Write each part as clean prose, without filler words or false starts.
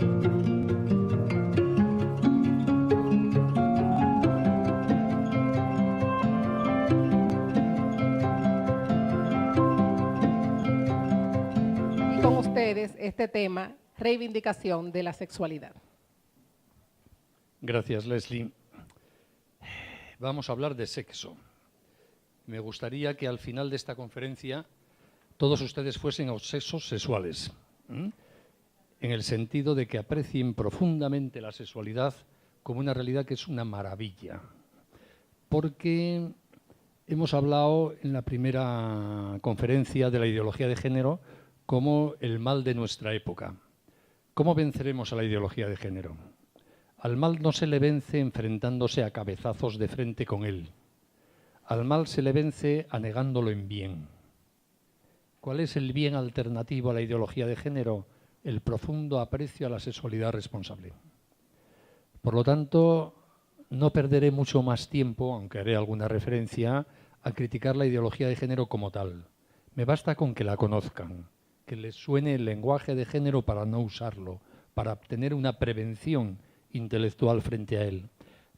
Y con ustedes este tema, reivindicación de la sexualidad. Gracias, Leslie. Vamos a hablar de sexo. Me gustaría que al final de esta conferencia todos ustedes fuesen obsesos sexuales, en el sentido de que aprecien profundamente la sexualidad como una realidad que es una maravilla. Porque hemos hablado en la primera conferencia de la ideología de género como el mal de nuestra época. ¿Cómo venceremos a la ideología de género? Al mal no se le vence enfrentándose a cabezazos de frente con él. Al mal se le vence anegándolo en bien. ¿Cuál es el bien alternativo a la ideología de género? El profundo aprecio a la sexualidad responsable. Por lo tanto, no perderé mucho más tiempo, aunque haré alguna referencia, a criticar la ideología de género como tal. Me basta con que la conozcan, que les suene el lenguaje de género para no usarlo, para obtener una prevención intelectual frente a él.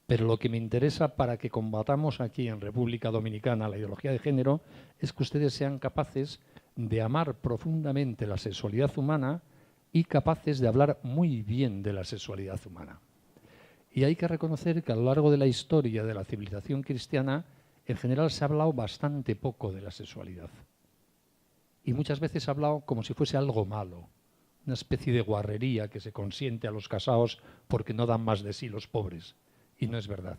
Pero lo que me interesa para que combatamos aquí en República Dominicana la ideología de género es que ustedes sean capaces de amar profundamente la sexualidad humana y capaces de hablar muy bien de la sexualidad humana. Y hay que reconocer que a lo largo de la historia de la civilización cristiana, en general se ha hablado bastante poco de la sexualidad. Y muchas veces se ha hablado como si fuese algo malo, una especie de guarrería que se consiente a los casados porque no dan más de sí los pobres. Y no es verdad.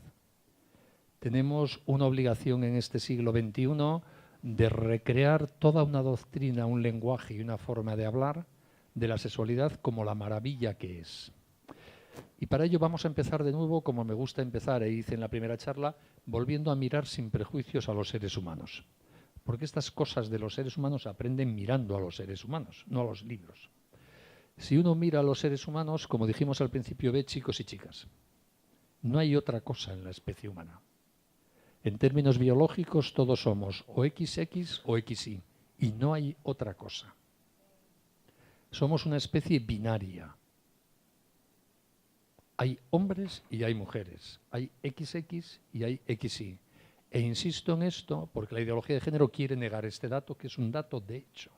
Tenemos una obligación en este siglo XXI de recrear toda una doctrina, un lenguaje y una forma de hablar de la sexualidad como la maravilla que es. Y para ello vamos a empezar de nuevo, como me gusta empezar e hice en la primera charla, volviendo a mirar sin prejuicios a los seres humanos. Porque estas cosas de los seres humanos se aprenden mirando a los seres humanos, no a los libros. Si uno mira a los seres humanos, como dijimos al principio, ve chicos y chicas. No hay otra cosa en la especie humana. En términos biológicos todos somos o XX o XY y no hay otra cosa. Somos una especie binaria. Hay hombres y hay mujeres, hay XX y hay XY. E insisto en esto porque la ideología de género quiere negar este dato, que es un dato de hecho.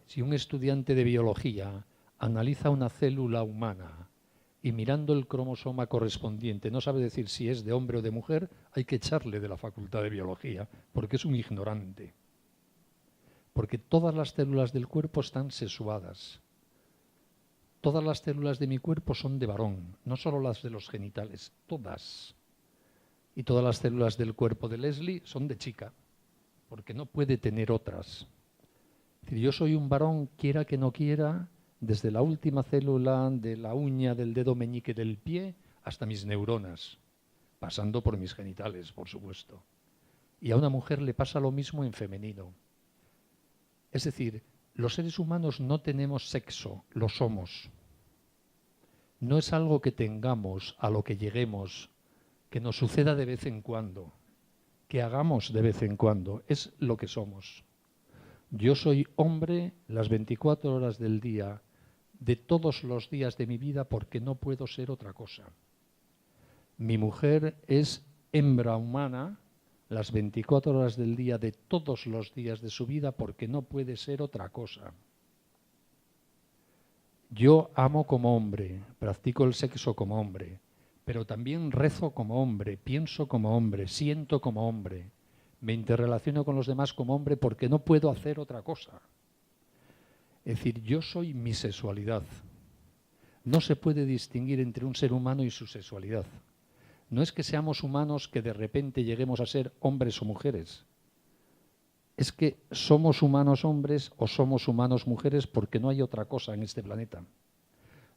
Si un estudiante de biología analiza una célula humana y mirando el cromosoma correspondiente no sabe decir si es de hombre o de mujer, hay que echarle de la facultad de biología, porque es un ignorante. Porque todas las células del cuerpo están sexuadas. Todas las células de mi cuerpo son de varón, no solo las de los genitales, todas. Y todas las células del cuerpo de Leslie son de chica, porque no puede tener otras. Es decir, yo soy un varón, quiera que no quiera, desde la última célula de la uña del dedo meñique del pie hasta mis neuronas, pasando por mis genitales, por supuesto. Y a una mujer le pasa lo mismo en femenino. Es decir, los seres humanos no tenemos sexo, lo somos. No es algo que tengamos, a lo que lleguemos, que nos suceda de vez en cuando, que hagamos de vez en cuando, es lo que somos. Yo soy hombre las 24 horas del día, de todos los días de mi vida, porque no puedo ser otra cosa. Mi mujer es hembra humana las 24 horas del día, de todos los días de su vida, porque no puede ser otra cosa. Yo amo como hombre, practico el sexo como hombre, pero también rezo como hombre, pienso como hombre, siento como hombre, me interrelaciono con los demás como hombre porque no puedo hacer otra cosa. Es decir, yo soy mi sexualidad. No se puede distinguir entre un ser humano y su sexualidad. No es que seamos humanos que de repente lleguemos a ser hombres o mujeres. Es que somos humanos hombres o somos humanos mujeres porque no hay otra cosa en este planeta.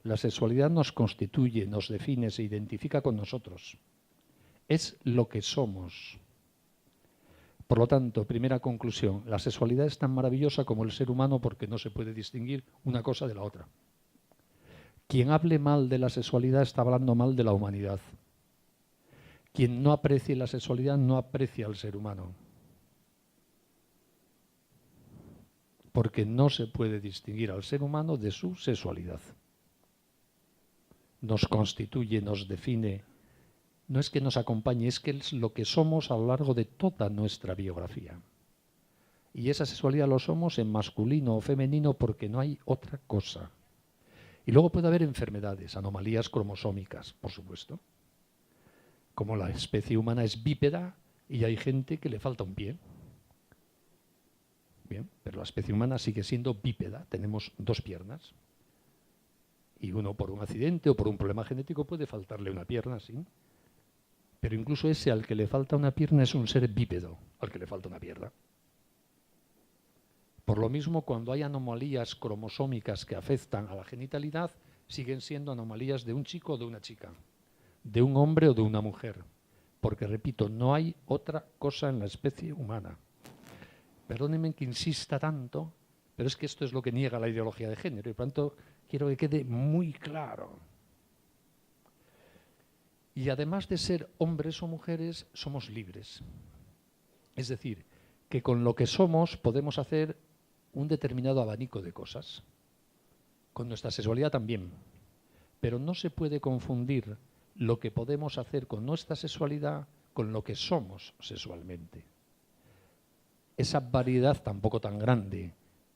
La sexualidad nos constituye, nos define, se identifica con nosotros. Es lo que somos. Por lo tanto, primera conclusión, la sexualidad es tan maravillosa como el ser humano porque no se puede distinguir una cosa de la otra. Quien hable mal de la sexualidad está hablando mal de la humanidad. Quien no aprecie la sexualidad no aprecia al ser humano. Porque no se puede distinguir al ser humano de su sexualidad. nos constituye, nos define, no es que nos acompañe, es que es lo que somos a lo largo de toda nuestra biografía. Y esa sexualidad lo somos en masculino o femenino porque no hay otra cosa. Y luego puede haber enfermedades, anomalías cromosómicas, por supuesto. Como la especie humana es bípeda y hay gente que le falta un pie. Bien, pero la especie humana sigue siendo bípeda, tenemos 2 piernas. Y uno por un accidente o por un problema genético puede faltarle una pierna, sí. Pero incluso ese al que le falta una pierna es un ser bípedo, al que le falta una pierna. Por lo mismo, cuando hay anomalías cromosómicas que afectan a la genitalidad, siguen siendo anomalías de un chico o de una chica, de un hombre o de una mujer. Porque, repito, no hay otra cosa en la especie humana. Perdónenme que insista tanto, pero es que esto es lo que niega la ideología de género y por tanto quiero que quede muy claro. Y además de ser hombres o mujeres, somos libres. Es decir, que con lo que somos podemos hacer un determinado abanico de cosas. Con nuestra sexualidad también. Pero no se puede confundir lo que podemos hacer con nuestra sexualidad con lo que somos sexualmente. Esa variedad tampoco tan grande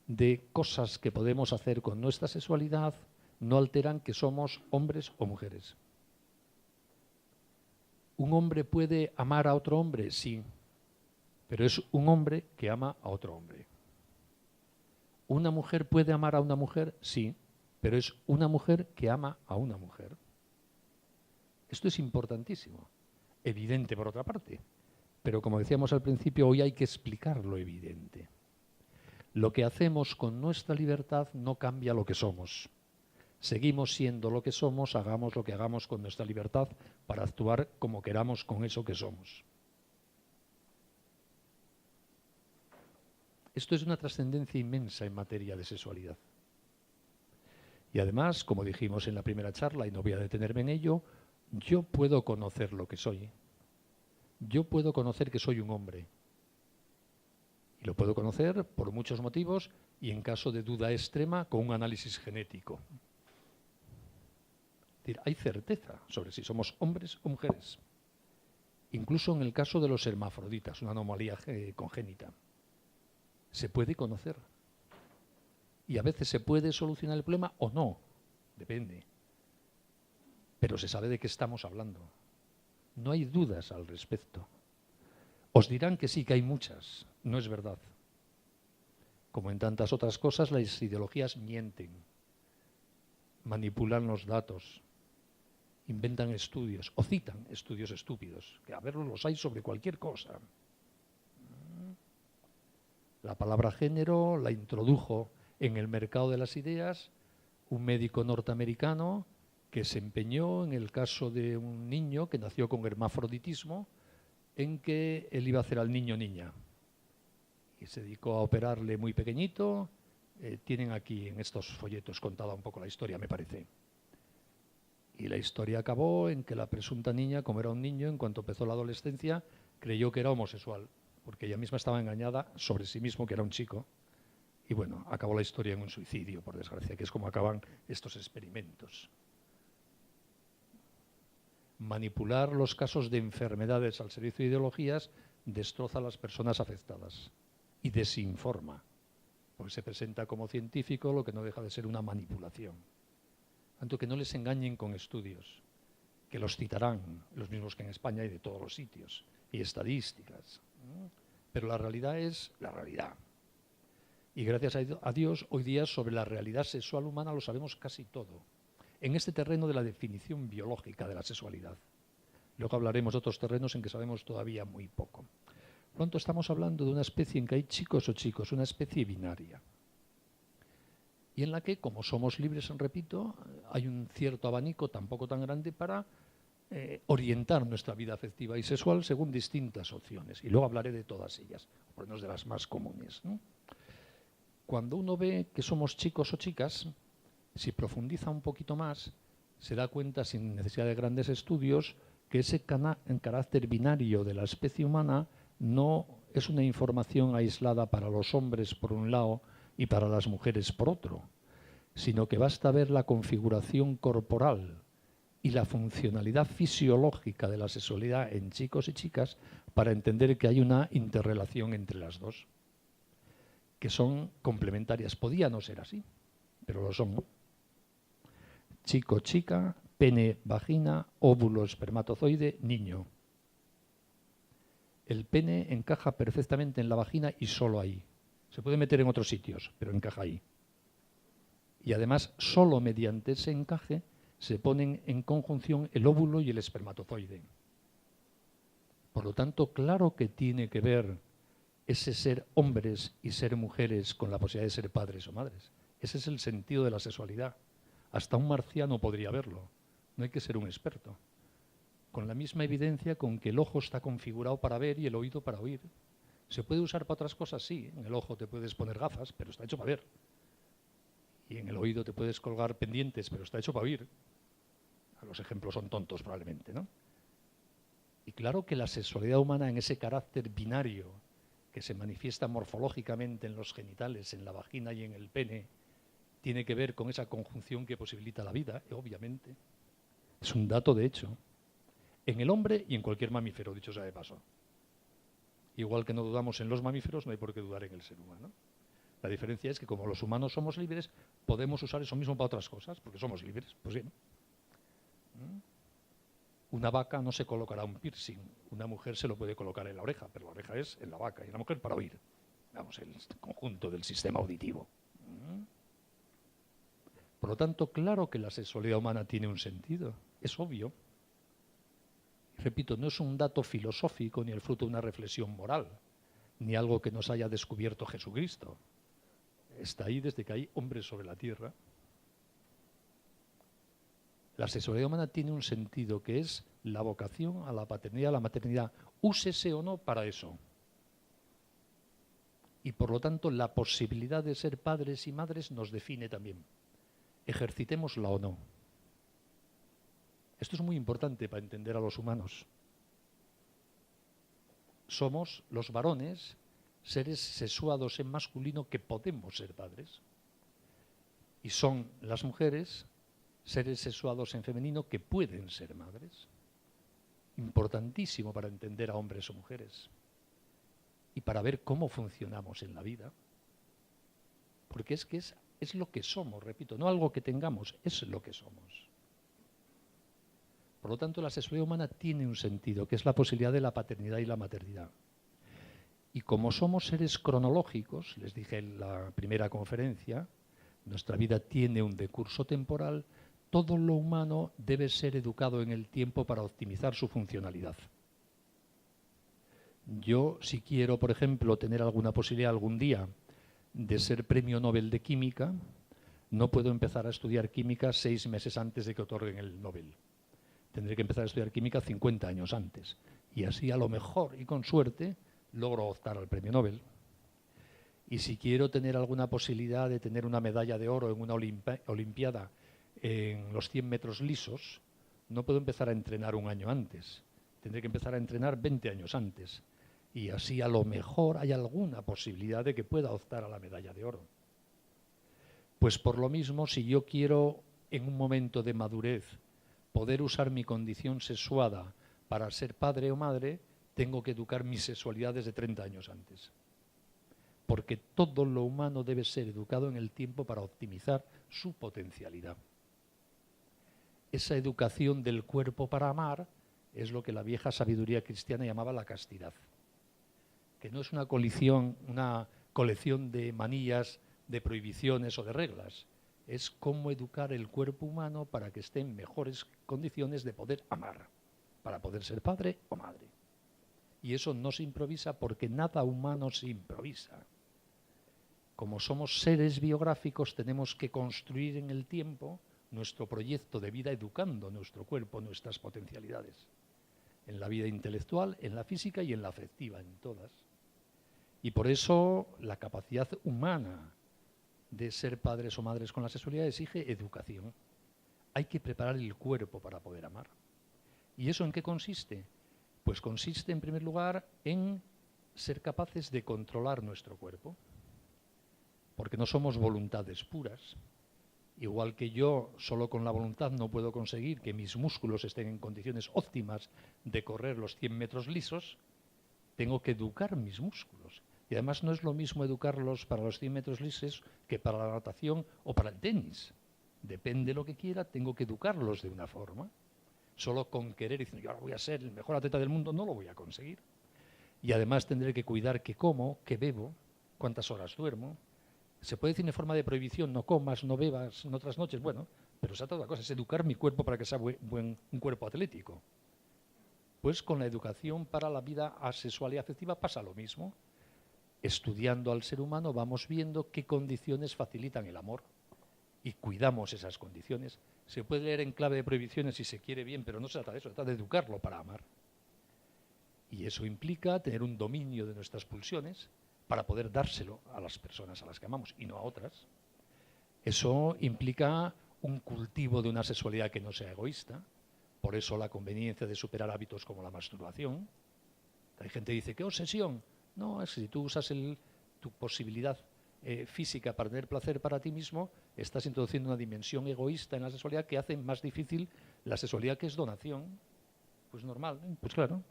de cosas que podemos hacer con nuestra sexualidad no alteran que somos hombres o mujeres. ¿Un hombre puede amar a otro hombre? Sí, pero es un hombre que ama a otro hombre. ¿Una mujer puede amar a una mujer? Sí, pero es una mujer que ama a una mujer. Esto es importantísimo, evidente por otra parte, pero como decíamos al principio, hoy hay que explicar lo evidente. Lo que hacemos con nuestra libertad no cambia lo que somos. Seguimos siendo lo que somos, hagamos lo que hagamos con nuestra libertad para actuar como queramos con eso que somos. Esto es una trascendencia inmensa en materia de sexualidad. Y además, como dijimos en la primera charla, y no voy a detenerme en ello, yo puedo conocer lo que soy. Yo puedo conocer que soy un hombre. Y lo puedo conocer por muchos motivos y en caso de duda extrema con un análisis genético. Es decir, hay certeza sobre si somos hombres o mujeres. Incluso en el caso de los hermafroditas, una anomalía congénita. Se puede conocer. Y a veces se puede solucionar el problema o no. Depende. Pero se sabe de qué estamos hablando. No hay dudas al respecto. Os dirán que sí, que hay muchas. No es verdad. Como en tantas otras cosas, las ideologías mienten. Manipulan los datos. Inventan estudios o citan estudios estúpidos. Que a verlos los hay sobre cualquier cosa. La palabra género la introdujo en el mercado de las ideas un médico norteamericano que se empeñó en el caso de un niño que nació con hermafroditismo en que él iba a hacer al niño niña. Y se dedicó a operarle muy pequeñito. Tienen aquí en estos folletos contada un poco la historia, me parece. Y la historia acabó en que la presunta niña, como era un niño, en cuanto empezó la adolescencia, creyó que era homosexual, porque ella misma estaba engañada sobre sí mismo, que era un chico. Y bueno, acabó la historia en un suicidio, por desgracia, que es como acaban estos experimentos. Manipular los casos de enfermedades al servicio de ideologías destroza a las personas afectadas y desinforma, porque se presenta como científico lo que no deja de ser una manipulación. Tanto que no les engañen con estudios, que los citarán, los mismos que en España y de todos los sitios, y estadísticas. Pero la realidad es la realidad. Y gracias a Dios, hoy día sobre la realidad sexual humana lo sabemos casi todo. En este terreno de la definición biológica de la sexualidad. Luego hablaremos de otros terrenos en que sabemos todavía muy poco. Pronto estamos hablando de una especie en que hay chicos o chicos, una especie binaria. Y en la que, como somos libres, repito, hay un cierto abanico, tampoco tan grande, para orientar nuestra vida afectiva y sexual según distintas opciones. Y luego hablaré de todas ellas, por lo menos de las más comunes, ¿no? Cuando uno ve que somos chicos o chicas, si profundiza un poquito más, se da cuenta, sin necesidad de grandes estudios, que ese carácter binario de la especie humana no es una información aislada para los hombres por un lado y para las mujeres por otro, sino que basta ver la configuración corporal y la funcionalidad fisiológica de la sexualidad en chicos y chicas para entender que hay una interrelación entre las dos, que son complementarias. Podía no ser así, pero lo son. Chico, chica, pene, vagina, óvulo, espermatozoide, niño. El pene encaja perfectamente en la vagina y solo ahí. Se puede meter en otros sitios, pero encaja ahí. Y además, solo mediante ese encaje se ponen en conjunción el óvulo y el espermatozoide. Por lo tanto, claro que tiene que ver ese ser hombres y ser mujeres con la posibilidad de ser padres o madres. Ese es el sentido de la sexualidad. Hasta un marciano podría verlo. No hay que ser un experto. Con la misma evidencia con que el ojo está configurado para ver y el oído para oír. ¿Se puede usar para otras cosas? Sí. En el ojo te puedes poner gafas, pero está hecho para ver. Y en el oído te puedes colgar pendientes, pero está hecho para oír. Los ejemplos son tontos probablemente, ¿no? Y claro que la sexualidad humana en ese carácter binario que se manifiesta morfológicamente en los genitales, en la vagina y en el pene, tiene que ver con esa conjunción que posibilita la vida, obviamente. Es un dato de hecho. En el hombre y en cualquier mamífero, dicho sea de paso. Igual que no dudamos en los mamíferos, no hay por qué dudar en el ser humano. La diferencia es que como los humanos somos libres, podemos usar eso mismo para otras cosas, porque somos libres. Pues bien. Una vaca no se colocará un piercing. Una mujer se lo puede colocar en la oreja, pero la oreja es en la vaca y la mujer para oír. Vamos, el conjunto del sistema auditivo. Por lo tanto, claro que la sexualidad humana tiene un sentido. Es obvio. Repito, no es un dato filosófico ni el fruto de una reflexión moral, ni algo que nos haya descubierto Jesucristo. Está ahí desde que hay hombres sobre la tierra. La sexualidad humana tiene un sentido que es la vocación a la paternidad, a la maternidad, úsese o no para eso. Y por lo tanto la posibilidad de ser padres y madres nos define también. Ejercitémosla o no. Esto es muy importante para entender a los humanos. Somos los varones seres sexuados en masculino que podemos ser padres. Y son las mujeres seres sexuados en femenino que pueden ser madres. Importantísimo para entender a hombres o mujeres. Y para ver cómo funcionamos en la vida. Porque es que es lo que somos, repito, no algo que tengamos, es lo que somos. Por lo tanto, la sexualidad humana tiene un sentido, que es la posibilidad de la paternidad y la maternidad. Y como somos seres cronológicos, les dije en la primera conferencia, nuestra vida tiene un decurso temporal, todo lo humano debe ser educado en el tiempo para optimizar su funcionalidad. Yo, si quiero, por ejemplo, tener alguna posibilidad algún día de ser premio Nobel de Química, no puedo empezar a estudiar química 6 meses antes de que otorguen el Nobel. Tendré que empezar a estudiar química 50 años antes. Y así, a lo mejor, y con suerte, logro optar al premio Nobel. Y si quiero tener alguna posibilidad de tener una medalla de oro en una olimpiada en los 100 metros lisos, no puedo empezar a entrenar un año antes. Tendré que empezar a entrenar 20 años antes. Y así, a lo mejor, hay alguna posibilidad de que pueda optar a la medalla de oro. Pues por lo mismo, si yo quiero, en un momento de madurez, poder usar mi condición sexuada para ser padre o madre, tengo que educar mi sexualidad desde 30 años antes. Porque todo lo humano debe ser educado en el tiempo para optimizar su potencialidad. Esa educación del cuerpo para amar es lo que la vieja sabiduría cristiana llamaba la castidad. Que no es una colección de manillas, de prohibiciones o de reglas. Es cómo educar el cuerpo humano para que esté en mejores condiciones de poder amar, para poder ser padre o madre. Y eso no se improvisa porque nada humano se improvisa. Como somos seres biográficos, tenemos que construir en el tiempo nuestro proyecto de vida educando nuestro cuerpo, nuestras potencialidades. En la vida intelectual, en la física y en la afectiva, en todas. Y por eso la capacidad humana de ser padres o madres con la sexualidad exige educación. Hay que preparar el cuerpo para poder amar. ¿Y eso en qué consiste? Pues consiste, en primer lugar, en ser capaces de controlar nuestro cuerpo. Porque no somos voluntades puras. Igual que yo, solo con la voluntad no puedo conseguir que mis músculos estén en condiciones óptimas de correr los 100 metros lisos, tengo que educar mis músculos. Y además no es lo mismo educarlos para los 100 metros lisos que para la natación o para el tenis. Depende de lo que quiera, tengo que educarlos de una forma. Solo con querer diciendo, yo ahora voy a ser el mejor atleta del mundo, no lo voy a conseguir. Y además tendré que cuidar qué como, qué bebo, cuántas horas duermo. Se puede decir en forma de prohibición, no comas, no bebas, no trasnoches, bueno, pero se trata de otra cosa, es educar mi cuerpo para que sea un cuerpo atlético. Pues con la educación para la vida asexual y afectiva pasa lo mismo. Estudiando al ser humano vamos viendo qué condiciones facilitan el amor y cuidamos esas condiciones. Se puede leer en clave de prohibiciones si se quiere bien, pero no se trata de eso, se trata de educarlo para amar. Y eso implica tener un dominio de nuestras pulsiones para poder dárselo a las personas a las que amamos y no a otras. Eso implica un cultivo de una sexualidad que no sea egoísta, por eso la conveniencia de superar hábitos como la masturbación. Hay gente que dice, ¿qué obsesión? No, es que si tú usas tu posibilidad física para tener placer para ti mismo, estás introduciendo una dimensión egoísta en la sexualidad que hace más difícil la sexualidad que es donación. Pues normal, pues claro.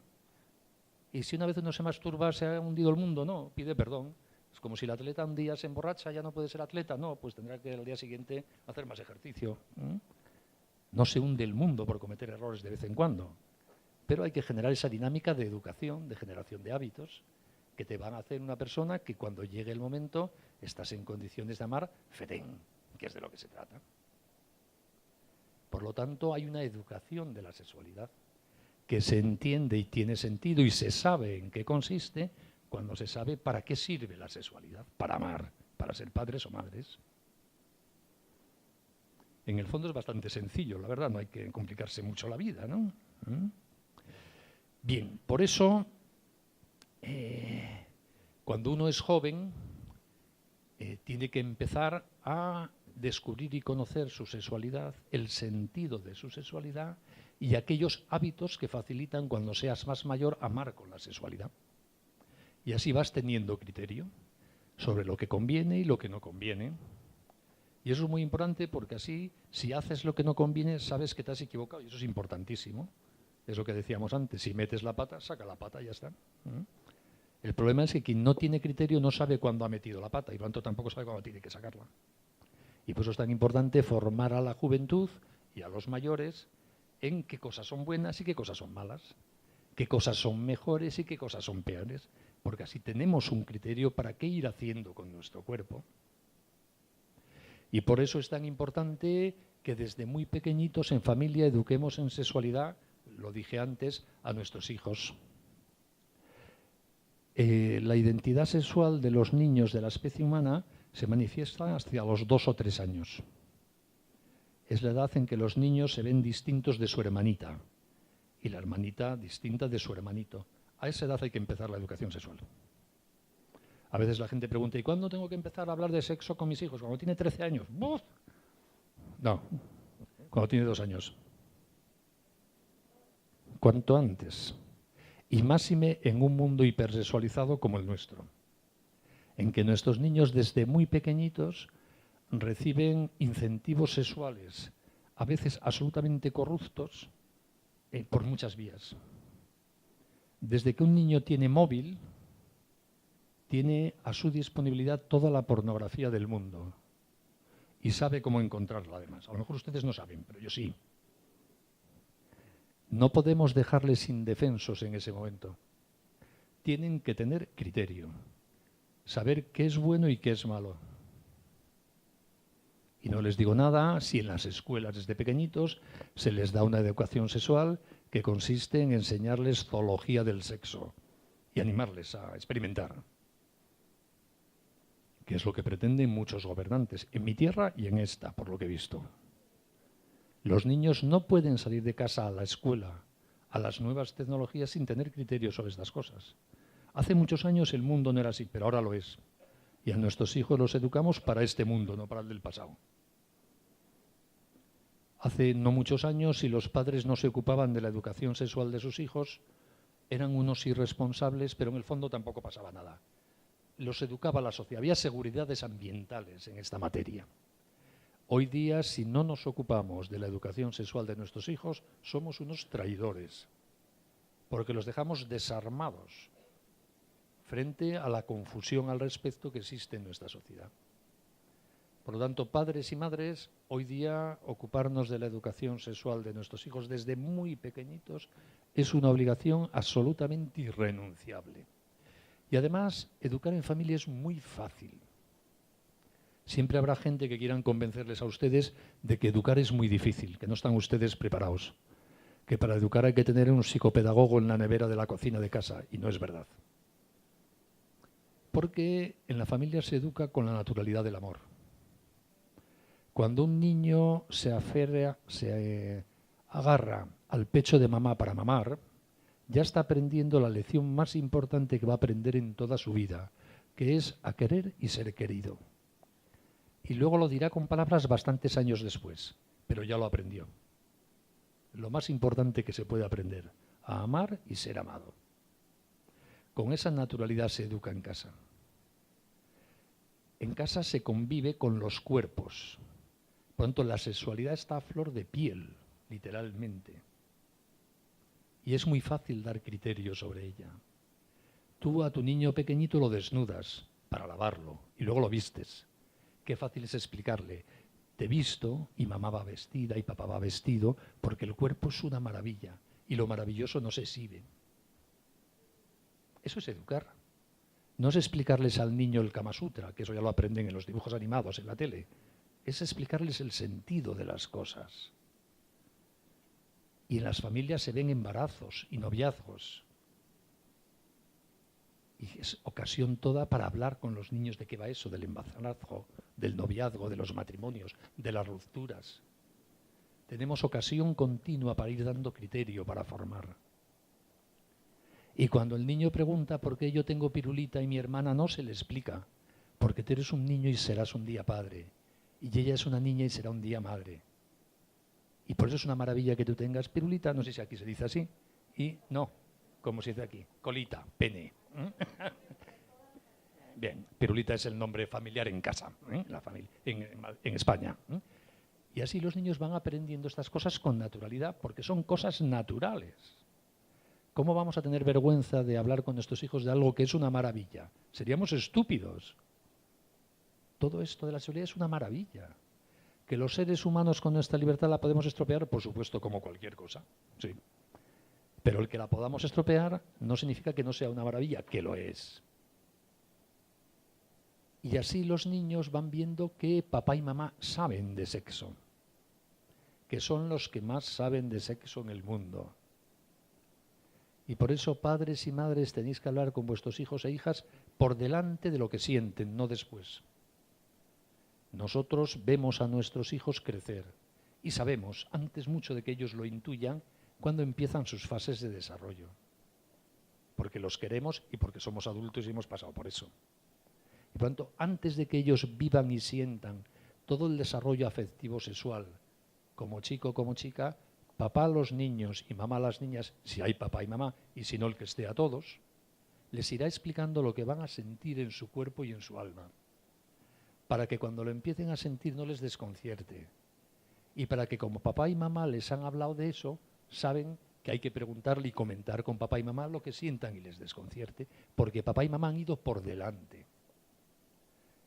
Y si una vez uno se masturba, se ha hundido el mundo, no, pide perdón. Es como si el atleta un día se emborracha, ya no puede ser atleta, no, pues tendrá que al día siguiente hacer más ejercicio. No se hunde el mundo por cometer errores de vez en cuando, pero hay que generar esa dinámica de educación, de generación de hábitos, que te van a hacer una persona que cuando llegue el momento estás en condiciones de amar fetén, que es de lo que se trata. Por lo tanto, hay una educación de la sexualidad que se entiende y tiene sentido y se sabe en qué consiste cuando se sabe para qué sirve la sexualidad, para amar, para ser padres o madres. En el fondo es bastante sencillo, la verdad, no hay que complicarse mucho la vida, ¿no? Bien, por eso, cuando uno es joven, tiene que empezar a descubrir y conocer su sexualidad, el sentido de su sexualidad y aquellos hábitos que facilitan cuando seas más mayor amar con la sexualidad. Y así vas teniendo criterio sobre lo que conviene y lo que no conviene. Y eso es muy importante porque así, si haces lo que no conviene, sabes que te has equivocado y eso es importantísimo. Es lo que decíamos antes, si metes la pata, saca la pata y ya está. El problema es que quien no tiene criterio no sabe cuándo ha metido la pata y por lo tanto tampoco sabe cuándo tiene que sacarla. Y por eso es tan importante formar a la juventud y a los mayores en qué cosas son buenas y qué cosas son malas, qué cosas son mejores y qué cosas son peores, porque así tenemos un criterio para qué ir haciendo con nuestro cuerpo. Y por eso es tan importante que desde muy pequeñitos en familia eduquemos en sexualidad, lo dije antes, a nuestros hijos. La identidad sexual de los niños de la especie humana se manifiesta hacia los 2 o 3 años. Es la edad en que los niños se ven distintos de su hermanita y la hermanita distinta de su hermanito. A esa edad hay que empezar la educación sexual. A veces la gente pregunta, ¿y cuándo tengo que empezar a hablar de sexo con mis hijos? ¿Cuando tiene 13 años? ¡Buf! No, cuando tiene 2 años. Cuanto antes. Y máxime en un mundo hipersexualizado como el nuestro, en que nuestros niños desde muy pequeñitos reciben incentivos sexuales, a veces absolutamente corruptos, por muchas vías. Desde que un niño tiene móvil, tiene a su disponibilidad toda la pornografía del mundo y sabe cómo encontrarla además. A lo mejor ustedes no saben, pero yo sí. No podemos dejarles indefensos en ese momento. Tienen que tener criterio, saber qué es bueno y qué es malo. Y no les digo nada si en las escuelas desde pequeñitos se les da una educación sexual que consiste en enseñarles zoología del sexo y animarles a experimentar, que es lo que pretenden muchos gobernantes, en mi tierra y en esta, por lo que he visto. Los niños no pueden salir de casa a la escuela, a las nuevas tecnologías, sin tener criterio sobre estas cosas. Hace muchos años el mundo no era así, pero ahora lo es. Y a nuestros hijos los educamos para este mundo, no para el del pasado. Hace no muchos años, si los padres no se ocupaban de la educación sexual de sus hijos, eran unos irresponsables, pero en el fondo tampoco pasaba nada. Los educaba la sociedad. Había seguridades ambientales en esta materia. Hoy día, si no nos ocupamos de la educación sexual de nuestros hijos, somos unos traidores, porque los dejamos desarmados frente a la confusión al respecto que existe en nuestra sociedad. Por lo tanto, padres y madres, hoy día ocuparnos de la educación sexual de nuestros hijos desde muy pequeñitos es una obligación absolutamente irrenunciable. Y además, educar en familia es muy fácil. Siempre habrá gente que quieran convencerles a ustedes de que educar es muy difícil, que no están ustedes preparados, que para educar hay que tener un psicopedagogo en la nevera de la cocina de casa, y no es verdad. Porque en la familia se educa con la naturalidad del amor. Cuando un niño se agarra al pecho de mamá para mamar, ya está aprendiendo la lección más importante que va a aprender en toda su vida, que es a querer y ser querido. Y luego lo dirá con palabras bastantes años después, pero ya lo aprendió. Lo más importante que se puede aprender, a amar y ser amado. Con esa naturalidad se educa en casa. En casa se convive con los cuerpos. Por lo tanto, la sexualidad está a flor de piel, literalmente. Y es muy fácil dar criterios sobre ella. Tú a tu niño pequeñito lo desnudas para lavarlo y luego lo vistes. Qué fácil es explicarle, te visto y mamá va vestida y papá va vestido porque el cuerpo es una maravilla y lo maravilloso no se exhibe. Eso es educar. No es explicarles al niño el Kama Sutra, que eso ya lo aprenden en los dibujos animados, en la tele. Es explicarles el sentido de las cosas. Y en las familias se ven embarazos y noviazgos. Y es ocasión toda para hablar con los niños de qué va eso, del embarazo, del noviazgo, de los matrimonios, de las rupturas. Tenemos ocasión continua para ir dando criterio para formar. Y cuando el niño pregunta por qué yo tengo pirulita y mi hermana no, se le explica. Porque tú eres un niño y serás un día padre. Y ella es una niña y será un día madre. Y por eso es una maravilla que tú tengas pirulita, no sé si aquí se dice así, y no, como se dice aquí, colita, pene. Bien, pirulita es el nombre familiar en casa, la familia, en España. Y así los niños van aprendiendo estas cosas con naturalidad, porque son cosas naturales. ¿Cómo vamos a tener vergüenza de hablar con nuestros hijos de algo que es una maravilla? Seríamos estúpidos. Todo esto de la sexualidad es una maravilla. ¿Que los seres humanos con nuestra libertad la podemos estropear? Por supuesto, como cualquier cosa. Sí. Pero el que la podamos estropear no significa que no sea una maravilla, que lo es. Y así los niños van viendo que papá y mamá saben de sexo, que son los que más saben de sexo en el mundo. Y por eso, padres y madres, tenéis que hablar con vuestros hijos e hijas por delante de lo que sienten, no después. Nosotros vemos a nuestros hijos crecer y sabemos, antes mucho de que ellos lo intuyan, cuando empiezan sus fases de desarrollo. Porque los queremos y porque somos adultos y hemos pasado por eso. Y por tanto, antes de que ellos vivan y sientan todo el desarrollo afectivo sexual, como chico, como chica, papá a los niños y mamá a las niñas, si hay papá y mamá, y si no el que esté a todos, les irá explicando lo que van a sentir en su cuerpo y en su alma, para que cuando lo empiecen a sentir no les desconcierte, y para que como papá y mamá les han hablado de eso, saben que hay que preguntarle y comentar con papá y mamá lo que sientan y les desconcierte, porque papá y mamá han ido por delante.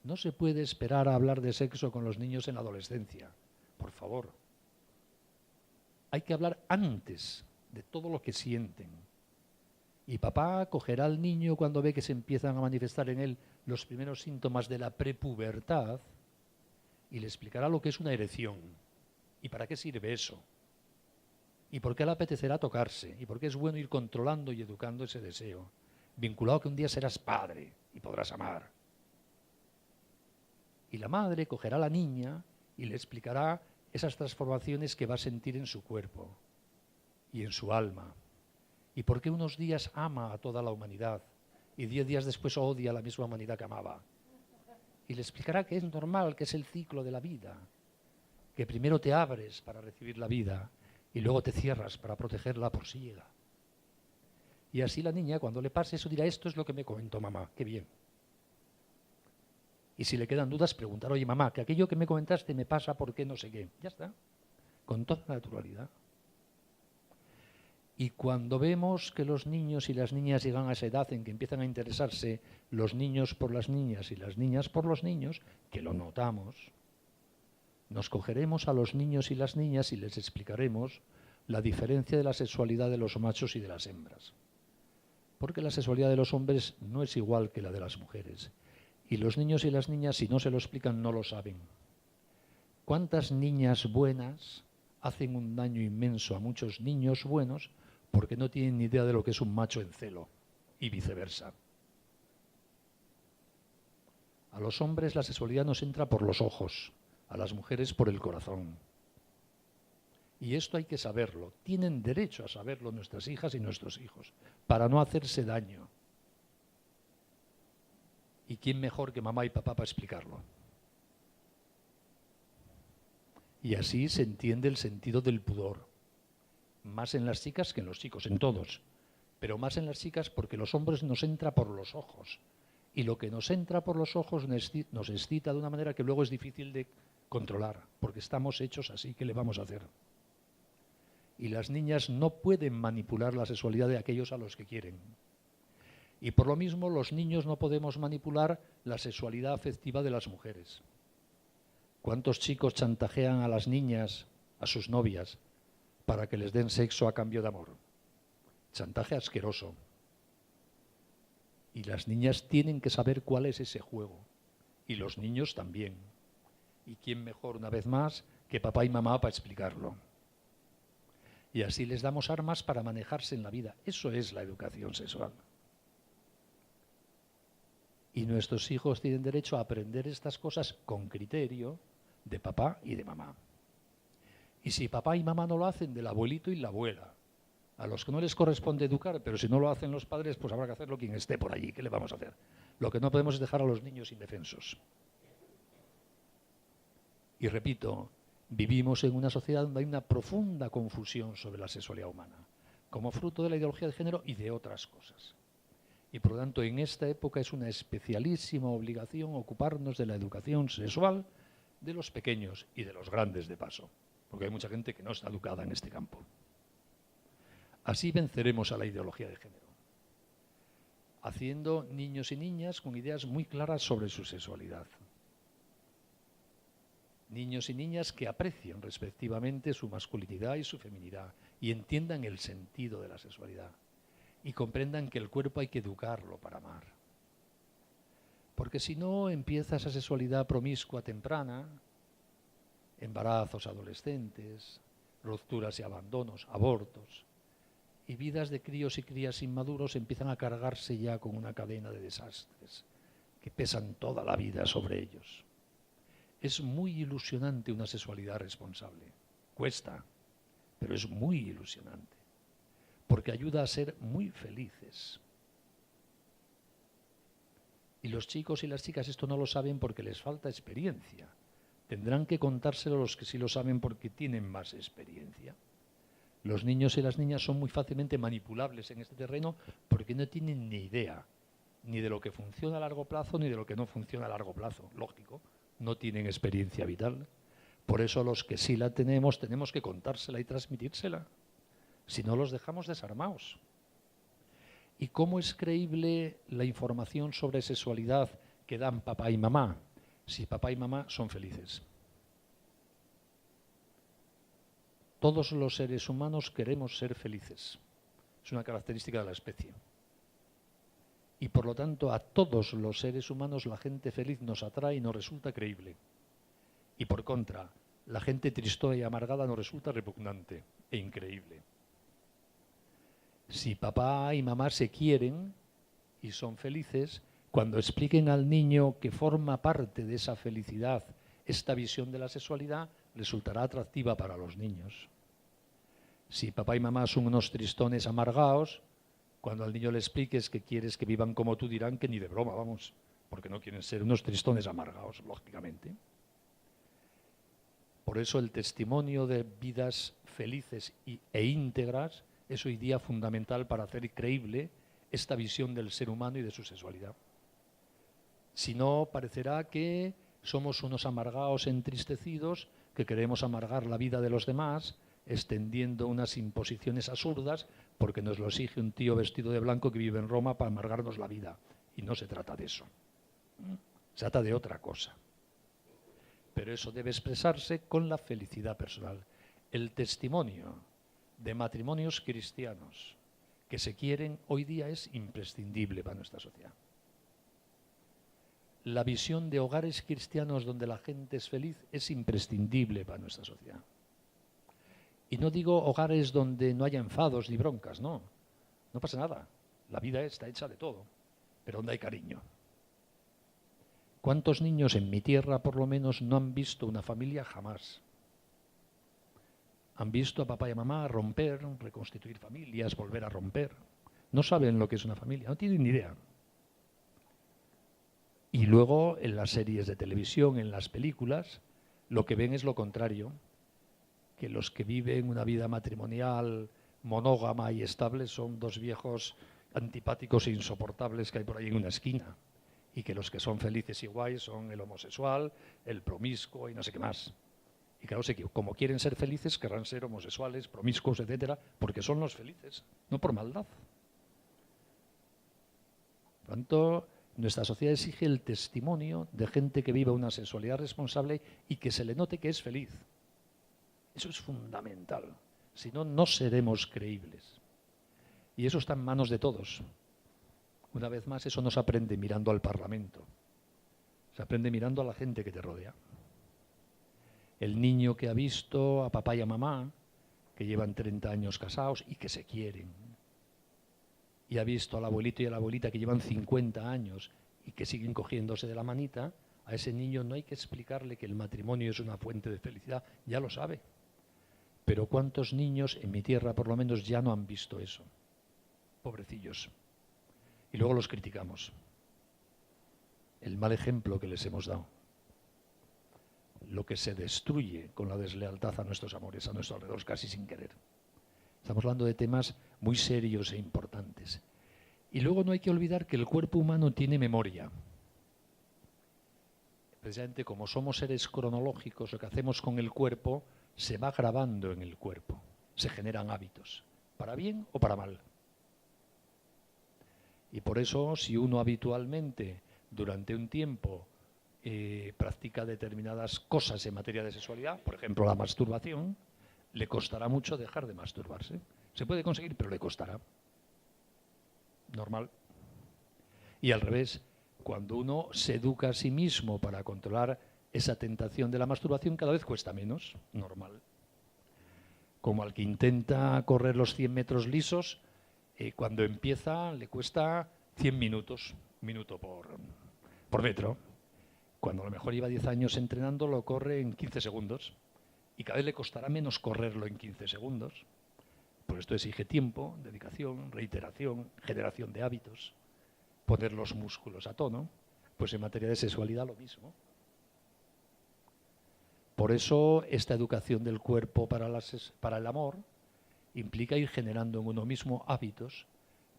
No se puede esperar a hablar de sexo con los niños en la adolescencia, por favor. Hay que hablar antes de todo lo que sienten. Y papá cogerá al niño cuando ve que se empiezan a manifestar en él los primeros síntomas de la prepubertad y le explicará lo que es una erección y para qué sirve eso y por qué le apetecerá tocarse y por qué es bueno ir controlando y educando ese deseo, vinculado a que un día serás padre y podrás amar. Y la madre cogerá a la niña y le explicará esas transformaciones que va a sentir en su cuerpo y en su alma. Y por qué unos días ama a toda la humanidad y 10 días después odia a la misma humanidad que amaba. Y le explicará que es normal, que es el ciclo de la vida, que primero te abres para recibir la vida y luego te cierras para protegerla por si llega. Y así la niña, cuando le pase eso, dirá, esto es lo que me comentó mamá, qué bien. Y si le quedan dudas, preguntar, oye, mamá, que aquello que me comentaste me pasa, ¿por qué no sé qué? Ya está, con toda naturalidad. Y cuando vemos que los niños y las niñas llegan a esa edad en que empiezan a interesarse los niños por las niñas y las niñas por los niños, que lo notamos, nos cogeremos a los niños y las niñas y les explicaremos la diferencia de la sexualidad de los machos y de las hembras. Porque la sexualidad de los hombres no es igual que la de las mujeres. Y los niños y las niñas, si no se lo explican, no lo saben. ¿Cuántas niñas buenas hacen un daño inmenso a muchos niños buenos porque no tienen ni idea de lo que es un macho en celo? Y viceversa. A los hombres la sexualidad nos entra por los ojos, a las mujeres por el corazón. Y esto hay que saberlo. Tienen derecho a saberlo nuestras hijas y nuestros hijos, para no hacerse daño. ¿Y quién mejor que mamá y papá para explicarlo? Y así se entiende el sentido del pudor. Más en las chicas que en los chicos, en todos. Pero más en las chicas porque los hombres nos entra por los ojos. Y lo que nos entra por los ojos nos excita de una manera que luego es difícil de controlar, porque estamos hechos así, ¿qué le vamos a hacer? Y las niñas no pueden manipular la sexualidad de aquellos a los que quieren. Y por lo mismo los niños no podemos manipular la sexualidad afectiva de las mujeres. ¿Cuántos chicos chantajean a las niñas, a sus novias, para que les den sexo a cambio de amor? Chantaje asqueroso. Y las niñas tienen que saber cuál es ese juego. Y los niños también. ¿Y quién mejor, una vez más, que papá y mamá para explicarlo? Y así les damos armas para manejarse en la vida. Eso es la educación sexual. Y nuestros hijos tienen derecho a aprender estas cosas con criterio de papá y de mamá. Y si papá y mamá no lo hacen, del abuelito y la abuela. A los que no les corresponde educar, pero si no lo hacen los padres, pues habrá que hacerlo quien esté por allí. ¿Qué le vamos a hacer? Lo que no podemos es dejar a los niños indefensos. Y repito, vivimos en una sociedad donde hay una profunda confusión sobre la sexualidad humana, como fruto de la ideología de género y de otras cosas. Y por lo tanto, en esta época es una especialísima obligación ocuparnos de la educación sexual de los pequeños y de los grandes de paso, porque hay mucha gente que no está educada en este campo. Así venceremos a la ideología de género, haciendo niños y niñas con ideas muy claras sobre su sexualidad. Niños y niñas que aprecien respectivamente su masculinidad y su feminidad y entiendan el sentido de la sexualidad y comprendan que el cuerpo hay que educarlo para amar. Porque si no empieza esa sexualidad promiscua temprana, embarazos adolescentes, rupturas y abandonos, abortos, y vidas de críos y crías inmaduros empiezan a cargarse ya con una cadena de desastres que pesan toda la vida sobre ellos. Es muy ilusionante una sexualidad responsable. Cuesta, pero es muy ilusionante, porque ayuda a ser muy felices. Y los chicos y las chicas esto no lo saben porque les falta experiencia. Tendrán que contárselo los que sí lo saben porque tienen más experiencia. Los niños y las niñas son muy fácilmente manipulables en este terreno porque no tienen ni idea ni de lo que funciona a largo plazo ni de lo que no funciona a largo plazo. Lógico, no tienen experiencia vital. Por eso los que sí la tenemos que contársela y transmitírsela. Si no, los dejamos desarmados. ¿Y cómo es creíble la información sobre sexualidad que dan papá y mamá? Si papá y mamá son felices. Todos los seres humanos queremos ser felices. Es una característica de la especie. Y por lo tanto, a todos los seres humanos la gente feliz nos atrae y nos resulta creíble. Y por contra, la gente tristona y amargada nos resulta repugnante e increíble. Si papá y mamá se quieren y son felices, cuando expliquen al niño que forma parte de esa felicidad esta visión de la sexualidad, resultará atractiva para los niños. Si papá y mamá son unos tristones amargados, cuando al niño le expliques que quieres que vivan como tú, dirán que ni de broma, vamos, porque no quieren ser unos tristones amargados, lógicamente. Por eso el testimonio de vidas felices e íntegras es hoy día fundamental para hacer creíble esta visión del ser humano y de su sexualidad. Si no, parecerá que somos unos amargados, entristecidos, que queremos amargar la vida de los demás, extendiendo unas imposiciones absurdas, porque nos lo exige un tío vestido de blanco que vive en Roma para amargarnos la vida. Y no se trata de eso. Se trata de otra cosa. Pero eso debe expresarse con la felicidad personal. El testimonio de matrimonios cristianos que se quieren hoy día es imprescindible para nuestra sociedad. La visión de hogares cristianos donde la gente es feliz es imprescindible para nuestra sociedad. Y no digo hogares donde no haya enfados ni broncas, no. No pasa nada. La vida está hecha de todo, pero donde hay cariño. ¿Cuántos niños en mi tierra, por lo menos, no han visto una familia jamás? Han visto a papá y a mamá romper, reconstituir familias, volver a romper. No saben lo que es una familia, no tienen ni idea. Y luego, en las series de televisión, en las películas, lo que ven es lo contrario, que los que viven una vida matrimonial monógama y estable son dos viejos antipáticos e insoportables que hay por ahí en una esquina, y que los que son felices y guays son el homosexual, el promiscuo y no sé qué más. Y claro, como quieren ser felices, querrán ser homosexuales, promiscuos, etcétera, porque son los felices, no por maldad. Por lo tanto, nuestra sociedad exige el testimonio de gente que viva una sexualidad responsable y que se le note que es feliz. Eso es fundamental. Si no, no seremos creíbles. Y eso está en manos de todos. Una vez más, eso no se aprende mirando al Parlamento. Se aprende mirando a la gente que te rodea. El niño que ha visto a papá y a mamá, que llevan 30 años casados y que se quieren. Y ha visto al abuelito y a la abuelita que llevan 50 años y que siguen cogiéndose de la manita, a ese niño no hay que explicarle que el matrimonio es una fuente de felicidad, ya lo sabe. Pero ¿cuántos niños en mi tierra por lo menos ya no han visto eso? Pobrecillos. Y luego los criticamos. El mal ejemplo que les hemos dado. Lo que se destruye con la deslealtad a nuestros amores, a nuestro alrededor, casi sin querer. Estamos hablando de temas muy serios e importantes. Y luego no hay que olvidar que el cuerpo humano tiene memoria. Precisamente como somos seres cronológicos, lo que hacemos con el cuerpo se va grabando en el cuerpo. Se generan hábitos, para bien o para mal. Y por eso, si uno habitualmente, durante un tiempo, practica determinadas cosas en materia de sexualidad, por ejemplo la masturbación, le costará mucho dejar de masturbarse. Se puede conseguir, pero le costará. Normal. Y al revés, cuando uno se educa a sí mismo para controlar esa tentación de la masturbación, cada vez cuesta menos. Normal. Como al que intenta correr los 100 metros lisos, cuando empieza le cuesta 100 minutos, minuto por metro. Cuando a lo mejor lleva 10 años entrenando, lo corre en 15 segundos. Y cada vez le costará menos correrlo en 15 segundos. Por esto exige tiempo, dedicación, reiteración, generación de hábitos, poner los músculos a tono. Pues en materia de sexualidad lo mismo. Por eso esta educación del cuerpo para el amor implica ir generando en uno mismo hábitos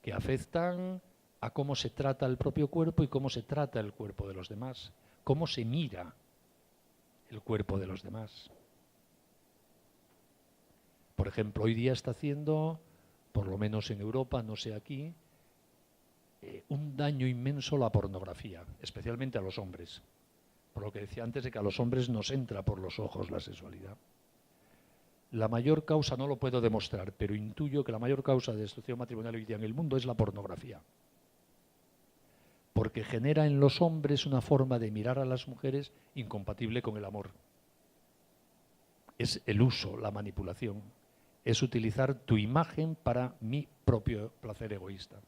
que afectan a cómo se trata el propio cuerpo y cómo se trata el cuerpo de los demás, cómo se mira el cuerpo de los demás. Por ejemplo, hoy día está haciendo, por lo menos en Europa, no sé aquí, un daño inmenso la pornografía, especialmente a los hombres. Por lo que decía antes de que a los hombres nos entra por los ojos la sexualidad. La mayor causa no lo puedo demostrar, pero intuyo que la mayor causa de destrucción matrimonial hoy día en el mundo es la pornografía. Porque genera en los hombres una forma de mirar a las mujeres incompatible con el amor. Es el uso, la manipulación. Es utilizar tu imagen para mi propio placer egoísta.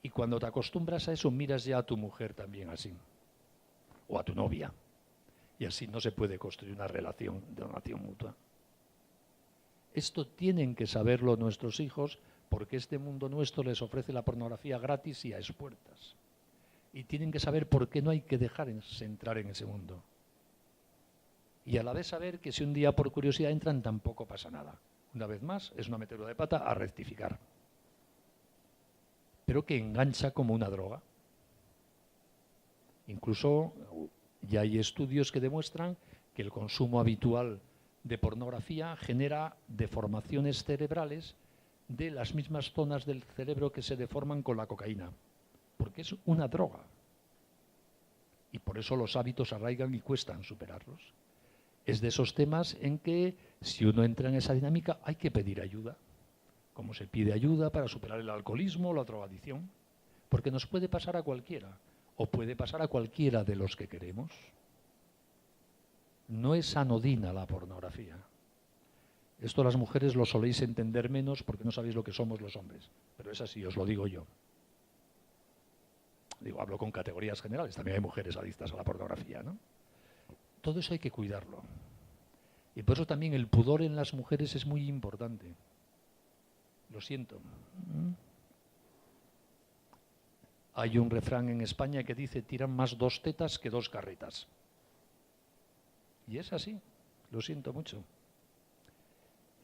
Y cuando te acostumbras a eso, miras ya a tu mujer también así. O a tu novia. Y así no se puede construir una relación de donación mutua. Esto tienen que saberlo nuestros hijos porque este mundo nuestro les ofrece la pornografía gratis y a expuertas. Y tienen que saber por qué no hay que dejarse entrar en ese mundo. Y a la vez saber que si un día por curiosidad entran tampoco pasa nada. Una vez más, es una metedura de pata a rectificar. Pero que engancha como una droga. Incluso ya hay estudios que demuestran que el consumo habitual de pornografía genera deformaciones cerebrales de las mismas zonas del cerebro que se deforman con la cocaína, porque es una droga. Y por eso los hábitos arraigan y cuestan superarlos. Es de esos temas en que, si uno entra en esa dinámica, hay que pedir ayuda. Como se pide ayuda para superar el alcoholismo o la drogadicción. Porque nos puede pasar a cualquiera, o puede pasar a cualquiera de los que queremos. No es anodina la pornografía. Esto las mujeres lo soléis entender menos porque no sabéis lo que somos los hombres. Pero es así, os lo digo yo. Digo, hablo con categorías generales, también hay mujeres adictas a la pornografía, ¿no? Todo eso hay que cuidarlo. Y por eso también el pudor en las mujeres es muy importante. Lo siento. Hay un refrán en España que dice, tiran más 2 tetas que 2 carretas. Y es así, lo siento mucho.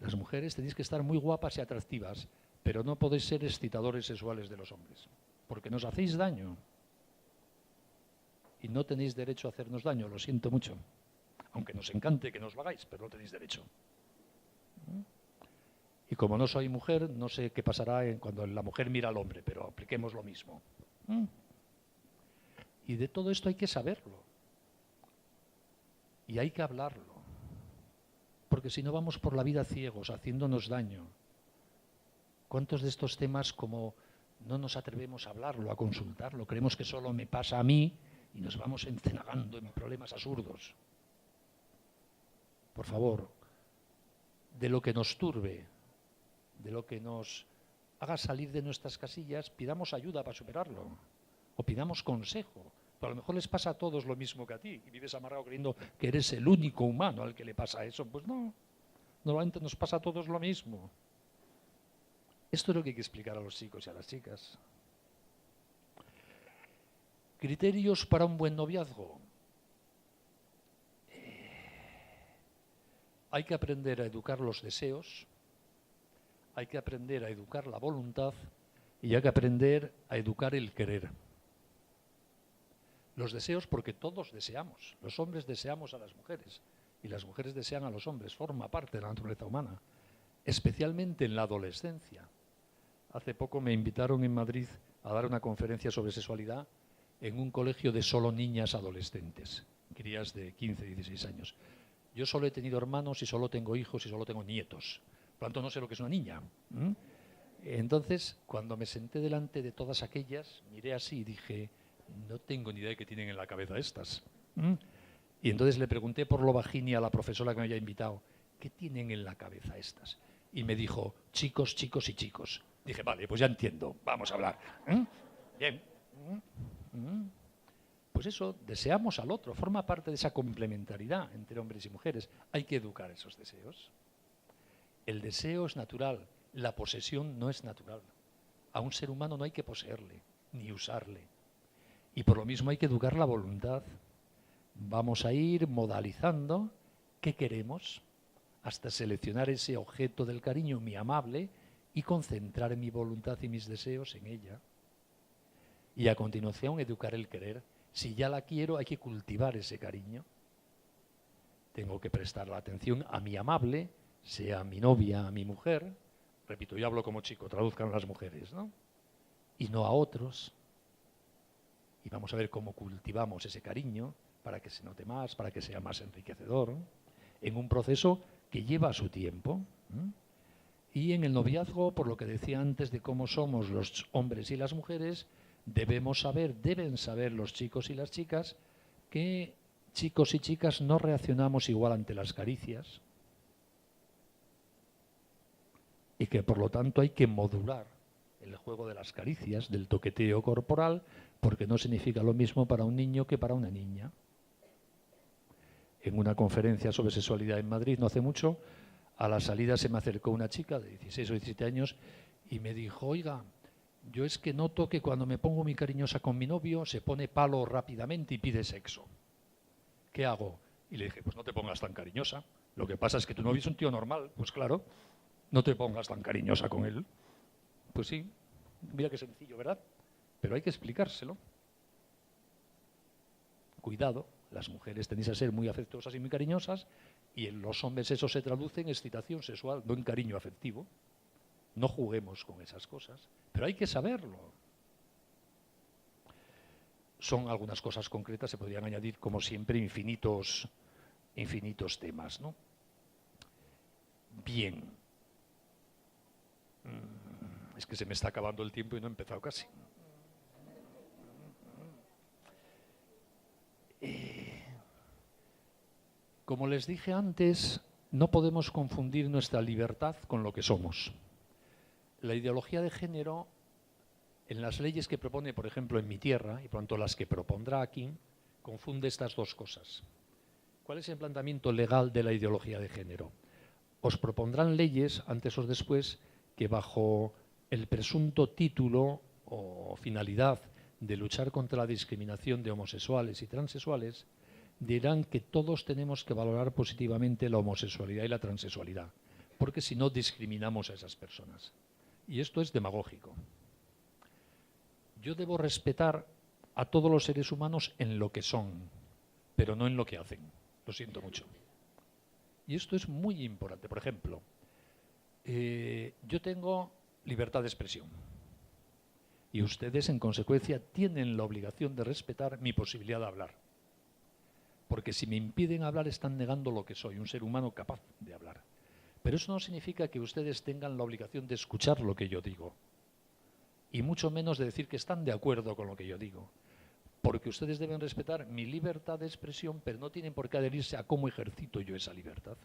Las mujeres tenéis que estar muy guapas y atractivas, pero no podéis ser excitadores sexuales de los hombres, porque nos hacéis daño. Y no tenéis derecho a hacernos daño, lo siento mucho. Aunque nos encante que nos lo hagáis, pero no tenéis derecho. Y como no soy mujer, no sé qué pasará cuando la mujer mira al hombre, pero apliquemos lo mismo. Y de todo esto hay que saberlo. Y hay que hablarlo. Porque si no vamos por la vida ciegos, haciéndonos daño. ¿Cuántos de estos temas, como no nos atrevemos a hablarlo, a consultarlo, creemos que solo me pasa a mí y nos vamos encenagando en problemas absurdos? Por favor, de lo que nos turbe, de lo que nos haga salir de nuestras casillas, pidamos ayuda para superarlo. O pidamos consejo. Pero a lo mejor les pasa a todos lo mismo que a ti. Y vives amarrado creyendo que eres el único humano al que le pasa eso. Pues no. Normalmente nos pasa a todos lo mismo. Esto es lo que hay que explicar a los chicos y a las chicas. Criterios para un buen noviazgo. Hay que aprender a educar los deseos. Hay que aprender a educar la voluntad. Y hay que aprender a educar el querer. Los deseos porque todos deseamos. Los hombres deseamos a las mujeres y las mujeres desean a los hombres. Forma parte de la naturaleza humana, especialmente en la adolescencia. Hace poco me invitaron en Madrid a dar una conferencia sobre sexualidad en un colegio de solo niñas adolescentes, crías de 15, 16 años. Yo solo he tenido hermanos y solo tengo hijos y solo tengo nietos. Por lo tanto, no sé lo que es una niña. Entonces, cuando me senté delante de todas aquellas, miré así y dije, no tengo ni idea de qué tienen en la cabeza estas. Y entonces le pregunté por lo bajini a la profesora que me había invitado, ¿qué tienen en la cabeza estas? Y me dijo, chicos, chicos y chicos. Dije, vale, pues ya entiendo, vamos a hablar. Bien. Pues eso, deseamos al otro, forma parte de esa complementariedad entre hombres y mujeres. Hay que educar esos deseos. El deseo es natural, la posesión no es natural. A un ser humano no hay que poseerle, ni usarle. Y por lo mismo hay que educar la voluntad. Vamos a ir modalizando qué queremos hasta seleccionar ese objeto del cariño, mi amable, y concentrar mi voluntad y mis deseos en ella. Y a continuación educar el querer. Si ya la quiero, hay que cultivar ese cariño. Tengo que prestar la atención a mi amable, sea mi novia, a mi mujer. Repito, yo hablo como chico, traduzcan las mujeres, ¿no? Y no a otros. Y vamos a ver cómo cultivamos ese cariño para que se note más, para que sea más enriquecedor, en un proceso que lleva su tiempo. Y en el noviazgo, por lo que decía antes de cómo somos los hombres y las mujeres, deben saber los chicos y las chicas que chicos y chicas no reaccionamos igual ante las caricias y que por lo tanto hay que modular el juego de las caricias, del toqueteo corporal, porque no significa lo mismo para un niño que para una niña. En una conferencia sobre sexualidad en Madrid no hace mucho, a la salida se me acercó una chica de 16 o 17 años y me dijo, oiga, yo es que noto que cuando me pongo muy cariñosa con mi novio se pone palo rápidamente y pide sexo. ¿Qué hago? Y le dije, pues no te pongas tan cariñosa. Lo que pasa es que tu novio es un tío normal. Pues claro, no te pongas tan cariñosa con él. Pues sí, mira qué sencillo, ¿verdad? Pero hay que explicárselo. cuidado, las mujeres tendéis a ser muy afectuosas y muy cariñosas, y en los hombres eso se traduce en excitación sexual, no en cariño afectivo. No juguemos con esas cosas, pero hay que saberlo. Son algunas cosas concretas, se podrían añadir, como siempre, infinitos temas, ¿no? Bien. Es que se me está acabando el tiempo y no he empezado casi. Como les dije antes, no podemos confundir nuestra libertad con lo que somos. La ideología de género, en las leyes que propone, por ejemplo, en mi tierra, y pronto las que propondrá aquí, confunde estas dos cosas. ¿Cuál es el planteamiento legal de la ideología de género? Os propondrán leyes, antes o después, que bajo el presunto título o finalidad de luchar contra la discriminación de homosexuales y transexuales, dirán que todos tenemos que valorar positivamente la homosexualidad y la transexualidad, porque si no discriminamos a esas personas. Y esto es demagógico. Yo debo respetar a todos los seres humanos en lo que son, pero no en lo que hacen. Lo siento mucho. Y esto es muy importante. Por ejemplo, yo tengo libertad de expresión. Y ustedes, en consecuencia, tienen la obligación de respetar mi posibilidad de hablar. Porque si me impiden hablar, están negando lo que soy, un ser humano capaz de hablar. Pero eso no significa que ustedes tengan la obligación de escuchar lo que yo digo. Y mucho menos de decir que están de acuerdo con lo que yo digo. Porque ustedes deben respetar mi libertad de expresión, pero no tienen por qué adherirse a cómo ejercito yo esa libertad.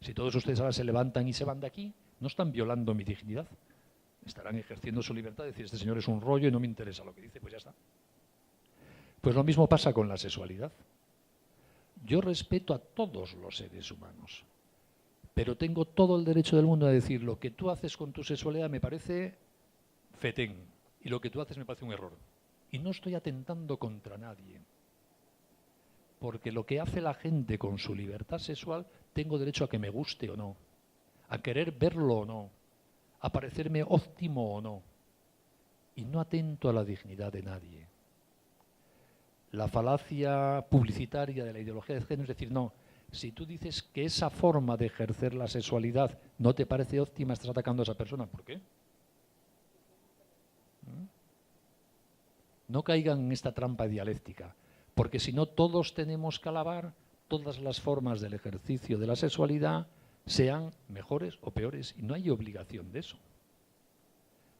Si todos ustedes ahora se levantan y se van de aquí, no están violando mi dignidad. Estarán ejerciendo su libertad de decir, este señor es un rollo y no me interesa lo que dice, pues ya está. Pues lo mismo pasa con la sexualidad. Yo respeto a todos los seres humanos, pero tengo todo el derecho del mundo a decir, lo que tú haces con tu sexualidad me parece fetén, y lo que tú haces me parece un error. Y no estoy atentando contra nadie. Porque lo que hace la gente con su libertad sexual, tengo derecho a que me guste o no, a querer verlo o no, a parecerme óptimo o no. Y no atento a la dignidad de nadie. La falacia publicitaria de la ideología de género es decir, no, si tú dices que esa forma de ejercer la sexualidad no te parece óptima, estás atacando a esa persona. ¿Por qué? No caigan en esta trampa dialéctica, porque si no todos tenemos que alabar todas las formas del ejercicio de la sexualidad, sean mejores o peores, y no hay obligación de eso.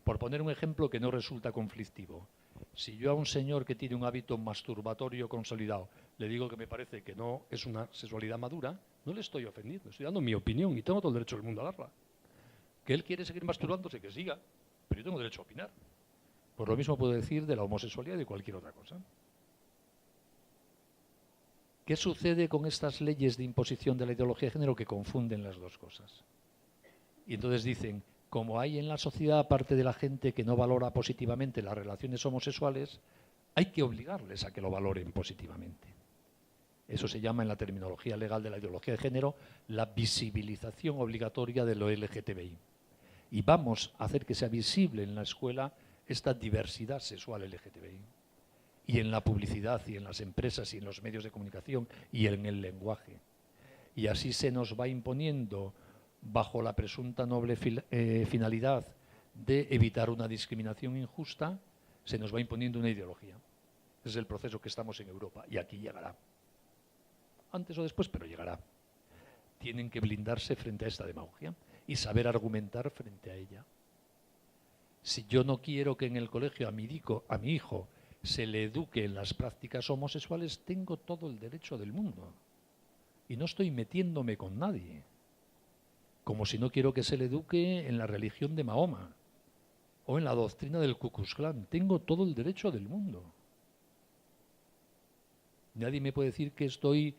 Por poner un ejemplo que no resulta conflictivo, si yo a un señor que tiene un hábito masturbatorio consolidado le digo que me parece que no es una sexualidad madura, no le estoy ofendiendo, estoy dando mi opinión y tengo todo el derecho del mundo a darla. Que él quiere seguir masturbándose, que siga, pero yo tengo derecho a opinar. Pues lo mismo puedo decir de la homosexualidad y de cualquier otra cosa. ¿Qué sucede con estas leyes de imposición de la ideología de género que confunden las dos cosas? Y entonces dicen, como hay en la sociedad parte de la gente que no valora positivamente las relaciones homosexuales, hay que obligarles a que lo valoren positivamente. Eso se llama en la terminología legal de la ideología de género la visibilización obligatoria de lo LGTBI. Y vamos a hacer que sea visible en la escuela esta diversidad sexual LGTBI. Y en la publicidad, y en las empresas, y en los medios de comunicación, y en el lenguaje. Y así se nos va imponiendo, bajo la presunta noble finalidad de evitar una discriminación injusta, se nos va imponiendo una ideología. Ese es el proceso que estamos en Europa, y aquí llegará. Antes o después, pero llegará. Tienen que blindarse frente a esta demagogia y saber argumentar frente a ella. Si yo no quiero que en el colegio a mi hijo se le eduque en las prácticas homosexuales, tengo todo el derecho del mundo. Y no estoy metiéndome con nadie. Como si no quiero que se le eduque en la religión de Mahoma o en la doctrina del Ku Klux Klan. Tengo todo el derecho del mundo. Nadie me puede decir que estoy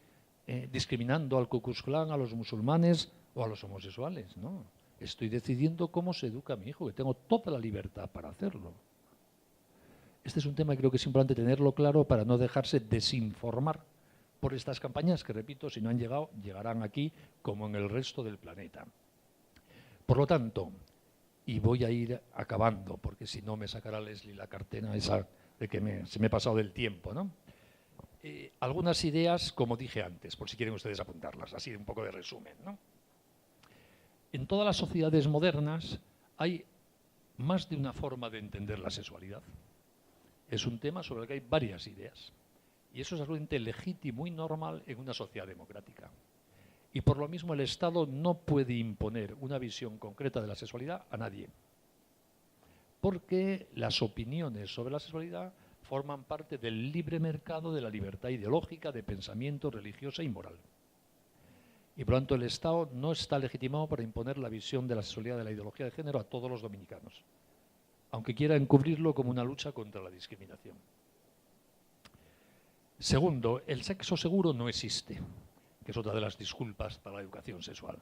discriminando al Ku Klux Klan, a los musulmanes o a los homosexuales. No, estoy decidiendo cómo se educa a mi hijo, que tengo toda la libertad para hacerlo. Este es un tema que creo que es importante tenerlo claro para no dejarse desinformar por estas campañas que, repito, si no han llegado, llegarán aquí como en el resto del planeta. Por lo tanto, y voy a ir acabando, porque si no me sacará Leslie la cartera esa de que se me he pasado del tiempo, ¿no? algunas ideas, como dije antes, por si quieren ustedes apuntarlas, así de un poco de resumen, ¿no? En todas las sociedades modernas hay más de una forma de entender la sexualidad. Es un tema sobre el que hay varias ideas. Y eso es absolutamente legítimo y normal en una sociedad democrática. Y por lo mismo el Estado no puede imponer una visión concreta de la sexualidad a nadie. Porque las opiniones sobre la sexualidad forman parte del libre mercado de la libertad ideológica, de pensamiento, religiosa y moral. Y por lo tanto el Estado no está legitimado para imponer la visión de la sexualidad de la ideología de género a todos los dominicanos, aunque quiera encubrirlo como una lucha contra la discriminación. Segundo, el sexo seguro no existe, que es otra de las disculpas para la educación sexual.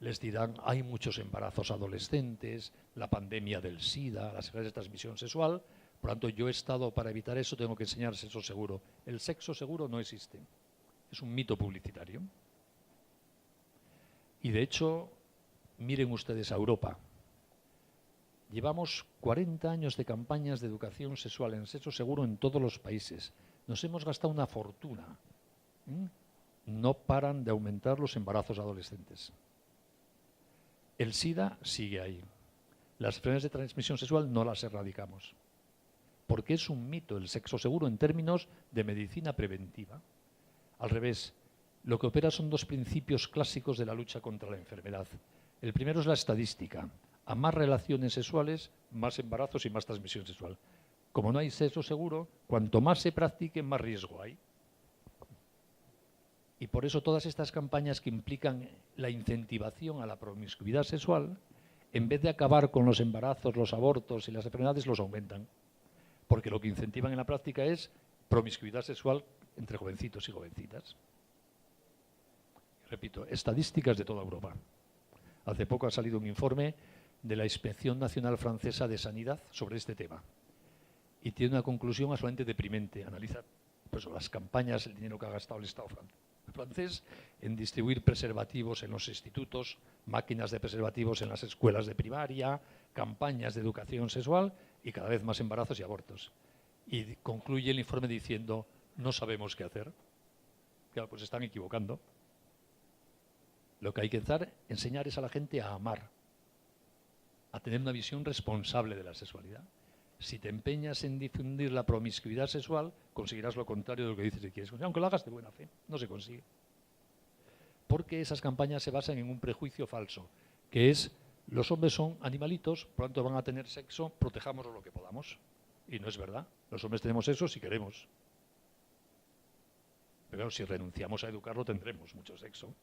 Les dirán, hay muchos embarazos adolescentes, la pandemia del SIDA, las enfermedades de transmisión sexual, por lo tanto yo he estado para evitar eso, tengo que enseñar sexo seguro. El sexo seguro no existe, es un mito publicitario. Y de hecho, miren ustedes a Europa. Llevamos 40 años de campañas de educación sexual en sexo seguro en todos los países. Nos hemos gastado una fortuna. No paran de aumentar los embarazos adolescentes. El SIDA sigue ahí. Las enfermedades de transmisión sexual no las erradicamos. Porque es un mito el sexo seguro en términos de medicina preventiva. Al revés, lo que opera son dos principios clásicos de la lucha contra la enfermedad. El primero es la estadística. A más relaciones sexuales, más embarazos y más transmisión sexual. Como no hay sexo seguro, cuanto más se practique, más riesgo hay. Y por eso todas estas campañas que implican la incentivación a la promiscuidad sexual, en vez de acabar con los embarazos, los abortos y las enfermedades, los aumentan. Porque lo que incentivan en la práctica es promiscuidad sexual entre jovencitos y jovencitas. Repito, estadísticas de toda Europa. Hace poco ha salido un informe de la Inspección Nacional Francesa de Sanidad sobre este tema. Y tiene una conclusión absolutamente deprimente. Analiza pues, las campañas, el dinero que ha gastado el Estado francés en distribuir preservativos en los institutos, máquinas de preservativos en las escuelas de primaria, campañas de educación sexual y cada vez más embarazos y abortos. Y concluye el informe diciendo, no sabemos qué hacer. Claro, pues están equivocando. Lo que hay que enseñar es a la gente a amar, a tener una visión responsable de la sexualidad. Si te empeñas en difundir la promiscuidad sexual, conseguirás lo contrario de lo que dices que quieres conseguir, aunque lo hagas de buena fe, no se consigue. Porque esas campañas se basan en un prejuicio falso, que es, los hombres son animalitos, por lo tanto van a tener sexo, protejámoslo lo que podamos. Y no es verdad, los hombres tenemos sexo si queremos. Pero si renunciamos a educarlo, tendremos mucho sexo.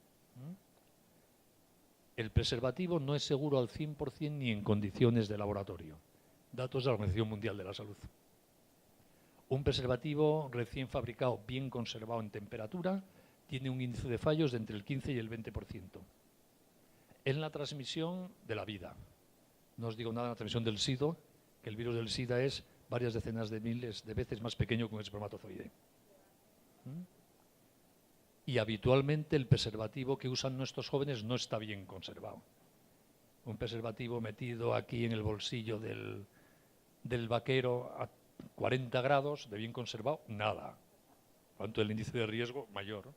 El preservativo no es seguro al 100% ni en condiciones de laboratorio. Datos de la Organización Mundial de la Salud. Un preservativo recién fabricado, bien conservado en temperatura, tiene un índice de fallos de entre el 15 y el 20%. En la transmisión de la vida. No os digo nada en la transmisión del SIDA, que el virus del SIDA es varias decenas de miles de veces más pequeño que un espermatozoide. Y habitualmente el preservativo que usan nuestros jóvenes no está bien conservado. Un preservativo metido aquí en el bolsillo del vaquero a 40 grados, de bien conservado, nada. Cuanto el índice de riesgo, mayor.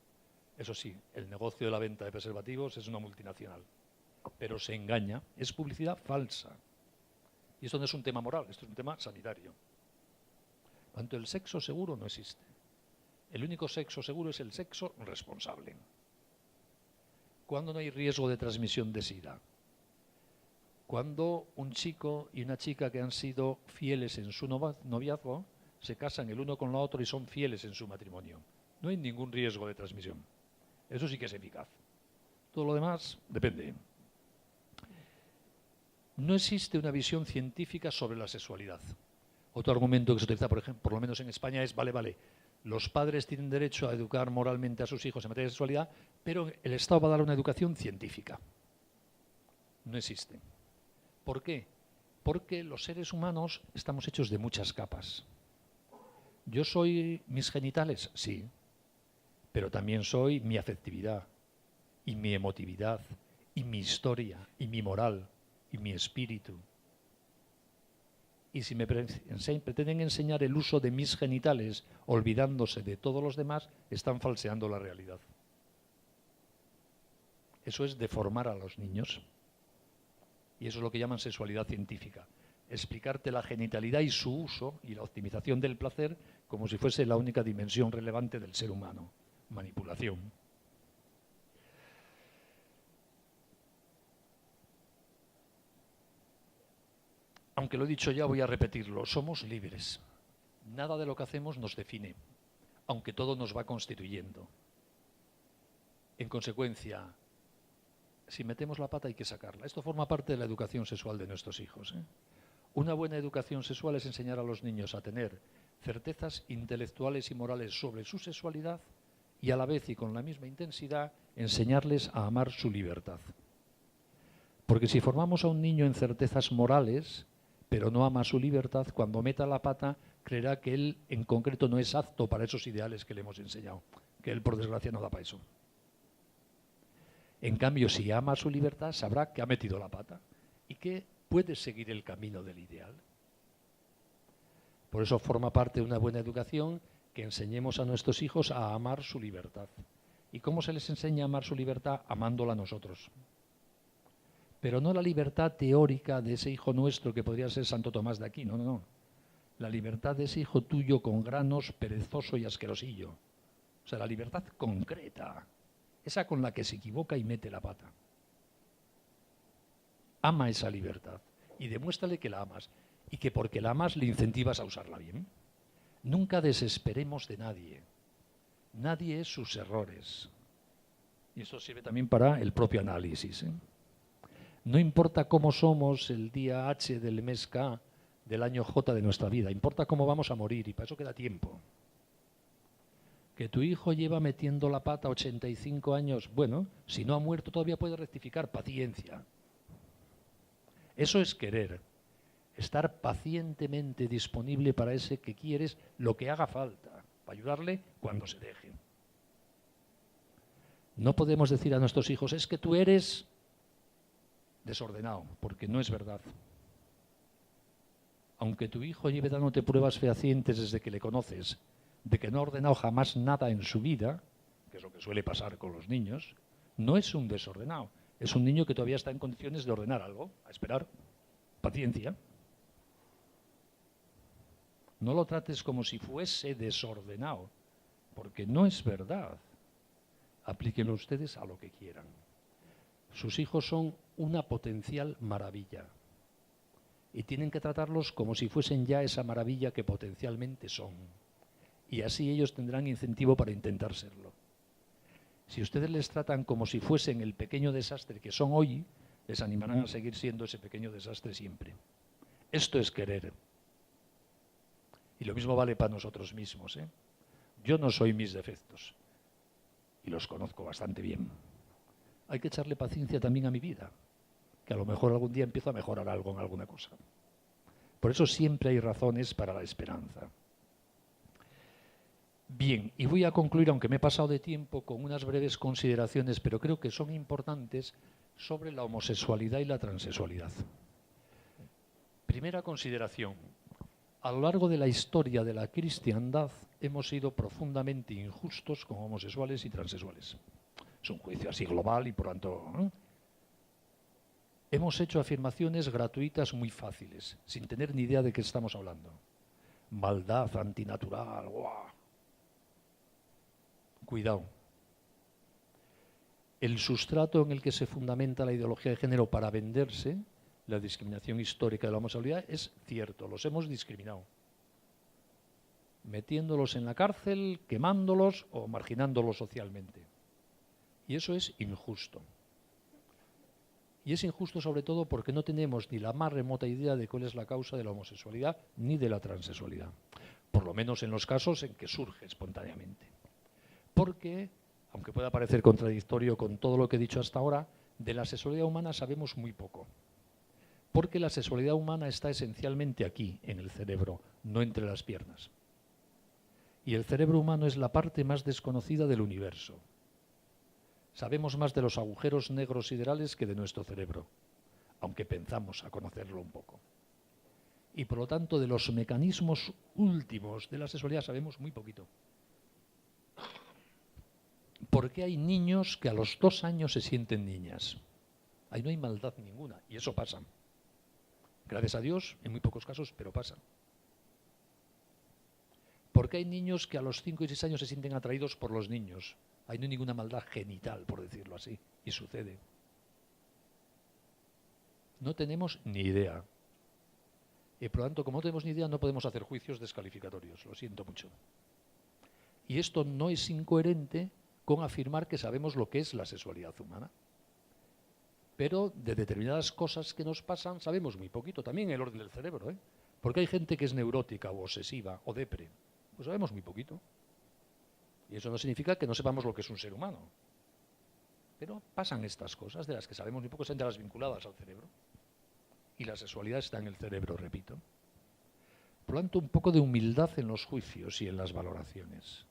Eso sí, el negocio de la venta de preservativos es una multinacional. Pero se engaña, es publicidad falsa. Y esto no es un tema moral, esto es un tema sanitario. Cuanto el sexo seguro no existe. El único sexo seguro es el sexo responsable. ¿Cuándo no hay riesgo de transmisión de SIDA? Cuando un chico y una chica que han sido fieles en su noviazgo se casan el uno con la otra y son fieles en su matrimonio. No hay ningún riesgo de transmisión. Eso sí que es eficaz. Todo lo demás depende. No existe una visión científica sobre la sexualidad. Otro argumento que se utiliza, por ejemplo, por lo menos en España, es vale, los padres tienen derecho a educar moralmente a sus hijos en materia de sexualidad, pero el Estado va a dar una educación científica. No existe. ¿Por qué? Porque los seres humanos estamos hechos de muchas capas. ¿Yo soy mis genitales? Sí. Pero también soy mi afectividad, y mi emotividad, y mi historia, y mi moral, y mi espíritu. Y si me pretenden enseñar el uso de mis genitales olvidándose de todos los demás, están falseando la realidad. Eso es deformar a los niños. Y eso es lo que llaman sexualidad científica. Explicarte la genitalidad y su uso y la optimización del placer como si fuese la única dimensión relevante del ser humano. Manipulación. Aunque lo he dicho ya, voy a repetirlo. Somos libres. Nada de lo que hacemos nos define, aunque todo nos va constituyendo. En consecuencia, si metemos la pata hay que sacarla. Esto forma parte de la educación sexual de nuestros hijos. Una buena educación sexual es enseñar a los niños a tener certezas intelectuales y morales sobre su sexualidad y a la vez y con la misma intensidad enseñarles a amar su libertad. Porque si formamos a un niño en certezas morales, pero no ama su libertad, cuando meta la pata creerá que él en concreto no es apto para esos ideales que le hemos enseñado, que él por desgracia no da para eso. En cambio, si ama su libertad, sabrá que ha metido la pata y que puede seguir el camino del ideal. Por eso forma parte de una buena educación que enseñemos a nuestros hijos a amar su libertad. ¿Y cómo se les enseña a amar su libertad? Amándola nosotros. Pero no la libertad teórica de ese hijo nuestro que podría ser Santo Tomás de Aquino, no. La libertad de ese hijo tuyo con granos, perezoso y asquerosillo. O sea, la libertad concreta. Esa con la que se equivoca y mete la pata. Ama esa libertad y demuéstrale que la amas y que porque la amas le incentivas a usarla bien. Nunca desesperemos de nadie. Nadie es sus errores. Y esto sirve también para el propio análisis. No importa cómo somos el día H del mes K del año J de nuestra vida, importa cómo vamos a morir y para eso queda tiempo. Que tu hijo lleva metiendo la pata 85 años, bueno, si no ha muerto todavía puede rectificar, paciencia. Eso es querer, estar pacientemente disponible para ese que quieres lo que haga falta, para ayudarle cuando se deje. No podemos decir a nuestros hijos, es que tú eres desordenado, porque no es verdad. Aunque tu hijo lleve dándote pruebas fehacientes desde que le conoces, de que no ha ordenado jamás nada en su vida, que es lo que suele pasar con los niños, no es un desordenado. Es un niño que todavía está en condiciones de ordenar algo, a esperar, paciencia. No lo trates como si fuese desordenado, porque no es verdad. Aplíquenlo ustedes a lo que quieran. Sus hijos son una potencial maravilla y tienen que tratarlos como si fuesen ya esa maravilla que potencialmente son. Y así ellos tendrán incentivo para intentar serlo. Si ustedes les tratan como si fuesen el pequeño desastre que son hoy, les animarán a seguir siendo ese pequeño desastre siempre. Esto es querer. Y lo mismo vale para nosotros mismos. Yo no soy mis defectos y los conozco bastante bien. Hay que echarle paciencia también a mi vida, que a lo mejor algún día empiezo a mejorar algo en alguna cosa. Por eso siempre hay razones para la esperanza. Bien, y voy a concluir, aunque me he pasado de tiempo, con unas breves consideraciones, pero creo que son importantes, sobre la homosexualidad y la transexualidad. Primera consideración. A lo largo de la historia de la cristiandad hemos sido profundamente injustos con homosexuales y transexuales. Es un juicio así global y por tanto hemos hecho afirmaciones gratuitas muy fáciles, sin tener ni idea de qué estamos hablando. Maldad antinatural, ¡guau! Cuidado. El sustrato en el que se fundamenta la ideología de género para venderse, la discriminación histórica de la homosexualidad, es cierto, los hemos discriminado. Metiéndolos en la cárcel, quemándolos o marginándolos socialmente. Y eso es injusto. Y es injusto sobre todo porque no tenemos ni la más remota idea de cuál es la causa de la homosexualidad ni de la transexualidad. Por lo menos en los casos en que surge espontáneamente. Porque, aunque pueda parecer contradictorio con todo lo que he dicho hasta ahora, de la sexualidad humana sabemos muy poco. Porque la sexualidad humana está esencialmente aquí, en el cerebro, no entre las piernas. Y el cerebro humano es la parte más desconocida del universo. Sabemos más de los agujeros negros siderales que de nuestro cerebro, aunque pensamos a conocerlo un poco. Y por lo tanto, de los mecanismos últimos de la sexualidad sabemos muy poquito. ¿Por qué hay niños que a los 2 años se sienten niñas? Ahí no hay maldad ninguna, y eso pasa. Gracias a Dios, en muy pocos casos, pero pasa. ¿Por qué hay niños que a los 5 y 6 años se sienten atraídos por los niños? Ahí no hay ninguna maldad genital, por decirlo así, y sucede. No tenemos ni idea. Y por lo tanto, como no tenemos ni idea, no podemos hacer juicios descalificatorios, lo siento mucho. Y esto no es incoherente con afirmar que sabemos lo que es la sexualidad humana. Pero de determinadas cosas que nos pasan sabemos muy poquito, también el orden del cerebro, ¿eh? Porque hay gente que es neurótica o obsesiva o depre, pues sabemos muy poquito. Y eso no significa que no sepamos lo que es un ser humano. Pero pasan estas cosas de las que sabemos muy poco, son de las vinculadas al cerebro. Y la sexualidad está en el cerebro, repito. Por lo tanto, un poco de humildad en los juicios y en las valoraciones.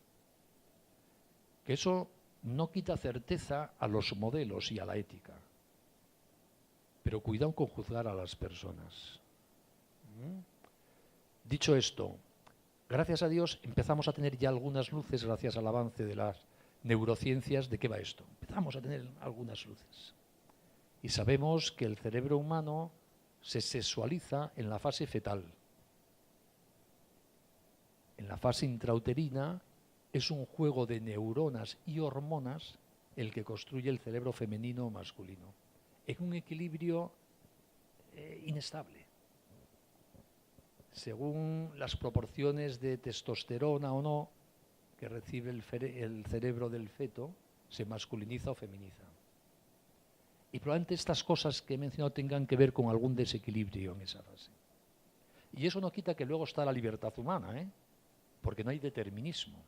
Que eso no quita certeza a los modelos y a la ética. Pero cuidado con juzgar a las personas. Dicho esto, gracias a Dios empezamos a tener ya algunas luces, gracias al avance de las neurociencias, ¿de qué va esto? Empezamos a tener algunas luces. Y sabemos que el cerebro humano se sexualiza en la fase fetal. En la fase intrauterina es un juego de neuronas y hormonas el que construye el cerebro femenino o masculino, en un equilibrio inestable. Según las proporciones de testosterona o no que recibe el cerebro del feto, se masculiniza o feminiza. Y probablemente estas cosas que he mencionado tengan que ver con algún desequilibrio en esa fase. Y eso no quita que luego está la libertad humana, porque no hay determinismo.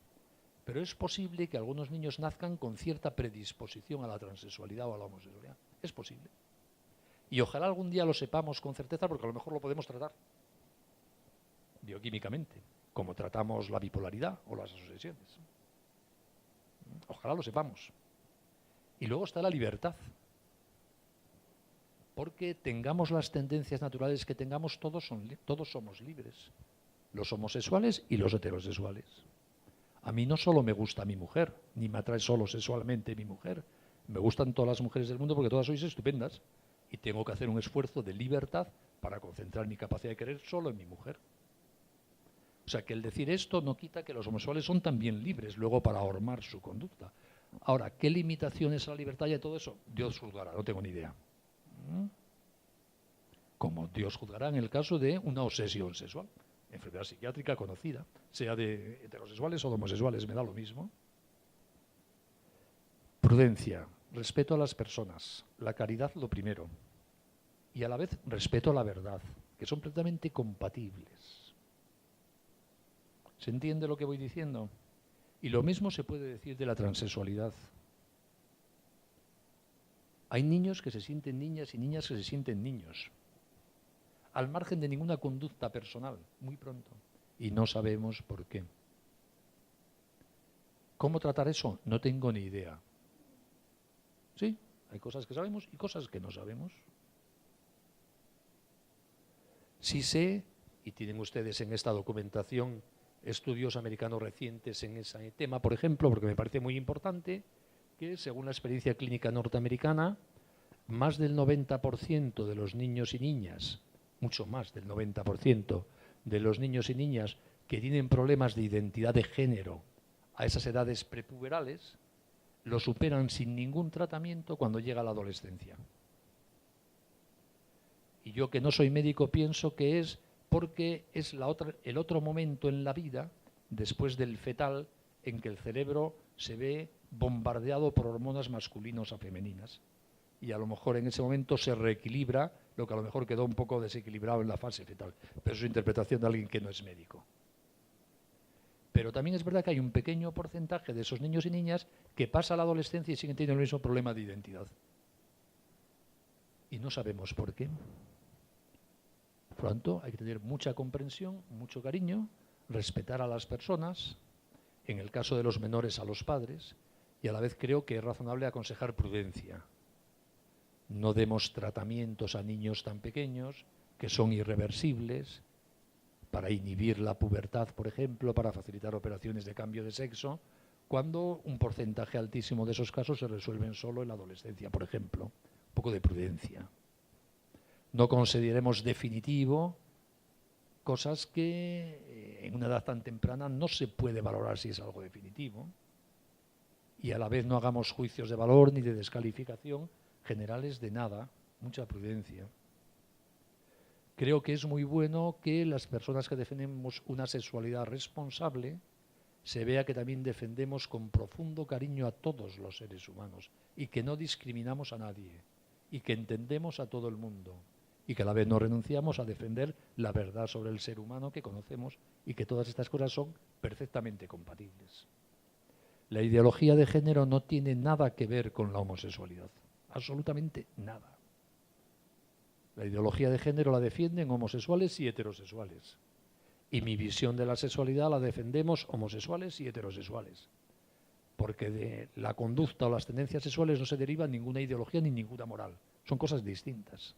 Pero es posible que algunos niños nazcan con cierta predisposición a la transexualidad o a la homosexualidad. Es posible. Y ojalá algún día lo sepamos con certeza, porque a lo mejor lo podemos tratar bioquímicamente, como tratamos la bipolaridad o las asociaciones. Ojalá lo sepamos. Y luego está la libertad. Porque tengamos las tendencias naturales que tengamos, todos somos libres. Los homosexuales y los heterosexuales. A mí no solo me gusta mi mujer, ni me atrae solo sexualmente mi mujer. Me gustan todas las mujeres del mundo porque todas sois estupendas. Y tengo que hacer un esfuerzo de libertad para concentrar mi capacidad de querer solo en mi mujer. O sea, que el decir esto no quita que los homosexuales son también libres luego para ormar su conducta. Ahora, ¿qué limitaciones a la libertad y a todo eso? Dios juzgará, no tengo ni idea. Como Dios juzgará en el caso de una obsesión sexual, enfermedad psiquiátrica conocida, sea de heterosexuales o de homosexuales, me da lo mismo. Prudencia, respeto a las personas, la caridad lo primero, y a la vez respeto a la verdad, que son completamente compatibles. ¿Se entiende lo que voy diciendo? Y lo mismo se puede decir de la transexualidad. Hay niños que se sienten niñas y niñas que se sienten niños, al margen de ninguna conducta personal, muy pronto. Y no sabemos por qué. ¿Cómo tratar eso? No tengo ni idea. Sí, hay cosas que sabemos y cosas que no sabemos. Sí sé, y tienen ustedes en esta documentación estudios americanos recientes en ese tema, por ejemplo, porque me parece muy importante, que según la experiencia clínica norteamericana, más del 90% de los niños y niñas, mucho más del 90% de los niños y niñas que tienen problemas de identidad de género a esas edades prepuberales, lo superan sin ningún tratamiento cuando llega la adolescencia. Y yo, que no soy médico, pienso que es porque es el otro momento en la vida, después del fetal, en que el cerebro se ve bombardeado por hormonas masculinas a femeninas. Y a lo mejor en ese momento se reequilibra lo que a lo mejor quedó un poco desequilibrado en la fase fetal. Pero es interpretación de alguien que no es médico. Pero también es verdad que hay un pequeño porcentaje de esos niños y niñas que pasa la adolescencia y siguen teniendo el mismo problema de identidad. Y no sabemos por qué. Por lo tanto, hay que tener mucha comprensión, mucho cariño, respetar a las personas, en el caso de los menores a los padres, y a la vez creo que es razonable aconsejar prudencia. No demos tratamientos a niños tan pequeños, que son irreversibles, para inhibir la pubertad, por ejemplo, para facilitar operaciones de cambio de sexo, cuando un porcentaje altísimo de esos casos se resuelven solo en la adolescencia, por ejemplo. Un poco de prudencia. No consideremos definitivo cosas que en una edad tan temprana no se puede valorar si es algo definitivo. Y a la vez no hagamos juicios de valor ni de descalificación generales de nada. Mucha prudencia. Creo que es muy bueno que las personas que defendemos una sexualidad responsable se vea que también defendemos con profundo cariño a todos los seres humanos y que no discriminamos a nadie y que entendemos a todo el mundo y que a la vez no renunciamos a defender la verdad sobre el ser humano que conocemos y que todas estas cosas son perfectamente compatibles. La ideología de género no tiene nada que ver con la homosexualidad, absolutamente nada. La ideología de género la defienden homosexuales y heterosexuales. Y mi visión de la sexualidad la defendemos homosexuales y heterosexuales. Porque de la conducta o las tendencias sexuales no se deriva ninguna ideología ni ninguna moral. Son cosas distintas.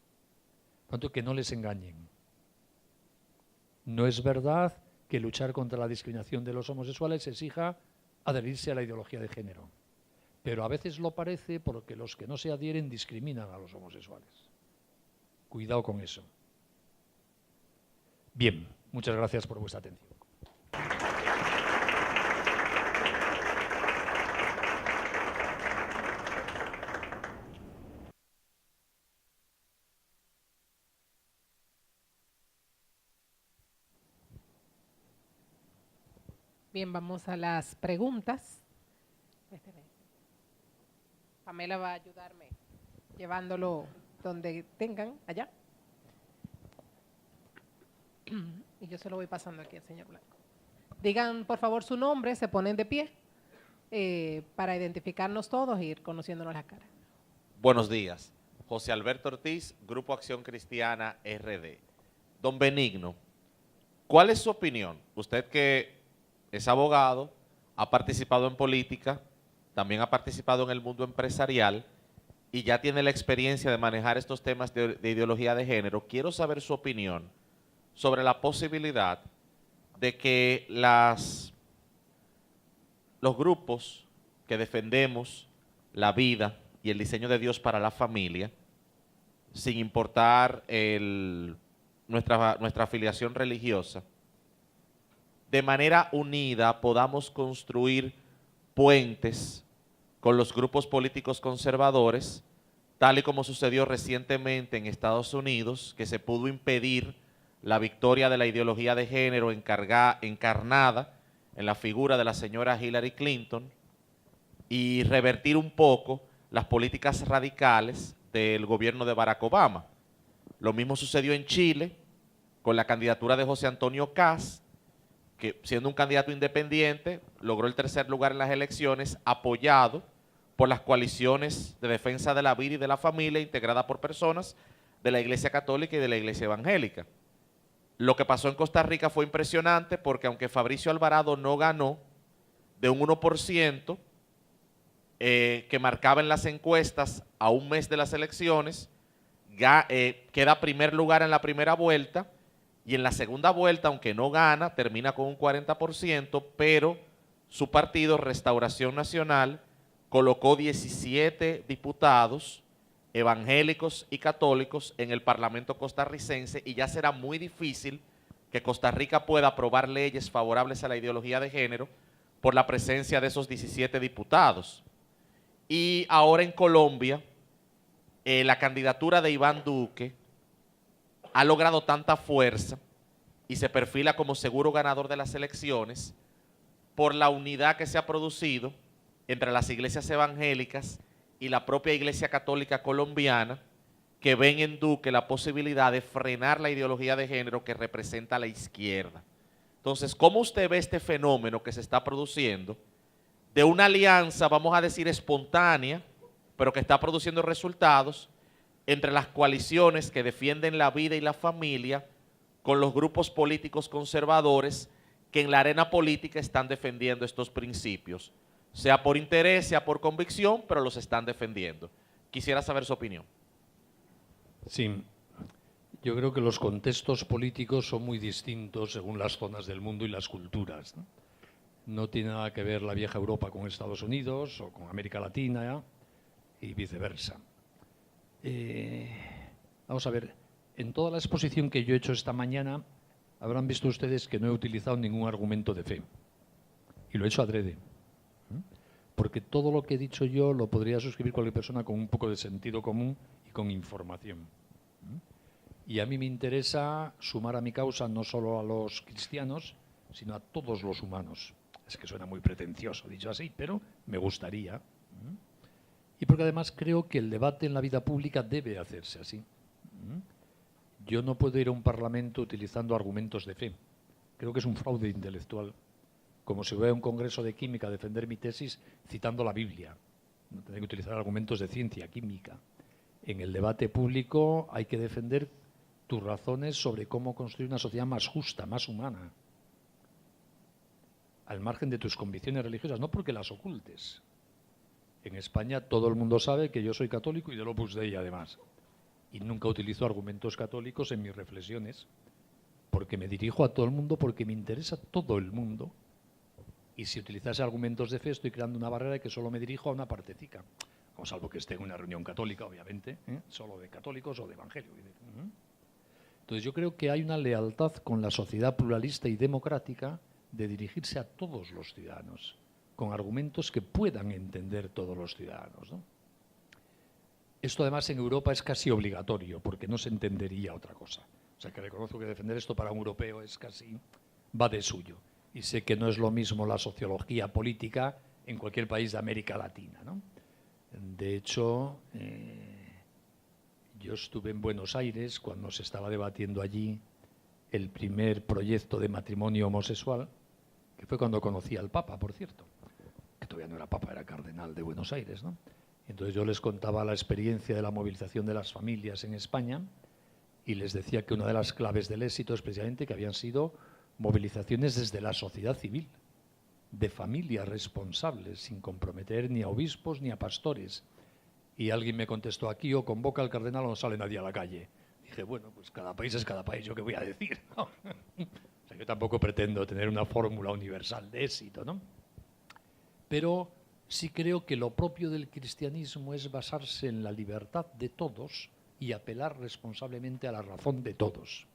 Por tanto, que no les engañen. No es verdad que luchar contra la discriminación de los homosexuales exija adherirse a la ideología de género. Pero a veces lo parece porque los que no se adhieren discriminan a los homosexuales. Cuidado con eso. Bien, muchas gracias por vuestra atención. Bien, vamos a las preguntas. Pamela va a ayudarme llevándolo donde tengan, allá. Y yo se lo voy pasando aquí al señor Blanco. Digan, por favor, su nombre, se ponen de pie para identificarnos todos e ir conociéndonos la cara. Buenos días. José Alberto Ortiz, Grupo Acción Cristiana RD. Don Benigno, ¿cuál es su opinión? Usted que es abogado, ha participado en política, también ha participado en el mundo empresarial y ya tiene la experiencia de manejar estos temas de ideología de género. Quiero saber su opinión sobre la posibilidad de que los grupos que defendemos la vida y el diseño de Dios para la familia, sin importar nuestra afiliación religiosa, de manera unida podamos construir puentes con los grupos políticos conservadores, tal y como sucedió recientemente en Estados Unidos, que se pudo impedir la victoria de la ideología de género encarnada en la figura de la señora Hillary Clinton y revertir un poco las políticas radicales del gobierno de Barack Obama. Lo mismo sucedió en Chile con la candidatura de José Antonio Kast, que siendo un candidato independiente logró el tercer lugar en las elecciones, apoyado por las coaliciones de defensa de la vida y de la familia integrada por personas de la Iglesia Católica y de la Iglesia Evangélica. Lo que pasó en Costa Rica fue impresionante porque aunque Fabricio Alvarado no ganó, de un 1% que marcaba en las encuestas a un mes de las elecciones, queda primer lugar en la primera vuelta y en la segunda vuelta, aunque no gana, termina con un 40%, pero su partido, Restauración Nacional, colocó 17 diputados evangélicos y católicos en el Parlamento costarricense y ya será muy difícil que Costa Rica pueda aprobar leyes favorables a la ideología de género por la presencia de esos 17 diputados. Y ahora en Colombia, la candidatura de Iván Duque ha logrado tanta fuerza y se perfila como seguro ganador de las elecciones por la unidad que se ha producido entre las iglesias evangélicas y la propia Iglesia Católica colombiana, que ven en Duque la posibilidad de frenar la ideología de género que representa a la izquierda. Entonces, ¿cómo usted ve este fenómeno que se está produciendo de una alianza, vamos a decir, espontánea, pero que está produciendo resultados entre las coaliciones que defienden la vida y la familia con los grupos políticos conservadores que en la arena política están defendiendo estos principios? Sea por interés, sea por convicción, pero los están defendiendo. Quisiera saber su opinión. Sí. Yo creo que los contextos políticos son muy distintos según las zonas del mundo y las culturas, ¿no? No tiene nada que ver la vieja Europa con Estados Unidos o con América Latina y viceversa. Vamos a ver, en toda la exposición que yo he hecho esta mañana habrán visto ustedes que no he utilizado ningún argumento de fe. Y lo he hecho adrede. Porque todo lo que he dicho yo lo podría suscribir cualquier persona con un poco de sentido común y con información. Y a mí me interesa sumar a mi causa no solo a los cristianos, sino a todos los humanos. Es que suena muy pretencioso dicho así, pero me gustaría. Y porque además creo que el debate en la vida pública debe hacerse así. Yo no puedo ir a un parlamento utilizando argumentos de fe. Creo que es un fraude intelectual. Como si voy a un congreso de química a defender mi tesis citando la Biblia. No tengo que utilizar argumentos de ciencia, química. En el debate público hay que defender tus razones sobre cómo construir una sociedad más justa, más humana. Al margen de tus convicciones religiosas, no porque las ocultes. En España todo el mundo sabe que yo soy católico y del Opus Dei además. Y nunca utilizo argumentos católicos en mis reflexiones, porque me dirijo a todo el mundo, porque me interesa todo el mundo. Y si utilizase argumentos de fe, estoy creando una barrera de que solo me dirijo a una partecica. O salvo que esté en una reunión católica, obviamente, solo de católicos o de evangelio. Entonces yo creo que hay una lealtad con la sociedad pluralista y democrática de dirigirse a todos los ciudadanos, con argumentos que puedan entender todos los ciudadanos, ¿no? Esto además en Europa es casi obligatorio, porque no se entendería otra cosa. O sea que reconozco que defender esto para un europeo es casi, va de suyo. Y sé que no es lo mismo la sociología política en cualquier país de América Latina, ¿no? De hecho, yo estuve en Buenos Aires cuando se estaba debatiendo allí el primer proyecto de matrimonio homosexual, que fue cuando conocí al Papa, por cierto, que todavía no era Papa, era cardenal de Buenos Aires, ¿no? Entonces yo les contaba la experiencia de la movilización de las familias en España y les decía que una de las claves del éxito es precisamente que habían sido movilizaciones desde la sociedad civil, de familias responsables, sin comprometer ni a obispos ni a pastores. Y alguien me contestó, aquí o convoca al cardenal o no sale nadie a la calle. Dije, bueno, pues cada país es cada país, ¿yo qué voy a decir? ¿No? O sea, yo tampoco pretendo tener una fórmula universal de éxito, ¿no? Pero sí creo que lo propio del cristianismo es basarse en la libertad de todos y apelar responsablemente a la razón de todos.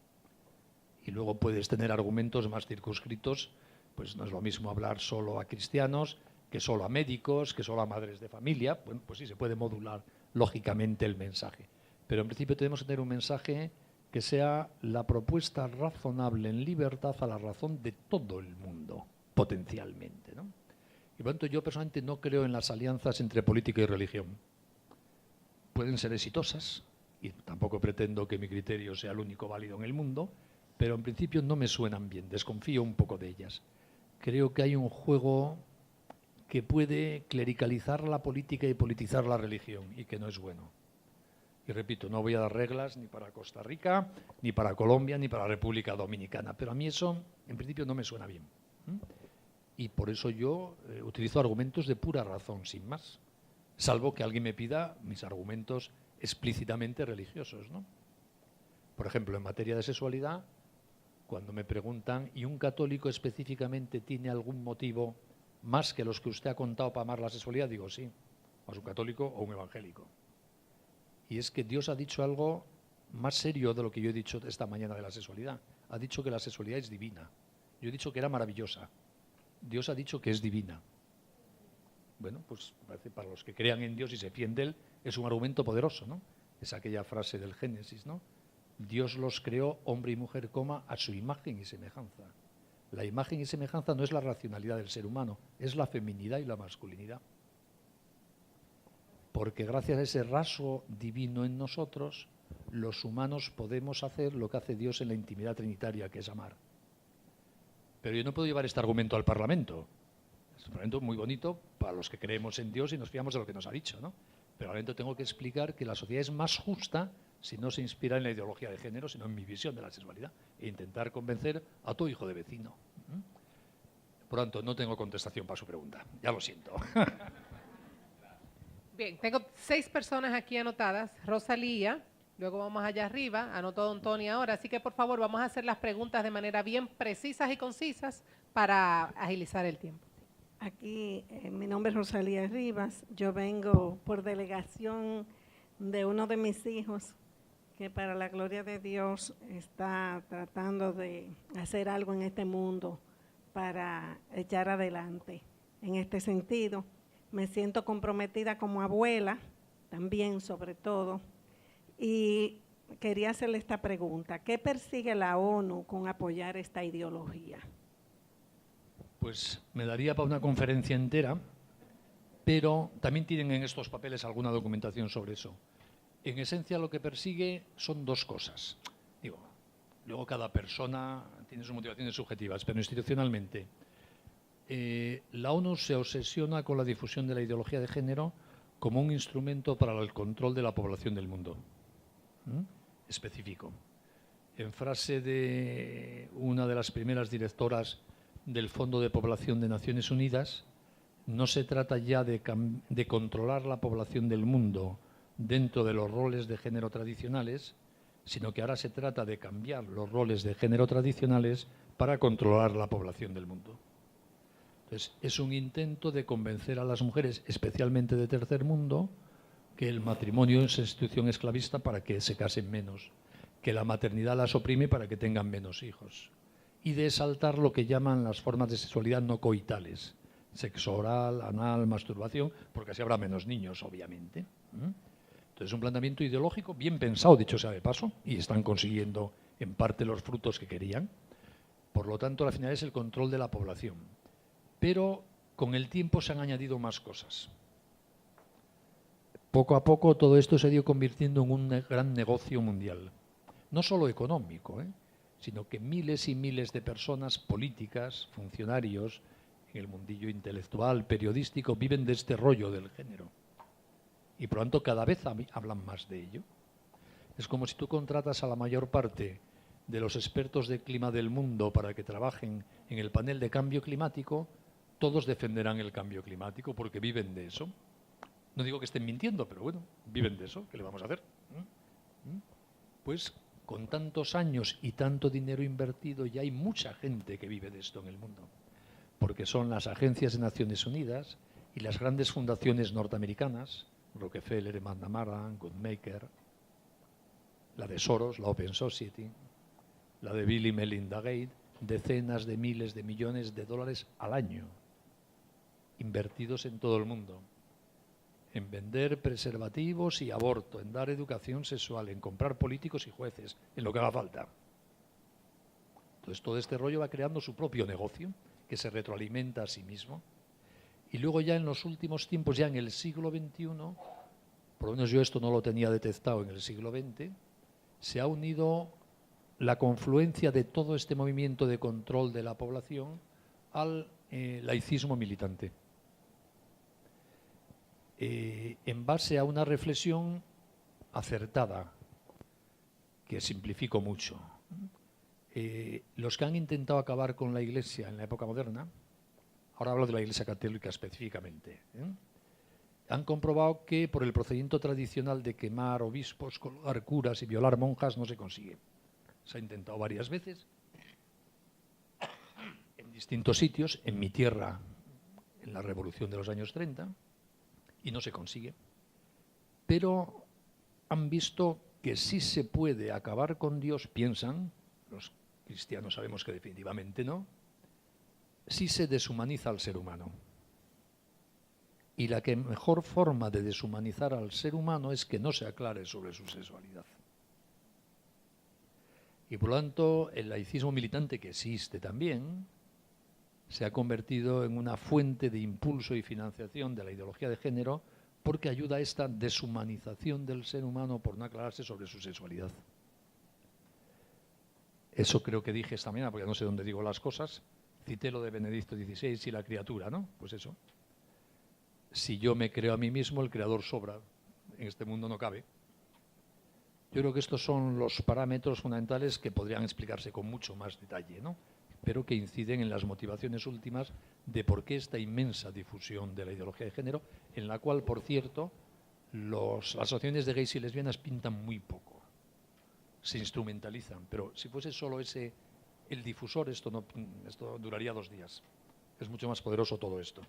Y luego puedes tener argumentos más circunscritos, pues no es lo mismo hablar solo a cristianos, que solo a médicos, que solo a madres de familia. Bueno, pues sí, se puede modular lógicamente el mensaje. Pero en principio tenemos que tener un mensaje que sea la propuesta razonable en libertad a la razón de todo el mundo, potencialmente, ¿no? Y por lo tanto yo personalmente no creo en las alianzas entre política y religión. Pueden ser exitosas, y tampoco pretendo que mi criterio sea el único válido en el mundo, pero en principio no me suenan bien, desconfío un poco de ellas. Creo que hay un juego que puede clericalizar la política y politizar la religión, y que no es bueno. Y repito, no voy a dar reglas ni para Costa Rica, ni para Colombia, ni para la República Dominicana, pero a mí eso en principio no me suena bien. Y por eso yo utilizo argumentos de pura razón, sin más, salvo que alguien me pida mis argumentos explícitamente religiosos, ¿no? Por ejemplo, en materia de sexualidad, cuando me preguntan, ¿y un católico específicamente tiene algún motivo más que los que usted ha contado para amar la sexualidad? Digo, sí, o es un católico o un evangélico. Y es que Dios ha dicho algo más serio de lo que yo he dicho esta mañana de la sexualidad. Ha dicho que la sexualidad es divina. Yo he dicho que era maravillosa. Dios ha dicho que es divina. Bueno, pues parece para los que crean en Dios y se fíen de Él, es un argumento poderoso, ¿no? Es aquella frase del Génesis, ¿no? Dios los creó, hombre y mujer, a su imagen y semejanza. La imagen y semejanza no es la racionalidad del ser humano, es la feminidad y la masculinidad. Porque gracias a ese rasgo divino en nosotros, los humanos podemos hacer lo que hace Dios en la intimidad trinitaria, que es amar. Pero yo no puedo llevar este argumento al Parlamento. Es un argumento muy bonito para los que creemos en Dios y nos fiamos de lo que nos ha dicho, ¿no? Pero al momento tengo que explicar que la sociedad es más justa si no se inspira en la ideología de género, sino en mi visión de la sexualidad, e intentar convencer a tu hijo de vecino. Por lo tanto, no tengo contestación para su pregunta. Ya lo siento. Bien, tengo 6 personas aquí anotadas. Rosalía, Luego vamos allá arriba, anotó don Tony ahora, así que por favor vamos a hacer las preguntas de manera bien precisas y concisas para agilizar el tiempo. Aquí, mi nombre es Rosalía Rivas, yo vengo por delegación de uno de mis hijos que para la gloria de Dios está tratando de hacer algo en este mundo para echar adelante. En este sentido, me siento comprometida como abuela, también sobre todo, y quería hacerle esta pregunta: ¿qué persigue la ONU con apoyar esta ideología? Pues me daría para una conferencia entera, pero también tienen en estos papeles alguna documentación sobre eso. En esencia lo que persigue son dos cosas. Digo, luego cada persona tiene sus motivaciones subjetivas, pero institucionalmente la ONU se obsesiona con la difusión de la ideología de género como un instrumento para el control de la población del mundo. Específico. En frase de una de las primeras directoras del Fondo de Población de Naciones Unidas, no se trata ya de controlar la población del mundo dentro de los roles de género tradicionales, sino que ahora se trata de cambiar los roles de género tradicionales para controlar la población del mundo. Entonces, es un intento de convencer a las mujeres, especialmente de tercer mundo, que el matrimonio es institución esclavista para que se casen menos, que la maternidad las oprime para que tengan menos hijos, y de exaltar lo que llaman las formas de sexualidad no coitales, sexo oral, anal, masturbación, porque así habrá menos niños, obviamente. Entonces, es un planteamiento ideológico bien pensado, dicho sea de paso, y están consiguiendo en parte los frutos que querían. Por lo tanto, la finalidad es el control de la población. Pero con el tiempo se han añadido más cosas. Poco a poco todo esto se ha ido convirtiendo en un gran negocio mundial. No solo económico, sino que miles y miles de personas políticas, funcionarios, en el mundillo intelectual, periodístico, viven de este rollo del género. Y por lo tanto cada vez hablan más de ello. Es como si tú contratas a la mayor parte de los expertos de clima del mundo para que trabajen en el panel de cambio climático. Todos defenderán el cambio climático porque viven de eso. No digo que estén mintiendo, pero bueno, viven de eso. ¿Qué le vamos a hacer? Pues con tantos años y tanto dinero invertido ya hay mucha gente que vive de esto en el mundo. Porque son las agencias de Naciones Unidas y las grandes fundaciones norteamericanas, Rockefeller, McNamara, Goodmaker, la de Soros, la Open Society, la de Bill y Melinda Gates, decenas de miles de millones de dólares al año invertidos en todo el mundo, en vender preservativos y aborto, en dar educación sexual, en comprar políticos y jueces, en lo que haga falta. Entonces todo este rollo va creando su propio negocio, que se retroalimenta a sí mismo. Y luego ya en los últimos tiempos, ya en el siglo XXI, por lo menos yo esto no lo tenía detectado en el siglo XX, se ha unido la confluencia de todo este movimiento de control de la población al laicismo militante. En base a una reflexión acertada, que simplifico mucho. Los que han intentado acabar con la Iglesia en la época moderna, ahora hablo de la Iglesia Católica específicamente, han comprobado que por el procedimiento tradicional de quemar obispos, colgar curas y violar monjas no se consigue. Se ha intentado varias veces en distintos sitios, en mi tierra, en la Revolución de los años 30, y no se consigue. Pero han visto que sí se puede acabar con Dios, piensan, los cristianos sabemos que definitivamente no, si se deshumaniza al ser humano. Y la mejor forma de deshumanizar al ser humano es que no se aclare sobre su sexualidad. Y por lo tanto, el laicismo militante, que existe también, se ha convertido en una fuente de impulso y financiación de la ideología de género porque ayuda a esta deshumanización del ser humano por no aclararse sobre su sexualidad. Eso creo que dije esta mañana, porque no sé dónde digo las cosas. Cité lo de Benedicto XVI y la criatura, ¿no? Pues eso. Si yo me creo a mí mismo, el creador sobra. En este mundo no cabe. Yo creo que estos son los parámetros fundamentales que podrían explicarse con mucho más detalle, ¿no? Pero que inciden en las motivaciones últimas de por qué esta inmensa difusión de la ideología de género, en la cual, por cierto, las asociaciones de gays y lesbianas pintan muy poco. se instrumentalizan. Pero si fuese solo ese el difusor, esto duraría 2 días. Es mucho más poderoso todo esto.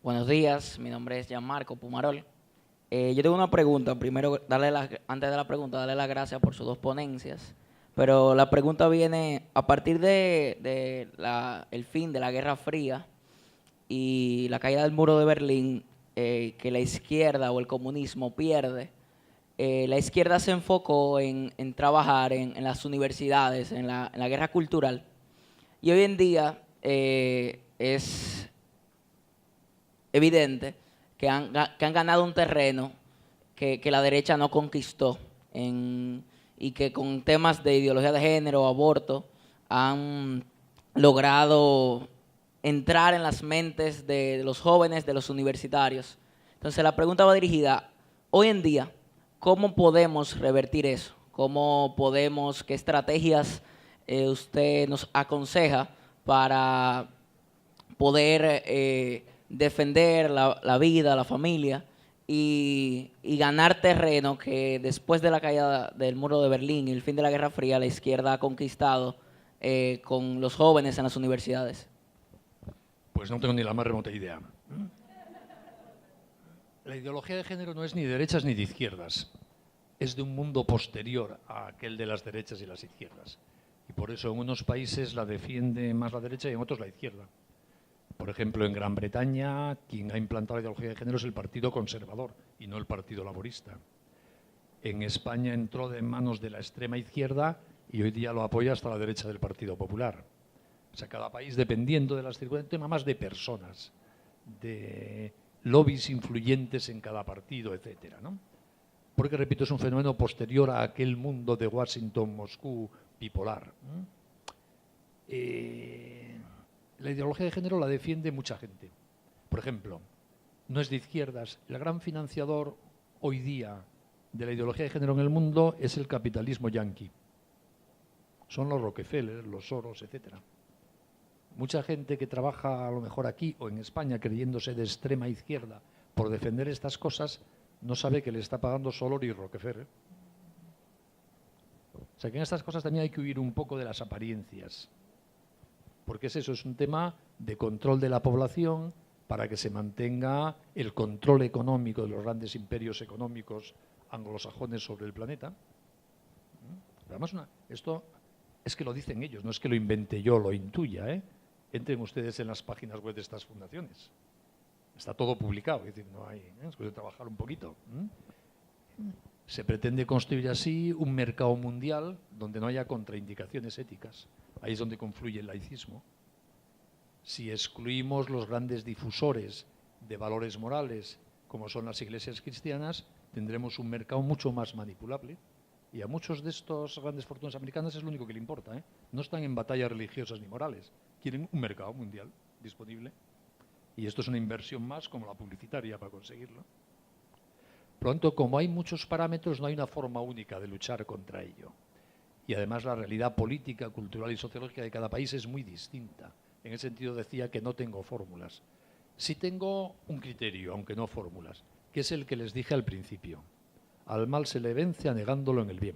Buenos días, mi nombre es Gianmarco Pumarol. Yo tengo una pregunta. Primero, antes de la pregunta, darle las gracias por sus 2 ponencias. Pero la pregunta viene a partir de el fin de la Guerra Fría y la caída del muro de Berlín, que la izquierda o el comunismo pierde. La izquierda se enfocó en trabajar en las universidades, en la guerra cultural. Y hoy en día es evidente que han ganado un terreno que la derecha no conquistó y que con temas de ideología de género, aborto, han logrado entrar en las mentes de los jóvenes, de los universitarios. Entonces la pregunta va dirigida, hoy en día, ¿cómo podemos revertir eso? ¿Qué estrategias usted nos aconseja para poder defender la vida, la familia y ganar terreno que después de la caída del muro de Berlín y el fin de la Guerra Fría la izquierda ha conquistado con los jóvenes en las universidades? Pues no tengo ni la más remota idea. La ideología de género no es ni de derechas ni de izquierdas. Es de un mundo posterior a aquel de las derechas y las izquierdas. Y por eso en unos países la defiende más la derecha y en otros la izquierda. Por ejemplo, en Gran Bretaña, quien ha implantado la ideología de género es el Partido Conservador y no el Partido Laborista. En España entró de manos de la extrema izquierda y hoy día lo apoya hasta la derecha del Partido Popular. O sea, cada país, dependiendo de las circunstancias, tema más de personas, de lobbies influyentes en cada partido, etcétera, ¿no? Porque, repito, es un fenómeno posterior a aquel mundo de Washington, Moscú, bipolar. La ideología de género la defiende mucha gente. Por ejemplo, no es de izquierdas. El gran financiador hoy día de la ideología de género en el mundo es el capitalismo yanqui. Son los Rockefeller, los Soros, etcétera. Mucha gente que trabaja a lo mejor aquí o en España creyéndose de extrema izquierda por defender estas cosas no sabe que le está pagando Soros y Rockefeller. O sea que en estas cosas también hay que huir un poco de las apariencias. Porque eso, es un tema de control de la población para que se mantenga el control económico de los grandes imperios económicos anglosajones sobre el planeta. Pero además, esto es que lo dicen ellos, no es que lo invente yo, lo intuya, ¿eh? Entren ustedes en las páginas web de estas fundaciones. Está todo publicado, es decir, no hay, después de trabajar un poquito. Se pretende construir así un mercado mundial donde no haya contraindicaciones éticas. Ahí es donde confluye el laicismo. Si excluimos los grandes difusores de valores morales, como son las iglesias cristianas, tendremos un mercado mucho más manipulable. Y a muchos de estos grandes fortunas americanas es lo único que le importa, ¿eh? No están en batallas religiosas ni morales. Quieren un mercado mundial disponible. Y esto es una inversión más como la publicitaria para conseguirlo. Por lo tanto, como hay muchos parámetros, no hay una forma única de luchar contra ello. Y además la realidad política, cultural y sociológica de cada país es muy distinta. En ese sentido decía que no tengo fórmulas. Sí tengo un criterio, aunque no fórmulas, que es el que les dije al principio. Al mal se le vence anegándolo en el bien.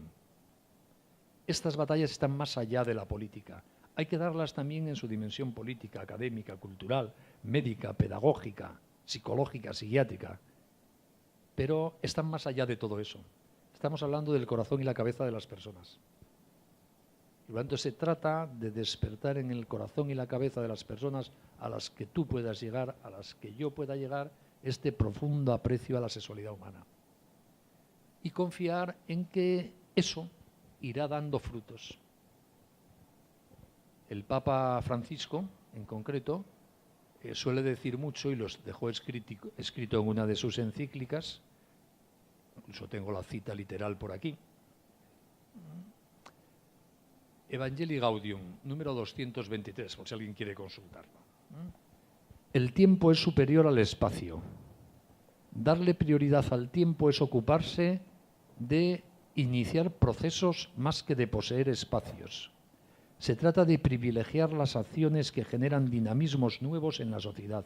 Estas batallas están más allá de la política. Hay que darlas también en su dimensión política, académica, cultural, médica, pedagógica, psicológica, psiquiátrica. Pero están más allá de todo eso. Estamos hablando del corazón y la cabeza de las personas. Y por lo tanto se trata de despertar en el corazón y la cabeza de las personas a las que tú puedas llegar, a las que yo pueda llegar, este profundo aprecio a la sexualidad humana. Y confiar en que eso irá dando frutos. El Papa Francisco, en concreto, suele decir mucho, y los dejó escrito en una de sus encíclicas, incluso tengo la cita literal por aquí, Evangelii Gaudium, número 223, por si alguien quiere consultarlo. El tiempo es superior al espacio. Darle prioridad al tiempo es ocuparse de iniciar procesos más que de poseer espacios. Se trata de privilegiar las acciones que generan dinamismos nuevos en la sociedad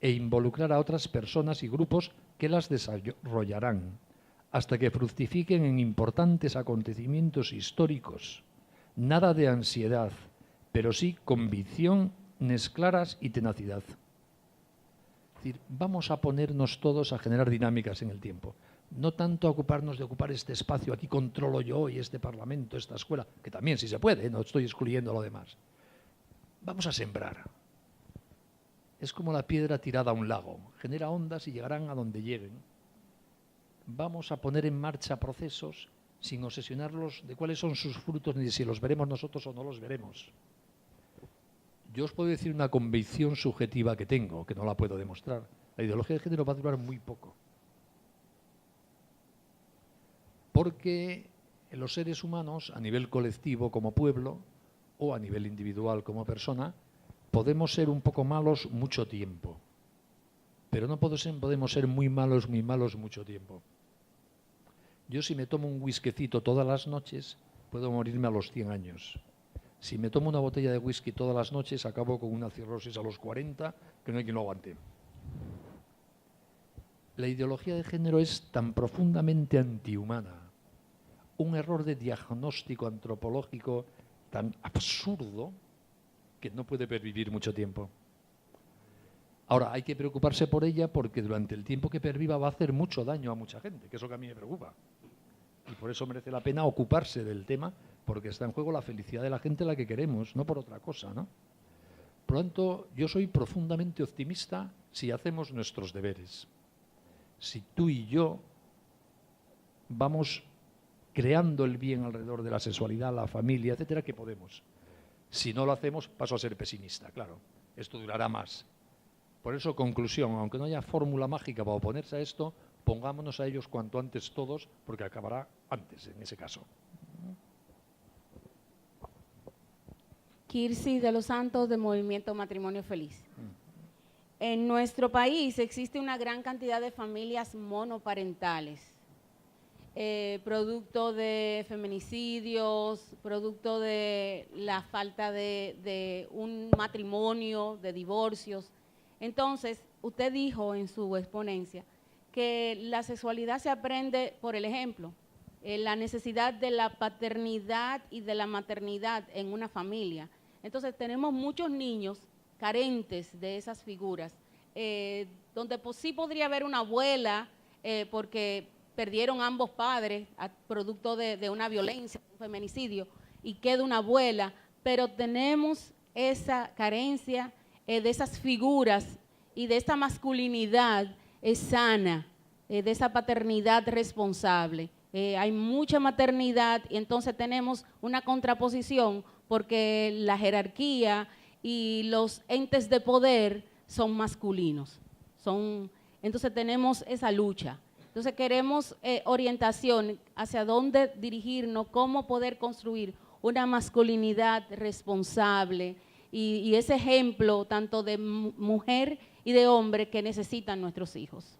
e involucrar a otras personas y grupos que las desarrollarán, hasta que fructifiquen en importantes acontecimientos históricos. Nada de ansiedad, pero sí convicciones claras y tenacidad. Es decir, vamos a ponernos todos a generar dinámicas en el tiempo. No tanto a ocuparnos de ocupar este espacio, aquí controlo yo y este parlamento, esta escuela, que también si se puede, no estoy excluyendo lo demás. Vamos a sembrar. Es como la piedra tirada a un lago, genera ondas y llegarán a donde lleguen. Vamos a poner en marcha procesos sin obsesionarlos de cuáles son sus frutos ni de si los veremos nosotros o no los veremos. Yo os puedo decir una convicción subjetiva que tengo, que no la puedo demostrar. La ideología de género va a durar muy poco. Porque los seres humanos, a nivel colectivo como pueblo, o a nivel individual como persona, podemos ser un poco malos mucho tiempo. Pero no podemos ser muy malos mucho tiempo. Yo si me tomo un whiskycito todas las noches, puedo morirme a los 100 años. Si me tomo una botella de whisky todas las noches, acabo con una cirrosis a los 40, que no hay quien lo aguante. La ideología de género es tan profundamente antihumana, un error de diagnóstico antropológico tan absurdo, que no puede pervivir mucho tiempo. Ahora, hay que preocuparse por ella porque durante el tiempo que perviva va a hacer mucho daño a mucha gente, que es lo que a mí me preocupa. Y por eso merece la pena ocuparse del tema, porque está en juego la felicidad de la gente, la que queremos, no por otra cosa, ¿no? Por lo tanto, yo soy profundamente optimista si hacemos nuestros deberes. Si tú y yo vamos creando el bien alrededor de la sexualidad, la familia, etcétera, que podemos. Si no lo hacemos, paso a ser pesimista, claro. Esto durará más. Por eso, conclusión, aunque no haya fórmula mágica para oponerse a esto, pongámonos a ellos cuanto antes todos, porque acabará antes, en ese caso. Kirsi de los Santos, de Movimiento Matrimonio Feliz. En nuestro país existe una gran cantidad de familias monoparentales, producto de feminicidios, producto de la falta de un matrimonio, de divorcios. Entonces, usted dijo en su exponencia que la sexualidad se aprende por el ejemplo, la necesidad de la paternidad y de la maternidad en una familia. Entonces, tenemos muchos niños carentes de esas figuras, donde sí podría haber una abuela, porque perdieron ambos padres producto de una violencia, un feminicidio, y queda una abuela, pero tenemos esa carencia de esas figuras y de esta masculinidad sana, de esa paternidad responsable. Hay mucha maternidad y entonces tenemos una contraposición porque la jerarquía y los entes de poder son masculinos. Entonces tenemos esa lucha. Entonces queremos orientación hacia dónde dirigirnos, cómo poder construir una masculinidad responsable y ese ejemplo tanto de mujer y de hombre que necesitan nuestros hijos.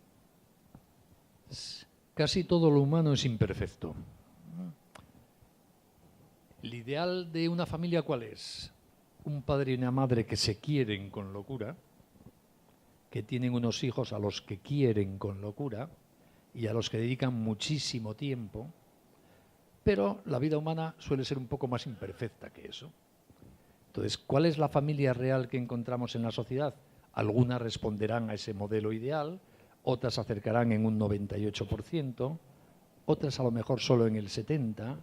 Casi todo lo humano es imperfecto. ¿El ideal de una familia cuál es? Un padre y una madre que se quieren con locura, que tienen unos hijos a los que quieren con locura y a los que dedican muchísimo tiempo, pero la vida humana suele ser un poco más imperfecta que eso. Entonces, ¿cuál es la familia real que encontramos en la sociedad? Algunas responderán a ese modelo ideal, otras se acercarán en un 98%, otras a lo mejor solo en el 70%,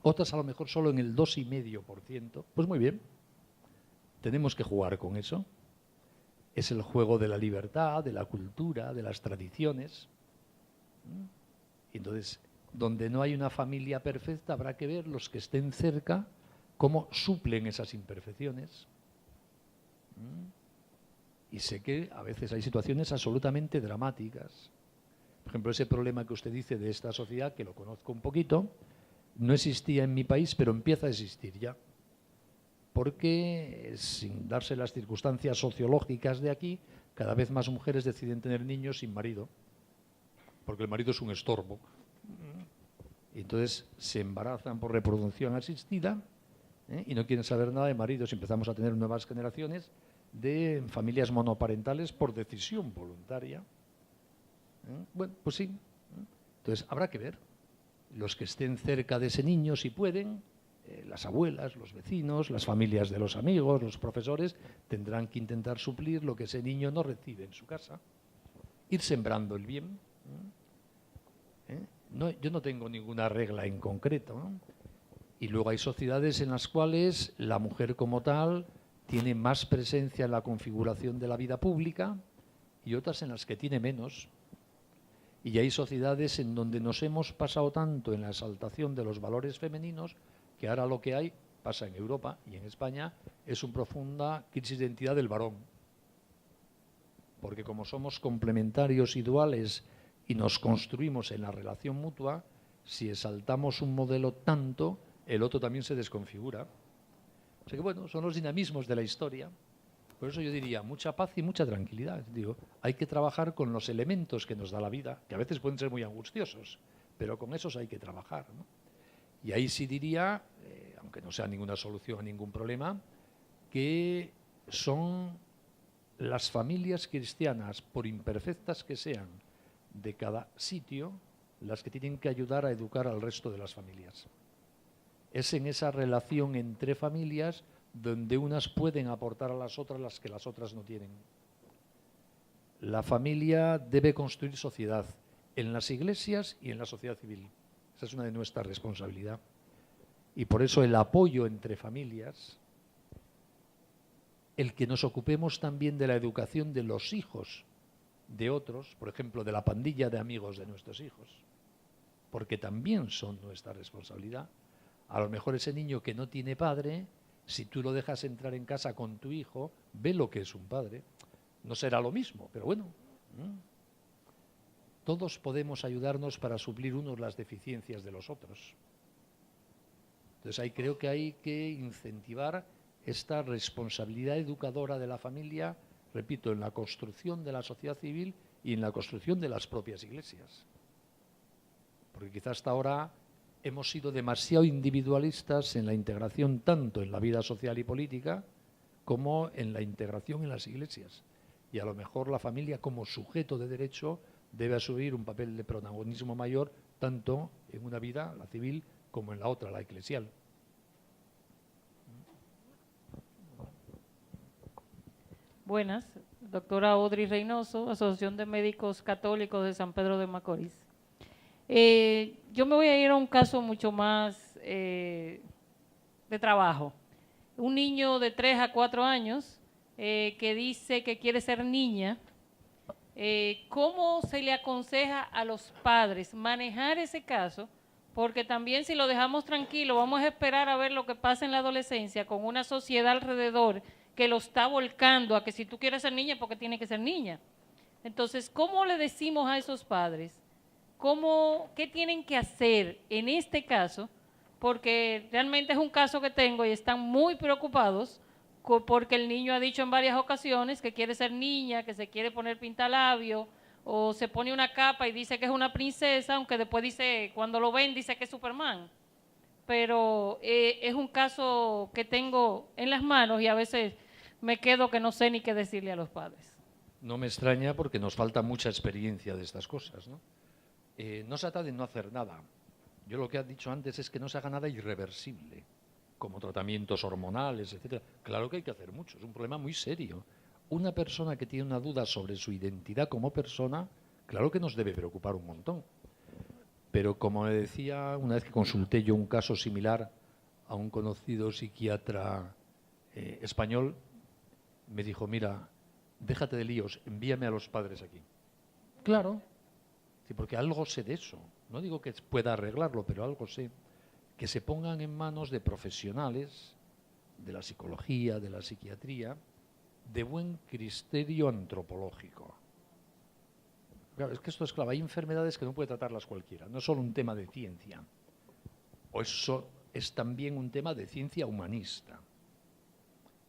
otras a lo mejor solo en el 2,5%. Pues muy bien, tenemos que jugar con eso. Es el juego de la libertad, de la cultura, de las tradiciones. Entonces, donde no hay una familia perfecta, habrá que ver los que estén cerca cómo suplen esas imperfecciones. Y sé que a veces hay situaciones absolutamente dramáticas. Por ejemplo, ese problema que usted dice de esta sociedad, que lo conozco un poquito, no existía en mi país, pero empieza a existir ya. Porque, sin darse las circunstancias sociológicas de aquí, cada vez más mujeres deciden tener niños sin marido, porque el marido es un estorbo. Y entonces se embarazan por reproducción asistida, y no quieren saber nada de maridos. Empezamos a tener nuevas generaciones de familias monoparentales por decisión voluntaria. Bueno, pues sí. Entonces, habrá que ver. Los que estén cerca de ese niño, si pueden, las abuelas, los vecinos, las familias de los amigos, los profesores, tendrán que intentar suplir lo que ese niño no recibe en su casa. Ir sembrando el bien. No, yo no tengo ninguna regla en concreto, ¿no? Y luego hay sociedades en las cuales la mujer como tal tiene más presencia en la configuración de la vida pública y otras en las que tiene menos. Y hay sociedades en donde nos hemos pasado tanto en la exaltación de los valores femeninos que ahora lo que hay, pasa en Europa y en España, es una profunda crisis de identidad del varón. Porque como somos complementarios y duales y nos construimos en la relación mutua, si exaltamos un modelo tanto, el otro también se desconfigura. O sea que bueno, son los dinamismos de la historia. Por eso yo diría, mucha paz y mucha tranquilidad. Digo, hay que trabajar con los elementos que nos da la vida, que a veces pueden ser muy angustiosos, pero con esos hay que trabajar, ¿no? Y ahí sí diría, aunque no sea ninguna solución a ningún problema, que son las familias cristianas, por imperfectas que sean, de cada sitio, las que tienen que ayudar a educar al resto de las familias. Es en esa relación entre familias donde unas pueden aportar a las otras las que las otras no tienen. La familia debe construir sociedad en las iglesias y en la sociedad civil. Esa es una de nuestras responsabilidades. Y por eso el apoyo entre familias, el que nos ocupemos también de la educación de los hijos de otros, por ejemplo, de la pandilla de amigos de nuestros hijos, porque también son nuestra responsabilidad. A lo mejor ese niño que no tiene padre, si tú lo dejas entrar en casa con tu hijo, ve lo que es un padre. No será lo mismo, pero bueno. Todos podemos ayudarnos para suplir unos las deficiencias de los otros. Entonces ahí creo que hay que incentivar esta responsabilidad educadora de la familia, repito, en la construcción de la sociedad civil y en la construcción de las propias iglesias. Porque quizás hasta ahora hemos sido demasiado individualistas en la integración tanto en la vida social y política como en la integración en las iglesias. Y a lo mejor la familia como sujeto de derecho debe asumir un papel de protagonismo mayor tanto en una vida, la civil, como en la otra, la eclesial. Buenas, doctora Audrey Reynoso, Asociación de Médicos Católicos de San Pedro de Macorís. Yo me voy a ir a un caso mucho más de trabajo. Un niño de 3 a 4 años que dice que quiere ser niña. ¿Cómo se le aconseja a los padres manejar ese caso? Porque también si lo dejamos tranquilo, vamos a esperar a ver lo que pasa en la adolescencia con una sociedad alrededor que lo está volcando a que si tú quieres ser niña, porque tiene que ser niña. Entonces, ¿cómo le decimos a esos padres? ¿Qué tienen que hacer en este caso? Porque realmente es un caso que tengo y están muy preocupados porque el niño ha dicho en varias ocasiones que quiere ser niña, que se quiere poner pintalabio, o se pone una capa y dice que es una princesa, aunque después dice, cuando lo ven, dice que es Superman. Pero es un caso que tengo en las manos y a veces me quedo que no sé ni qué decirle a los padres. No me extraña porque nos falta mucha experiencia de estas cosas, ¿no? No se trata de no hacer nada. Yo lo que he dicho antes es que no se haga nada irreversible, como tratamientos hormonales, etcétera. Claro que hay que hacer mucho, es un problema muy serio. Una persona que tiene una duda sobre su identidad como persona, claro que nos debe preocupar un montón. Pero como me decía, una vez que consulté yo un caso similar a un conocido psiquiatra español, me dijo, mira, déjate de líos, envíame a los padres aquí. Claro, sí, porque algo sé de eso. No digo que pueda arreglarlo, pero algo sé. Que se pongan en manos de profesionales de la psicología, de la psiquiatría, de buen criterio antropológico. Claro, es que esto es claro, hay enfermedades que no puede tratarlas cualquiera, no es solo un tema de ciencia, o eso es también un tema de ciencia humanista.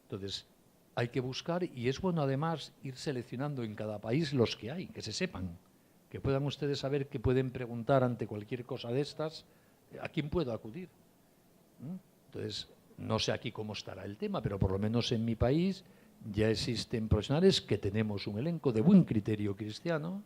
Entonces, hay que buscar, y es bueno además ir seleccionando en cada país los que hay, que se sepan, que puedan ustedes saber que pueden preguntar ante cualquier cosa de estas, ¿a quién puedo acudir? Entonces, no sé aquí cómo estará el tema, pero por lo menos en mi país ya existen profesionales que tenemos un elenco de buen criterio cristiano,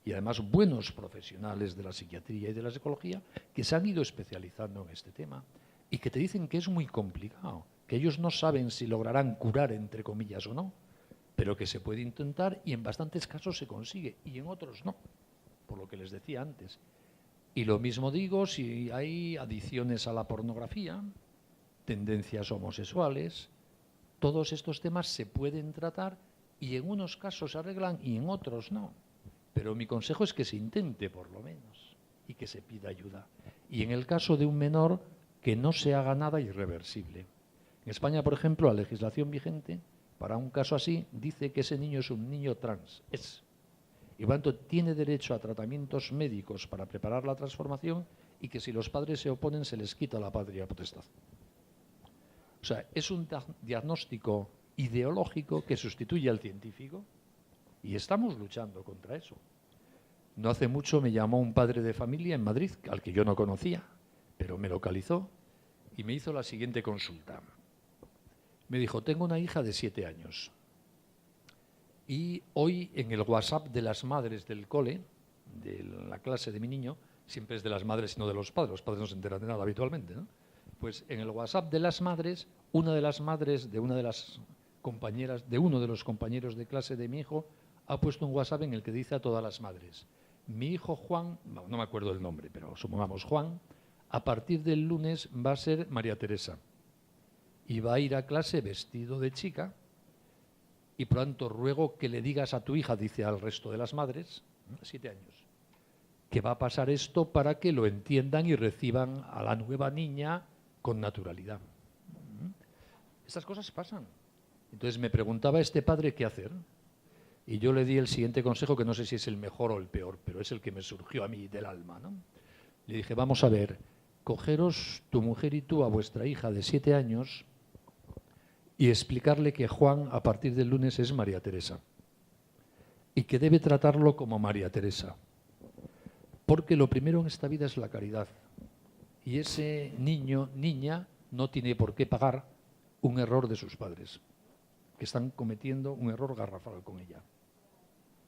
y además buenos profesionales de la psiquiatría y de la psicología que se han ido especializando en este tema y que te dicen que es muy complicado, que ellos no saben si lograrán curar, entre comillas, o no, pero que se puede intentar y en bastantes casos se consigue y en otros no, por lo que les decía antes. Y lo mismo digo si hay adicciones a la pornografía, tendencias homosexuales, todos estos temas se pueden tratar y en unos casos se arreglan y en otros no. Pero mi consejo es que se intente por lo menos y que se pida ayuda. Y en el caso de un menor, que no se haga nada irreversible. En España, por ejemplo, la legislación vigente, para un caso así, dice que ese niño es un niño trans. Y por tanto, tiene derecho a tratamientos médicos para preparar la transformación y que si los padres se oponen, se les quita la patria potestad. O sea, es un diagnóstico ideológico que sustituye al científico y estamos luchando contra eso. No hace mucho me llamó un padre de familia en Madrid, al que yo no conocía, pero me localizó y me hizo la siguiente consulta. Me dijo, tengo una hija de 7 años y hoy en el WhatsApp de las madres del cole, de la clase de mi niño, siempre es de las madres y no de los padres no se enteran de nada habitualmente, ¿no? Pues en el WhatsApp de las madres, una de las madres de una de las compañeras, de uno de los compañeros de clase de mi hijo, ha puesto un WhatsApp en el que dice a todas las madres, mi hijo Juan, no me acuerdo el nombre, pero supongamos Juan, a partir del lunes va a ser María Teresa y va a ir a clase vestido de chica y por tanto ruego que le digas a tu hija, dice al resto de las madres, 7 años, que va a pasar esto para que lo entiendan y reciban a la nueva niña con naturalidad. Estas cosas pasan. Entonces me preguntaba este padre qué hacer y yo le di el siguiente consejo, que no sé si es el mejor o el peor, pero es el que me surgió a mí del alma, ¿no? Le dije, vamos a ver, cogeros tu mujer y tú a vuestra hija de 7 años y explicarle que Juan a partir del lunes es María Teresa y que debe tratarlo como María Teresa, porque lo primero en esta vida es la caridad y ese niño, niña, no tiene por qué pagar un error de sus padres, que están cometiendo un error garrafal con ella.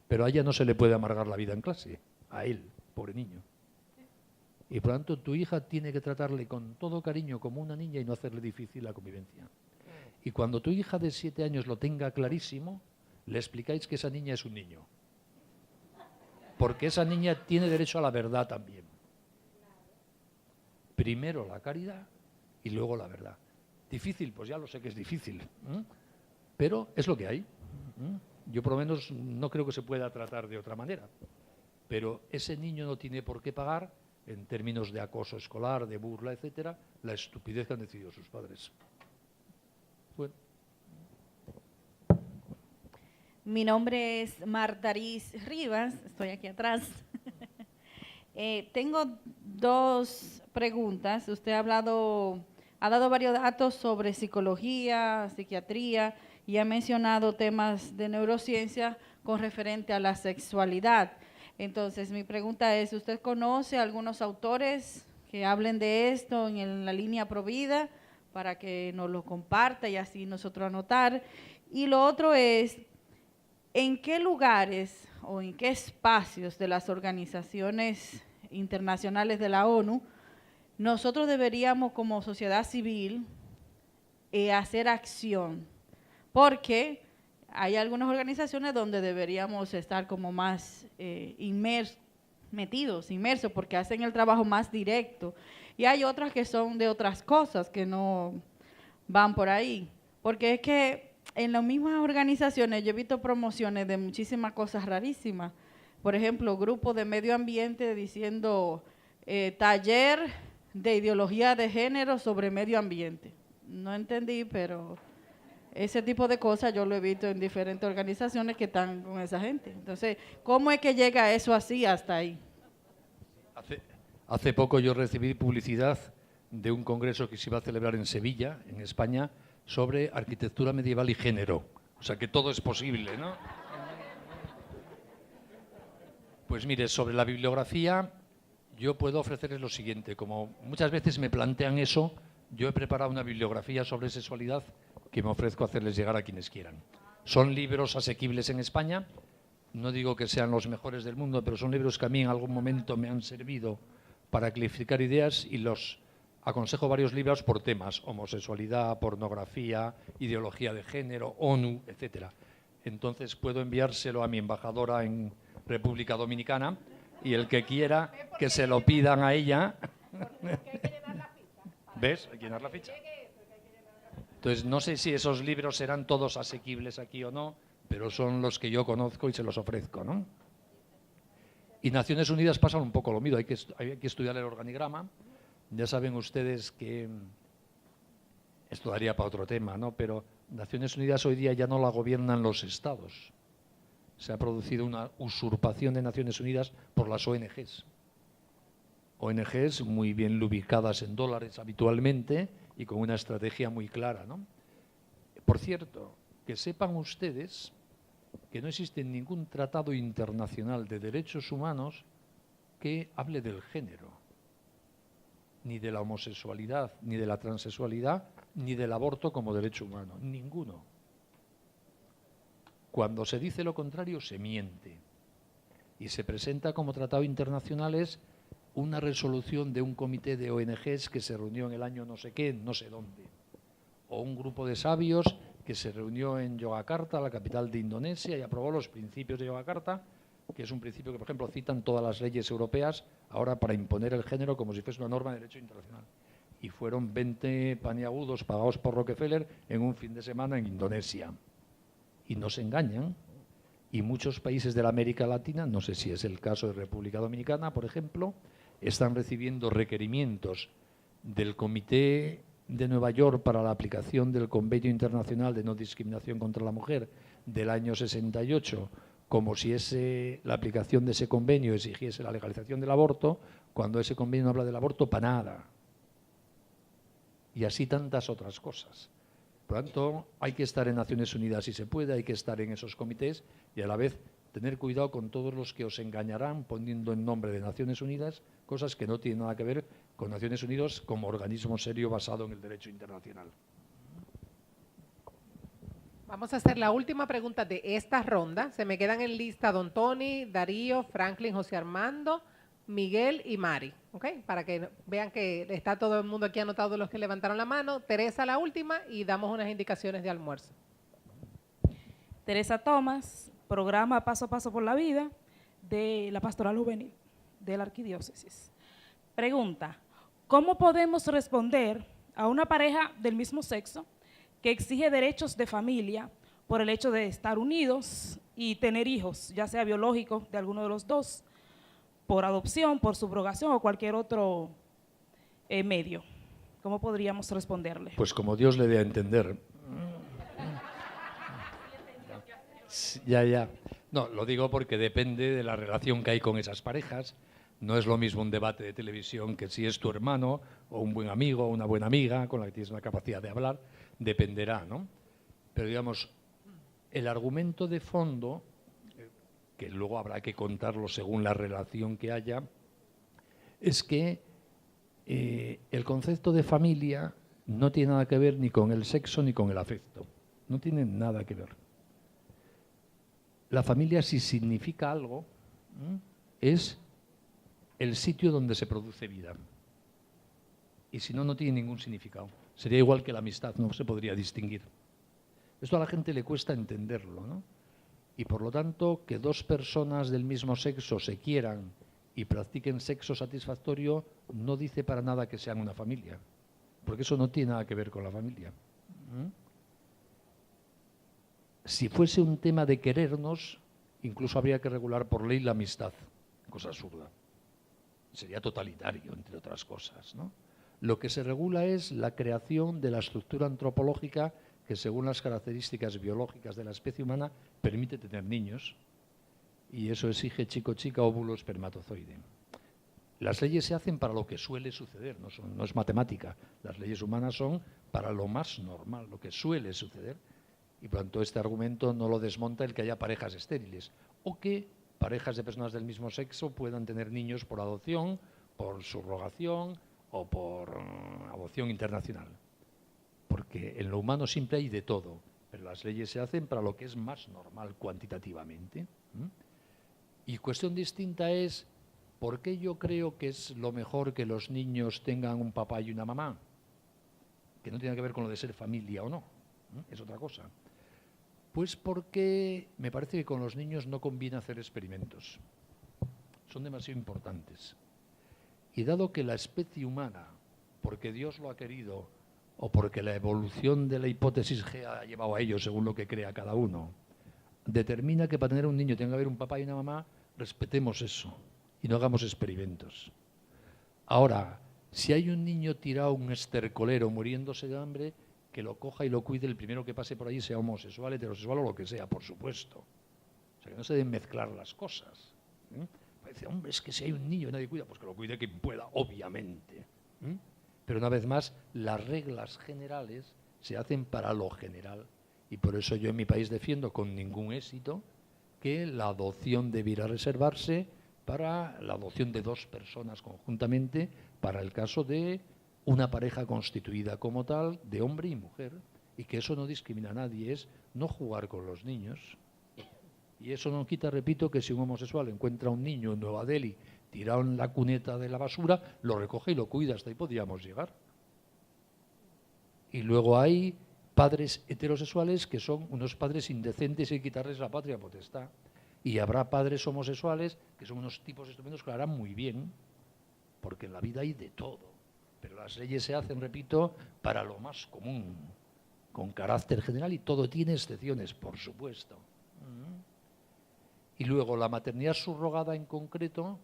Pero a ella no se le puede amargar la vida en clase, a él, pobre niño. Y por lo tanto tu hija tiene que tratarle con todo cariño como una niña y no hacerle difícil la convivencia. Y cuando tu hija de 7 años lo tenga clarísimo, le explicáis que esa niña es un niño. Porque esa niña tiene derecho a la verdad también. Primero la caridad y luego la verdad. Difícil, pues ya lo sé que es difícil, pero es lo que hay. Yo por lo menos no creo que se pueda tratar de otra manera. Pero ese niño no tiene por qué pagar, en términos de acoso escolar, de burla, etcétera, la estupidez que han decidido sus padres. Bueno. Mi nombre es Martaris Rivas, estoy aquí atrás. Tengo 2 preguntas. Usted ha dado varios datos sobre psicología, psiquiatría y ha mencionado temas de neurociencia con referente a la sexualidad. Entonces, mi pregunta es, ¿usted conoce algunos autores que hablen de esto en la línea Provida para que nos lo comparta y así nosotros anotar? Y lo otro es, ¿en qué lugares o en qué espacios de las organizaciones internacionales de la ONU nosotros deberíamos como sociedad civil hacer acción? Porque hay algunas organizaciones donde deberíamos estar como más inmersos, porque hacen el trabajo más directo. Y hay otras que son de otras cosas que no van por ahí. Porque es que en las mismas organizaciones yo he visto promociones de muchísimas cosas rarísimas. Por ejemplo, grupos de medio ambiente diciendo taller de ideología de género sobre medio ambiente. No entendí, pero ese tipo de cosas yo lo he visto en diferentes organizaciones que están con esa gente. Entonces, ¿cómo es que llega eso así hasta ahí? Hace poco yo recibí publicidad de un congreso que se iba a celebrar en Sevilla, en España, sobre arquitectura medieval y género. O sea que todo es posible, ¿no? Pues mire, sobre la bibliografía, yo puedo ofrecerles lo siguiente. Como muchas veces me plantean eso, yo he preparado una bibliografía sobre sexualidad que me ofrezco a hacerles llegar a quienes quieran. Son libros asequibles en España, no digo que sean los mejores del mundo, pero son libros que a mí en algún momento me han servido para clarificar ideas y los aconsejo varios libros por temas: homosexualidad, pornografía, ideología de género, ONU, etcétera. Entonces puedo enviárselo a mi embajadora en República Dominicana y el que quiera que se lo pidan a ella. ¿Ves? Hay que llenar la ficha. Entonces no sé si esos libros serán todos asequibles aquí o no, pero son los que yo conozco y se los ofrezco, ¿no? Y Naciones Unidas pasa un poco lo mismo, hay que estudiar el organigrama. Ya saben ustedes que esto daría para otro tema, ¿no? Pero Naciones Unidas hoy día ya no la gobiernan los estados. Se ha producido una usurpación de Naciones Unidas por las ONGs. ONGs muy bien ubicadas en dólares habitualmente y con una estrategia muy clara, ¿no? Por cierto, que sepan ustedes que no existe ningún tratado internacional de derechos humanos que hable del género, ni de la homosexualidad, ni de la transexualidad, ni del aborto como derecho humano. Ninguno. Cuando se dice lo contrario, se miente. Y se presenta como tratado internacionales una resolución de un comité de ONGs que se reunió en el año no sé qué, no sé dónde. O un grupo de sabios que se reunió en Yogyakarta, la capital de Indonesia, y aprobó los principios de Yogyakarta, que es un principio que, por ejemplo, citan todas las leyes europeas ahora para imponer el género como si fuese una norma de derecho internacional. Y fueron 20 paniagudos pagados por Rockefeller en un fin de semana en Indonesia. Y no se engañan. Y muchos países de la América Latina, no sé si es el caso de República Dominicana, por ejemplo, están recibiendo requerimientos del Comité de Nueva York para la aplicación del Convenio Internacional de No Discriminación contra la Mujer del año 68, como si la aplicación de ese convenio exigiese la legalización del aborto, cuando ese convenio no habla del aborto para nada. Y así tantas otras cosas. Por lo tanto, hay que estar en Naciones Unidas si se puede, hay que estar en esos comités y a la vez tener cuidado con todos los que os engañarán poniendo en nombre de Naciones Unidas cosas que no tienen nada que ver con Naciones Unidas como organismo serio basado en el derecho internacional. Vamos a hacer la última pregunta de esta ronda. Se me quedan en lista don Tony, Darío, Franklin, José Armando, Miguel y Mari, ¿ok? Para que vean que está todo el mundo aquí anotado, los que levantaron la mano. Teresa, la última, y damos unas indicaciones de almuerzo. Teresa Tomás, programa Paso a Paso por la Vida de la Pastoral Juvenil de la Arquidiócesis. Pregunta: ¿cómo podemos responder a una pareja del mismo sexo que exige derechos de familia por el hecho de estar unidos y tener hijos, ya sea biológicos de alguno de los dos, por adopción, por subrogación o cualquier otro medio? ¿Cómo podríamos responderle? Pues como Dios le dé a entender. Ya. No, lo digo porque depende de la relación que hay con esas parejas. No es lo mismo un debate de televisión que si es tu hermano o un buen amigo o una buena amiga con la que tienes la capacidad de hablar. Dependerá, ¿no? Pero digamos, el argumento de fondo, que luego habrá que contarlo según la relación que haya, es que el concepto de familia no tiene nada que ver ni con el sexo ni con el afecto. No tiene nada que ver. La familia, si significa algo, es el sitio donde se produce vida. Y si no, no tiene ningún significado. Sería igual que la amistad, no se podría distinguir. Esto a la gente le cuesta entenderlo, ¿no? Y por lo tanto, que dos personas del mismo sexo se quieran y practiquen sexo satisfactorio no dice para nada que sean una familia, porque eso no tiene nada que ver con la familia. Si fuese un tema de querernos, incluso habría que regular por ley la amistad, cosa absurda. Sería totalitario, entre otras cosas, ¿no? Lo que se regula es la creación de la estructura antropológica que, según las características biológicas de la especie humana, permite tener niños. Y eso exige chico-chica, óvulo, espermatozoide. Las leyes se hacen para lo que suele suceder, no es matemática. Las leyes humanas son para lo más normal, lo que suele suceder. Y por tanto este argumento no lo desmonta el que haya parejas estériles o que parejas de personas del mismo sexo puedan tener niños por adopción, por subrogación o por adopción internacional. Porque en lo humano siempre hay de todo, pero las leyes se hacen para lo que es más normal cuantitativamente. Y cuestión distinta es, ¿por qué yo creo que es lo mejor que los niños tengan un papá y una mamá? Que no tiene que ver con lo de ser familia o no, es otra cosa. Pues porque me parece que con los niños no conviene hacer experimentos. Son demasiado importantes. Y dado que la especie humana, porque Dios lo ha querido, o porque la evolución de la hipótesis G ha llevado a ello, según lo que crea cada uno, determina que para tener un niño tenga que haber un papá y una mamá, respetemos eso y no hagamos experimentos. Ahora, si hay un niño tirado, un estercolero, muriéndose de hambre, que lo coja y lo cuide el primero que pase por allí, sea homosexual, heterosexual o lo que sea, por supuesto. O sea, que no se deben mezclar las cosas. Parece, hombre, es que si hay un niño y nadie cuida, pues que lo cuide quien pueda, obviamente. Pero una vez más, las reglas generales se hacen para lo general. Y por eso yo en mi país defiendo con ningún éxito que la adopción debiera reservarse para la adopción de 2 personas conjuntamente para el caso de una pareja constituida como tal, de hombre y mujer, y que eso no discrimina a nadie, es no jugar con los niños. Y eso no quita, repito, que si un homosexual encuentra a un niño en Nueva Delhi tirado en la cuneta de la basura, lo recoge y lo cuida, hasta ahí podríamos llegar. Y luego hay padres heterosexuales que son unos padres indecentes y hay que quitarles la patria potestad. Y habrá padres homosexuales que son unos tipos estupendos que lo harán muy bien, porque en la vida hay de todo. Pero las leyes se hacen, repito, para lo más común, con carácter general, y todo tiene excepciones, por supuesto. Y luego la maternidad subrogada en concreto,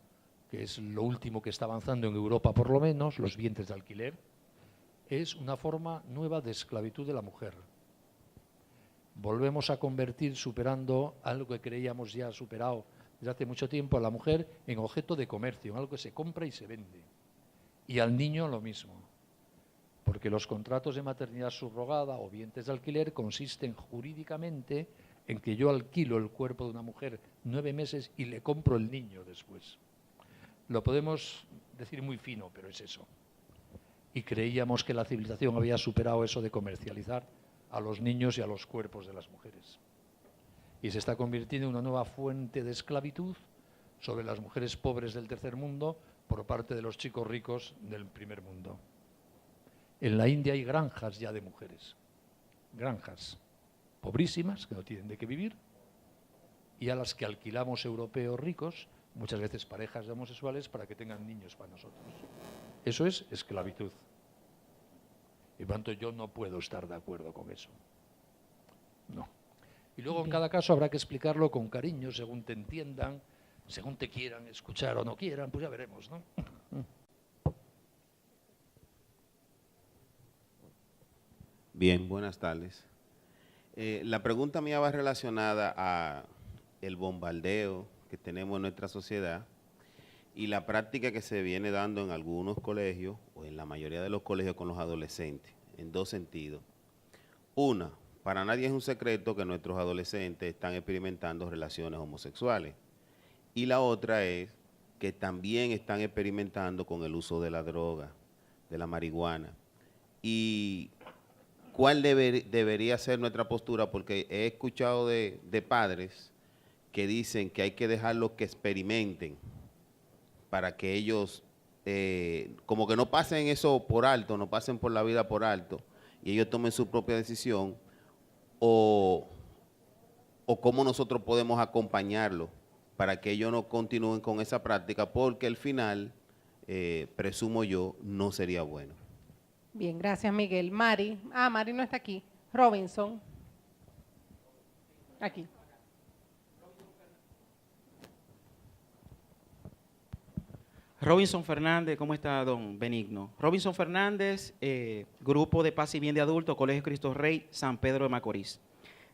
que es lo último que está avanzando en Europa por lo menos, los vientres de alquiler, es una forma nueva de esclavitud de la mujer. Volvemos a convertir, superando algo que creíamos ya superado desde hace mucho tiempo, a la mujer en objeto de comercio, en algo que se compra y se vende. Y al niño lo mismo, porque los contratos de maternidad subrogada o vientres de alquiler consisten jurídicamente en que yo alquilo el cuerpo de una mujer 9 meses y le compro el niño después. Lo podemos decir muy fino, pero es eso. Y creíamos que la civilización había superado eso de comercializar a los niños y a los cuerpos de las mujeres. Y se está convirtiendo en una nueva fuente de esclavitud sobre las mujeres pobres del tercer mundo por parte de los chicos ricos del primer mundo. En la India hay granjas ya de mujeres, granjas pobrísimas que no tienen de qué vivir y a las que alquilamos europeos ricos, muchas veces parejas de homosexuales, para que tengan niños para nosotros. Eso es esclavitud. Y por tanto yo no puedo estar de acuerdo con eso. No. Y luego en cada caso habrá que explicarlo con cariño, según te entiendan, según te quieran escuchar o no quieran, pues ya veremos, ¿no? Bien, buenas tardes. La pregunta mía va relacionada a el bombardeo que tenemos en nuestra sociedad y la práctica que se viene dando en algunos colegios o en la mayoría de los colegios con los adolescentes, en 2 sentidos. Una, para nadie es un secreto que nuestros adolescentes están experimentando relaciones homosexuales. Y la otra es que también están experimentando con el uso de la droga, de la marihuana. Y ¿cuál debería ser nuestra postura? Porque he escuchado de padres que dicen que hay que dejarlos que experimenten para que ellos, como que no pasen eso por alto, no pasen por la vida por alto, y ellos tomen su propia decisión, o cómo nosotros podemos acompañarlos para que ellos no continúen con esa práctica, porque al final, presumo yo, no sería bueno. Bien, gracias Miguel. Mari, Mari no está aquí. Robinson. Aquí. Robinson Fernández, ¿cómo está, don Benigno? Robinson Fernández, Grupo de Paz y Bien de Adultos, Colegio Cristo Rey, San Pedro de Macorís.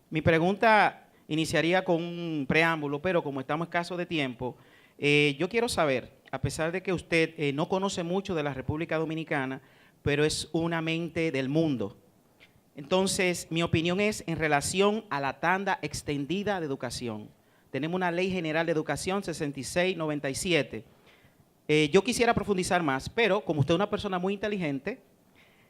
Mi pregunta iniciaría con un preámbulo, pero como estamos escasos de tiempo, yo quiero saber, a pesar de que usted no conoce mucho de la República Dominicana, pero es una mente del mundo. Entonces, mi opinión es en relación a la tanda extendida de educación. Tenemos una Ley General de Educación 6697. Yo quisiera profundizar más, pero como usted es una persona muy inteligente,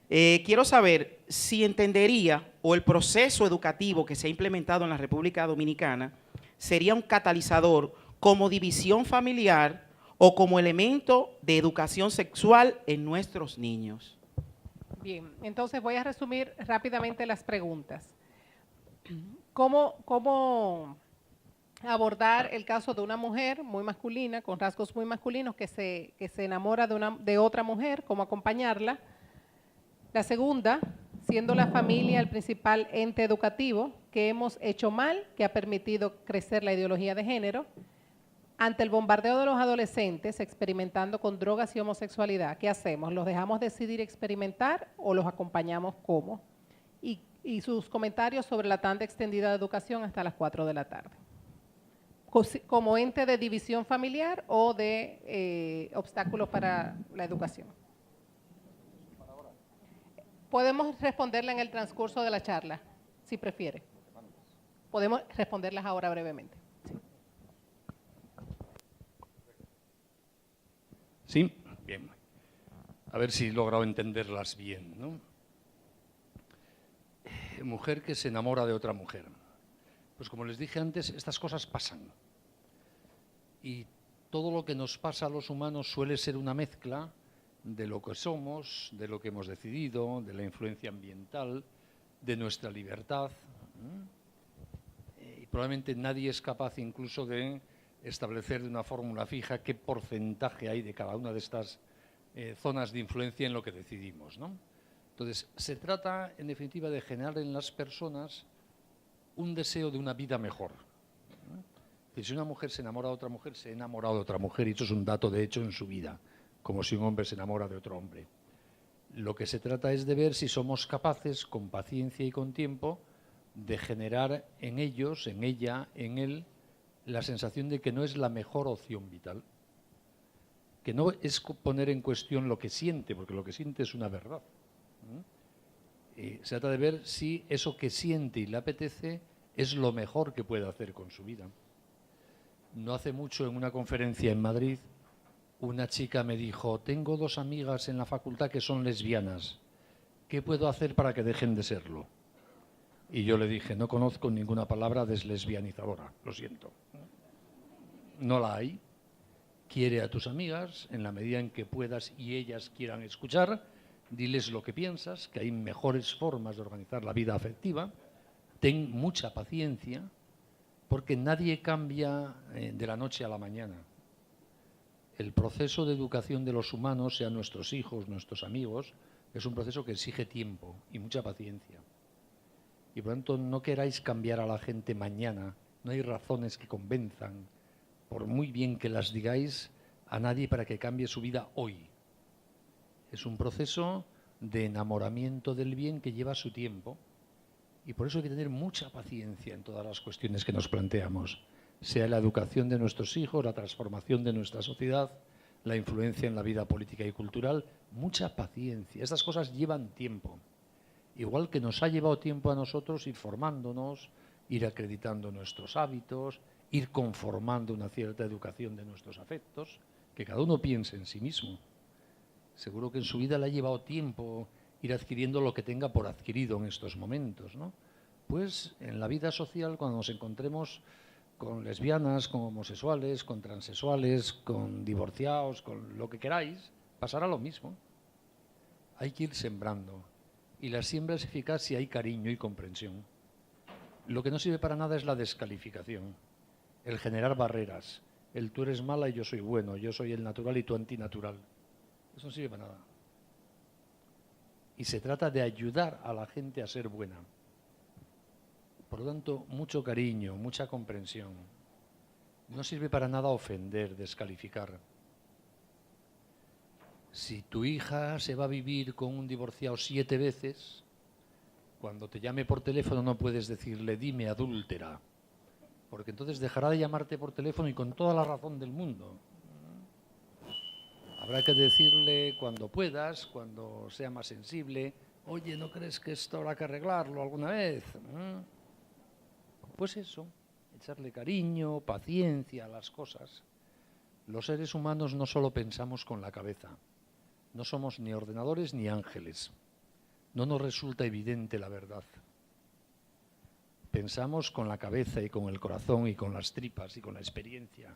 quiero saber si entendería o el proceso educativo que se ha implementado en la República Dominicana sería un catalizador como división familiar o como elemento de educación sexual en nuestros niños? Bien, entonces voy a resumir rápidamente las preguntas. ¿Cómo abordar el caso de una mujer muy masculina, con rasgos muy masculinos, que se enamora de otra mujer? ¿Cómo acompañarla? La segunda, siendo la familia el principal ente educativo, ¿qué hemos hecho mal que ha permitido crecer la ideología de género? Ante el bombardeo de los adolescentes experimentando con drogas y homosexualidad, ¿qué hacemos? ¿Los dejamos decidir experimentar o los acompañamos cómo? Y sus comentarios sobre la tanda extendida de educación hasta las 4 de la tarde. ¿Como ente de división familiar o de obstáculos para la educación? Podemos responderla en el transcurso de la charla, si prefiere. Podemos responderlas ahora brevemente. Sí, bien. A ver si he logrado entenderlas bien, ¿no? Mujer que se enamora de otra mujer. Pues como les dije antes, estas cosas pasan. Y todo lo que nos pasa a los humanos suele ser una mezcla de lo que somos, de lo que hemos decidido, de la influencia ambiental, de nuestra libertad. Y probablemente nadie es capaz incluso de establecer de una fórmula fija qué porcentaje hay de cada una de estas zonas de influencia en lo que decidimos, ¿no? Entonces, se trata, en definitiva, de generar en las personas un deseo de una vida mejor. Si una mujer se enamora de otra mujer, se ha enamorado de otra mujer, y eso es un dato de hecho en su vida, como si un hombre se enamora de otro hombre. Lo que se trata es de ver si somos capaces, con paciencia y con tiempo, de generar en ellos, en ella, en él, la sensación de que no es la mejor opción vital, que no es poner en cuestión lo que siente, porque lo que siente es una verdad. Se trata de ver si eso que siente y le apetece es lo mejor que puede hacer con su vida. No hace mucho, en una conferencia en Madrid, una chica me dijo: tengo 2 amigas en la facultad que son lesbianas, ¿qué puedo hacer para que dejen de serlo? Y yo le dije: no conozco ninguna palabra deslesbianizadora, lo siento. No la hay. Quiere a tus amigas en la medida en que puedas y ellas quieran escuchar, diles lo que piensas, que hay mejores formas de organizar la vida afectiva, ten mucha paciencia, porque nadie cambia de la noche a la mañana. El proceso de educación de los humanos, sean nuestros hijos, nuestros amigos, es un proceso que exige tiempo y mucha paciencia. Y por lo tanto no queráis cambiar a la gente mañana, no hay razones que convenzan, por muy bien que las digáis, a nadie para que cambie su vida hoy. Es un proceso de enamoramiento del bien que lleva su tiempo, y por eso hay que tener mucha paciencia en todas las cuestiones que nos planteamos, sea la educación de nuestros hijos, la transformación de nuestra sociedad, la influencia en la vida política y cultural, mucha paciencia. Estas cosas llevan tiempo. Igual que nos ha llevado tiempo a nosotros ir formándonos, ir acreditando nuestros hábitos, ir conformando una cierta educación de nuestros afectos, que cada uno piense en sí mismo. Seguro que en su vida le ha llevado tiempo ir adquiriendo lo que tenga por adquirido en estos momentos, ¿no? Pues en la vida social, cuando nos encontremos con lesbianas, con homosexuales, con transexuales, con divorciados, con lo que queráis, pasará lo mismo. Hay que ir sembrando. Y la siembra es eficaz si hay cariño y comprensión. Lo que no sirve para nada es la descalificación, el generar barreras, el tú eres mala y yo soy bueno, yo soy el natural y tú antinatural. Eso no sirve para nada. Y se trata de ayudar a la gente a ser buena. Por lo tanto, mucho cariño, mucha comprensión. No sirve para nada ofender, descalificar. Si tu hija se va a vivir con un divorciado 7 veces, cuando te llame por teléfono no puedes decirle dime adúltera, porque entonces dejará de llamarte por teléfono y con toda la razón del mundo. Habrá que decirle cuando puedas, cuando sea más sensible, oye, ¿no crees que esto habrá que arreglarlo alguna vez? Pues eso, echarle cariño, paciencia a las cosas. Los seres humanos no solo pensamos con la cabeza, no somos ni ordenadores ni ángeles. No nos resulta evidente la verdad. Pensamos con la cabeza y con el corazón y con las tripas y con la experiencia.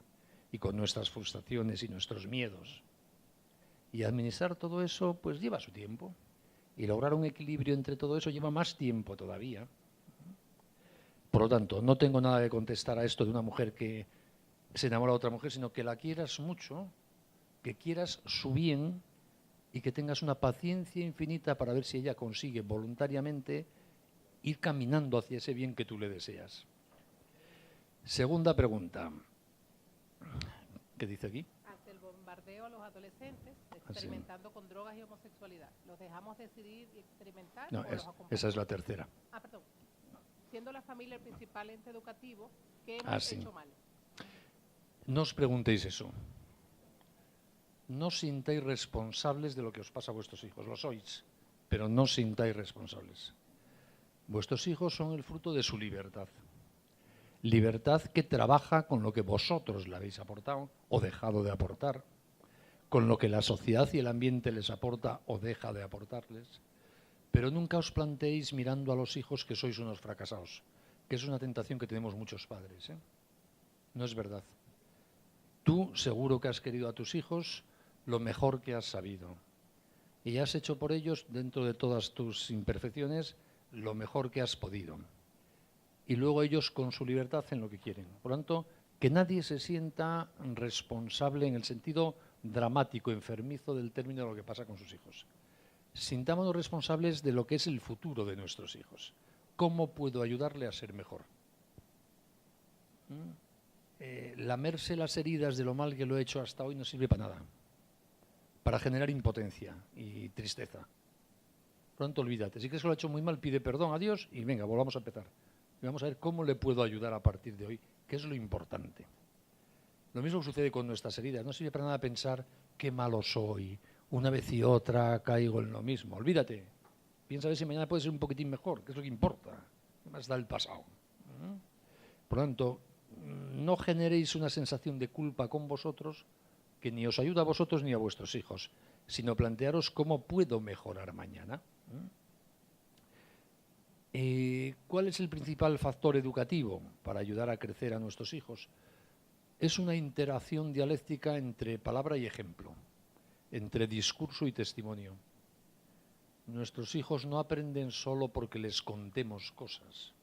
y con nuestras frustraciones y nuestros miedos. Y administrar todo eso pues lleva su tiempo. Y lograr un equilibrio entre todo eso lleva más tiempo todavía. Por lo tanto, no tengo nada que contestar a esto de una mujer que se enamora de otra mujer, sino que la quieras mucho, que quieras su bien y que tengas una paciencia infinita para ver si ella consigue voluntariamente ir caminando hacia ese bien que tú le deseas. Segunda pregunta. ¿Qué dice aquí? Ante el bombardeo a los adolescentes experimentando con drogas y homosexualidad, ¿los dejamos decidir y experimentar No, o los acompañamos? esa es la tercera. Ah, perdón. Siendo la familia el principal ente educativo, ¿qué hemos hecho mal? No os preguntéis eso. No os sintáis responsables de lo que os pasa a vuestros hijos. Lo sois, pero no os sintáis responsables. Vuestros hijos son el fruto de su libertad. Libertad que trabaja con lo que vosotros le habéis aportado o dejado de aportar, con lo que la sociedad y el ambiente les aporta o deja de aportarles. Pero nunca os planteéis mirando a los hijos que sois unos fracasados, que es una tentación que tenemos muchos padres, ¿eh? No es verdad. Tú seguro que has querido a tus hijos lo mejor que has sabido y has hecho por ellos, dentro de todas tus imperfecciones, lo mejor que has podido. Y luego ellos con su libertad hacen lo que quieren. Por lo tanto, que nadie se sienta responsable en el sentido dramático, enfermizo del término de lo que pasa con sus hijos. Sintámonos responsables de lo que es el futuro de nuestros hijos. ¿Cómo puedo ayudarle a ser mejor? Lamerse las heridas de lo mal que lo he hecho hasta hoy no sirve para nada. Para generar impotencia y tristeza. Pronto olvídate. Si crees que lo he hecho muy mal, pide perdón a Dios y venga, volvamos a empezar. Y vamos a ver cómo le puedo ayudar a partir de hoy, que es lo importante. Lo mismo sucede con nuestras heridas. No sirve para nada pensar qué malo soy. Una vez y otra caigo en lo mismo. Olvídate. Piensa a ver si mañana puede ser un poquitín mejor, que es lo que importa. ¿Qué más da el pasado? Por lo tanto, no generéis una sensación de culpa con vosotros que ni os ayuda a vosotros ni a vuestros hijos, sino plantearos cómo puedo mejorar mañana. ¿Cuál es el principal factor educativo para ayudar a crecer a nuestros hijos? Es una interacción dialéctica entre palabra y ejemplo, entre discurso y testimonio. Nuestros hijos no aprenden solo porque les contemos cosas,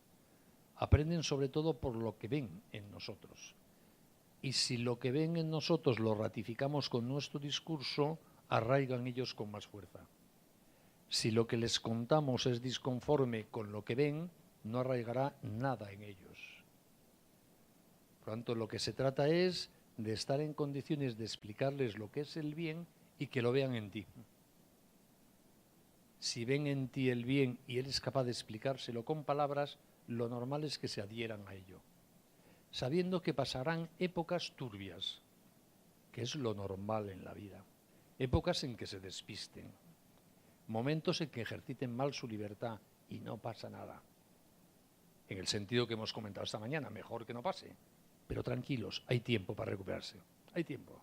aprenden sobre todo por lo que ven en nosotros. Y si lo que ven en nosotros lo ratificamos con nuestro discurso, arraigan ellos con más fuerza. Si lo que les contamos es disconforme con lo que ven, no arraigará nada en ellos. Por lo tanto, lo que se trata es de estar en condiciones de explicarles lo que es el bien y que lo vean en ti. Si ven en ti el bien y eres capaz de explicárselo con palabras, lo normal es que se adhieran a ello, sabiendo que pasarán épocas turbias, que es lo normal en la vida, épocas en que se despisten, momentos en que ejerciten mal su libertad y no pasa nada. En el sentido que hemos comentado esta mañana, mejor que no pase, pero tranquilos, hay tiempo para recuperarse, hay tiempo.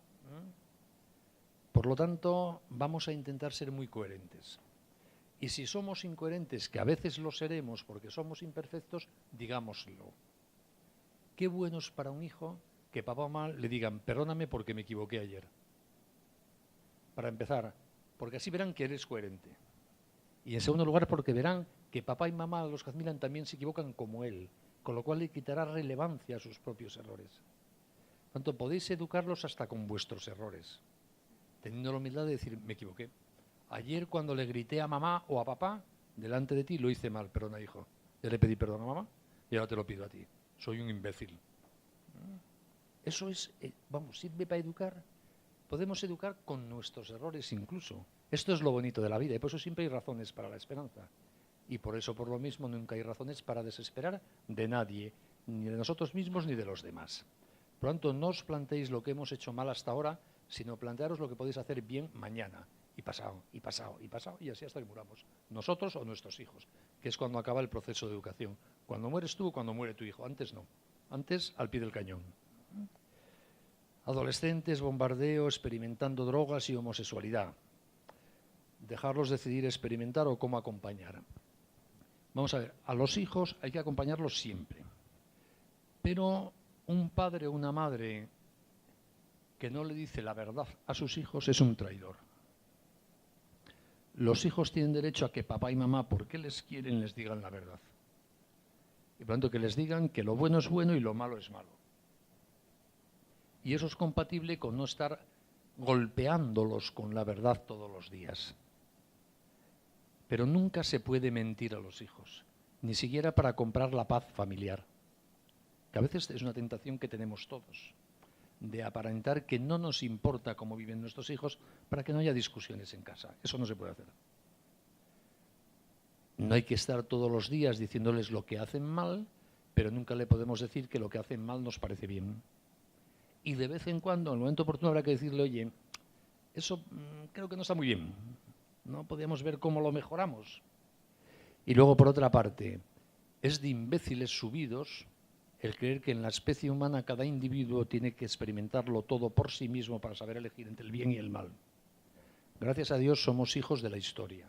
Por lo tanto, vamos a intentar ser muy coherentes. Y si somos incoherentes, que a veces lo seremos porque somos imperfectos, digámoslo. Qué bueno es para un hijo que papá o mamá le digan, perdóname porque me equivoqué ayer. Para empezar, porque así verán que eres coherente. Y en segundo lugar, porque verán que papá y mamá, los que admiran, también se equivocan como él, con lo cual le quitará relevancia a sus propios errores. Por tanto, podéis educarlos hasta con vuestros errores, teniendo la humildad de decir, me equivoqué. Ayer cuando le grité a mamá o a papá, delante de ti lo hice mal, perdona hijo. Ya le pedí perdón a mamá y ahora te lo pido a ti. Soy un imbécil. Eso es, sirve para educar. Podemos educar con nuestros errores incluso. Esto es lo bonito de la vida y por eso siempre hay razones para la esperanza. Y por eso, por lo mismo, nunca hay razones para desesperar de nadie, ni de nosotros mismos ni de los demás. Por lo tanto, no os planteéis lo que hemos hecho mal hasta ahora, sino plantearos lo que podéis hacer bien mañana. Y pasado, y pasado, y pasado, y así hasta que muramos. Nosotros o nuestros hijos, que es cuando acaba el proceso de educación. Cuando mueres tú o cuando muere tu hijo. Antes no. Antes al pie del cañón. Adolescentes, bombardeo, experimentando drogas y homosexualidad. Dejarlos decidir experimentar o cómo acompañar. Vamos a ver, a los hijos hay que acompañarlos siempre. Pero un padre o una madre que no le dice la verdad a sus hijos es un traidor. Los hijos tienen derecho a que papá y mamá, porque les quieren, les digan la verdad. Y por lo tanto que les digan que lo bueno es bueno y lo malo es malo. Y eso es compatible con no estar golpeándolos con la verdad todos los días. Pero nunca se puede mentir a los hijos, ni siquiera para comprar la paz familiar, que a veces es una tentación que tenemos todos, de aparentar que no nos importa cómo viven nuestros hijos para que no haya discusiones en casa. Eso no se puede hacer. No hay que estar todos los días diciéndoles lo que hacen mal, pero nunca le podemos decir que lo que hacen mal nos parece bien. Y de vez en cuando, en el momento oportuno, habrá que decirle, oye, eso creo que no está muy bien. No podemos ver cómo lo mejoramos. Y luego, por otra parte, es de imbéciles subidos el creer que en la especie humana cada individuo tiene que experimentarlo todo por sí mismo para saber elegir entre el bien y el mal. Gracias a Dios somos hijos de la historia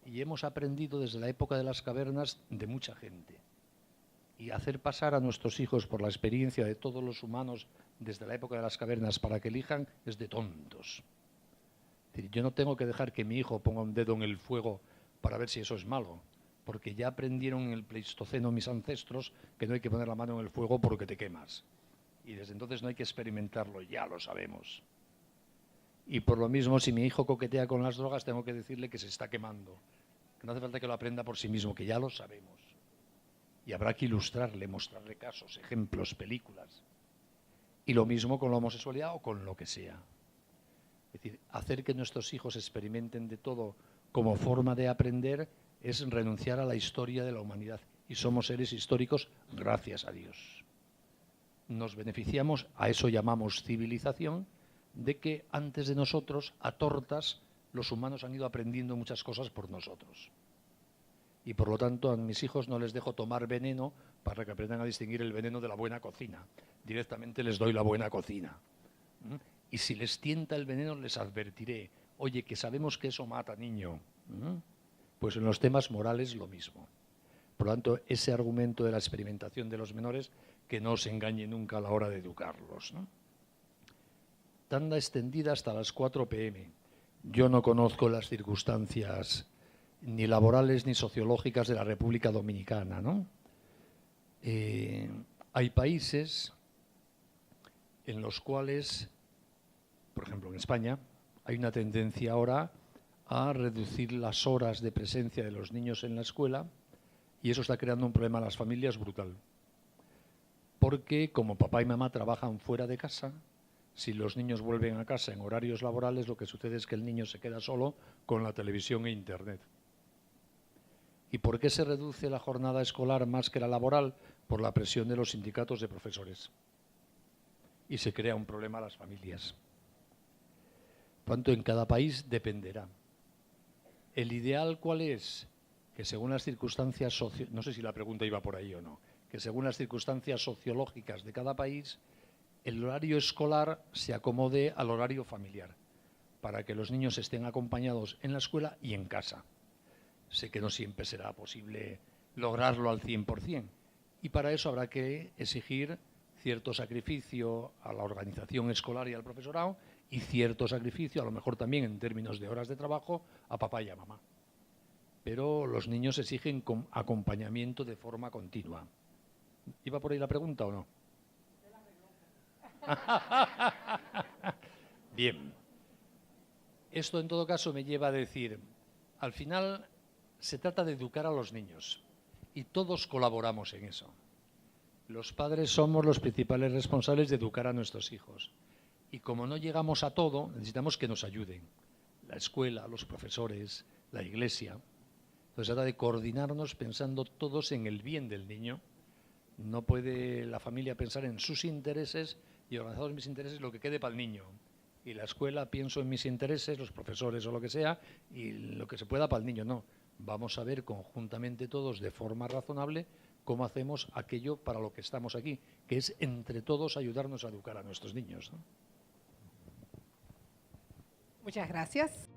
y hemos aprendido desde la época de las cavernas de mucha gente. Y hacer pasar a nuestros hijos por la experiencia de todos los humanos desde la época de las cavernas para que elijan es de tontos. Es decir, yo no tengo que dejar que mi hijo ponga un dedo en el fuego para ver si eso es malo, porque ya aprendieron en el Pleistoceno mis ancestros que no hay que poner la mano en el fuego porque te quemas. Y desde entonces no hay que experimentarlo, ya lo sabemos. Y por lo mismo, si mi hijo coquetea con las drogas, tengo que decirle que se está quemando, que no hace falta que lo aprenda por sí mismo, que ya lo sabemos. Y habrá que ilustrarle, mostrarle casos, ejemplos, películas. Y lo mismo con la homosexualidad o con lo que sea. Es decir, hacer que nuestros hijos experimenten de todo como forma de aprender es renunciar a la historia de la humanidad. Y somos seres históricos, gracias a Dios. Nos beneficiamos, a eso llamamos civilización, de que antes de nosotros, a tortas, los humanos han ido aprendiendo muchas cosas por nosotros. Y por lo tanto a mis hijos no les dejo tomar veneno para que aprendan a distinguir el veneno de la buena cocina. Directamente les doy la buena cocina. Y si les tienta el veneno les advertiré, oye, que sabemos que eso mata, niño. Pues en los temas morales lo mismo. Por lo tanto, ese argumento de la experimentación de los menores, que no se engañe nunca a la hora de educarlos, ¿no? Tanda extendida hasta las 4 p.m. Yo no conozco las circunstancias ni laborales ni sociológicas de la República Dominicana, ¿no? Hay países en los cuales, por ejemplo en España, hay una tendencia ahora a reducir las horas de presencia de los niños en la escuela y eso está creando un problema a las familias brutal. Porque como papá y mamá trabajan fuera de casa, si los niños vuelven a casa en horarios laborales, lo que sucede es que el niño se queda solo con la televisión e internet. ¿Y por qué se reduce la jornada escolar más que la laboral? Por la presión de los sindicatos de profesores. Y se crea un problema a las familias. Por tanto, en cada país dependerá. ¿El ideal cuál es? Que según las circunstancias no sé si la pregunta iba por ahí o no, que según las circunstancias sociológicas de cada país, el horario escolar se acomode al horario familiar, para que los niños estén acompañados en la escuela y en casa. Sé que no siempre será posible lograrlo al 100%, y para eso habrá que exigir cierto sacrificio a la organización escolar y al profesorado, y cierto sacrificio, a lo mejor también en términos de horas de trabajo, a papá y a mamá. Pero los niños exigen acompañamiento de forma continua. ¿Iba por ahí la pregunta o no? Bien. Esto en todo caso me lleva a decir, al final se trata de educar a los niños y todos colaboramos en eso. Los padres somos los principales responsables de educar a nuestros hijos. Y como no llegamos a todo, necesitamos que nos ayuden. La escuela, los profesores, la iglesia. Entonces se trata de coordinarnos pensando todos en el bien del niño. No puede la familia pensar en sus intereses y organizados mis intereses lo que quede para el niño. Y la escuela pienso en mis intereses, los profesores o lo que sea, y lo que se pueda para el niño. No, vamos a ver conjuntamente todos de forma razonable cómo hacemos aquello para lo que estamos aquí, que es entre todos ayudarnos a educar a nuestros niños, ¿no? Muchas gracias.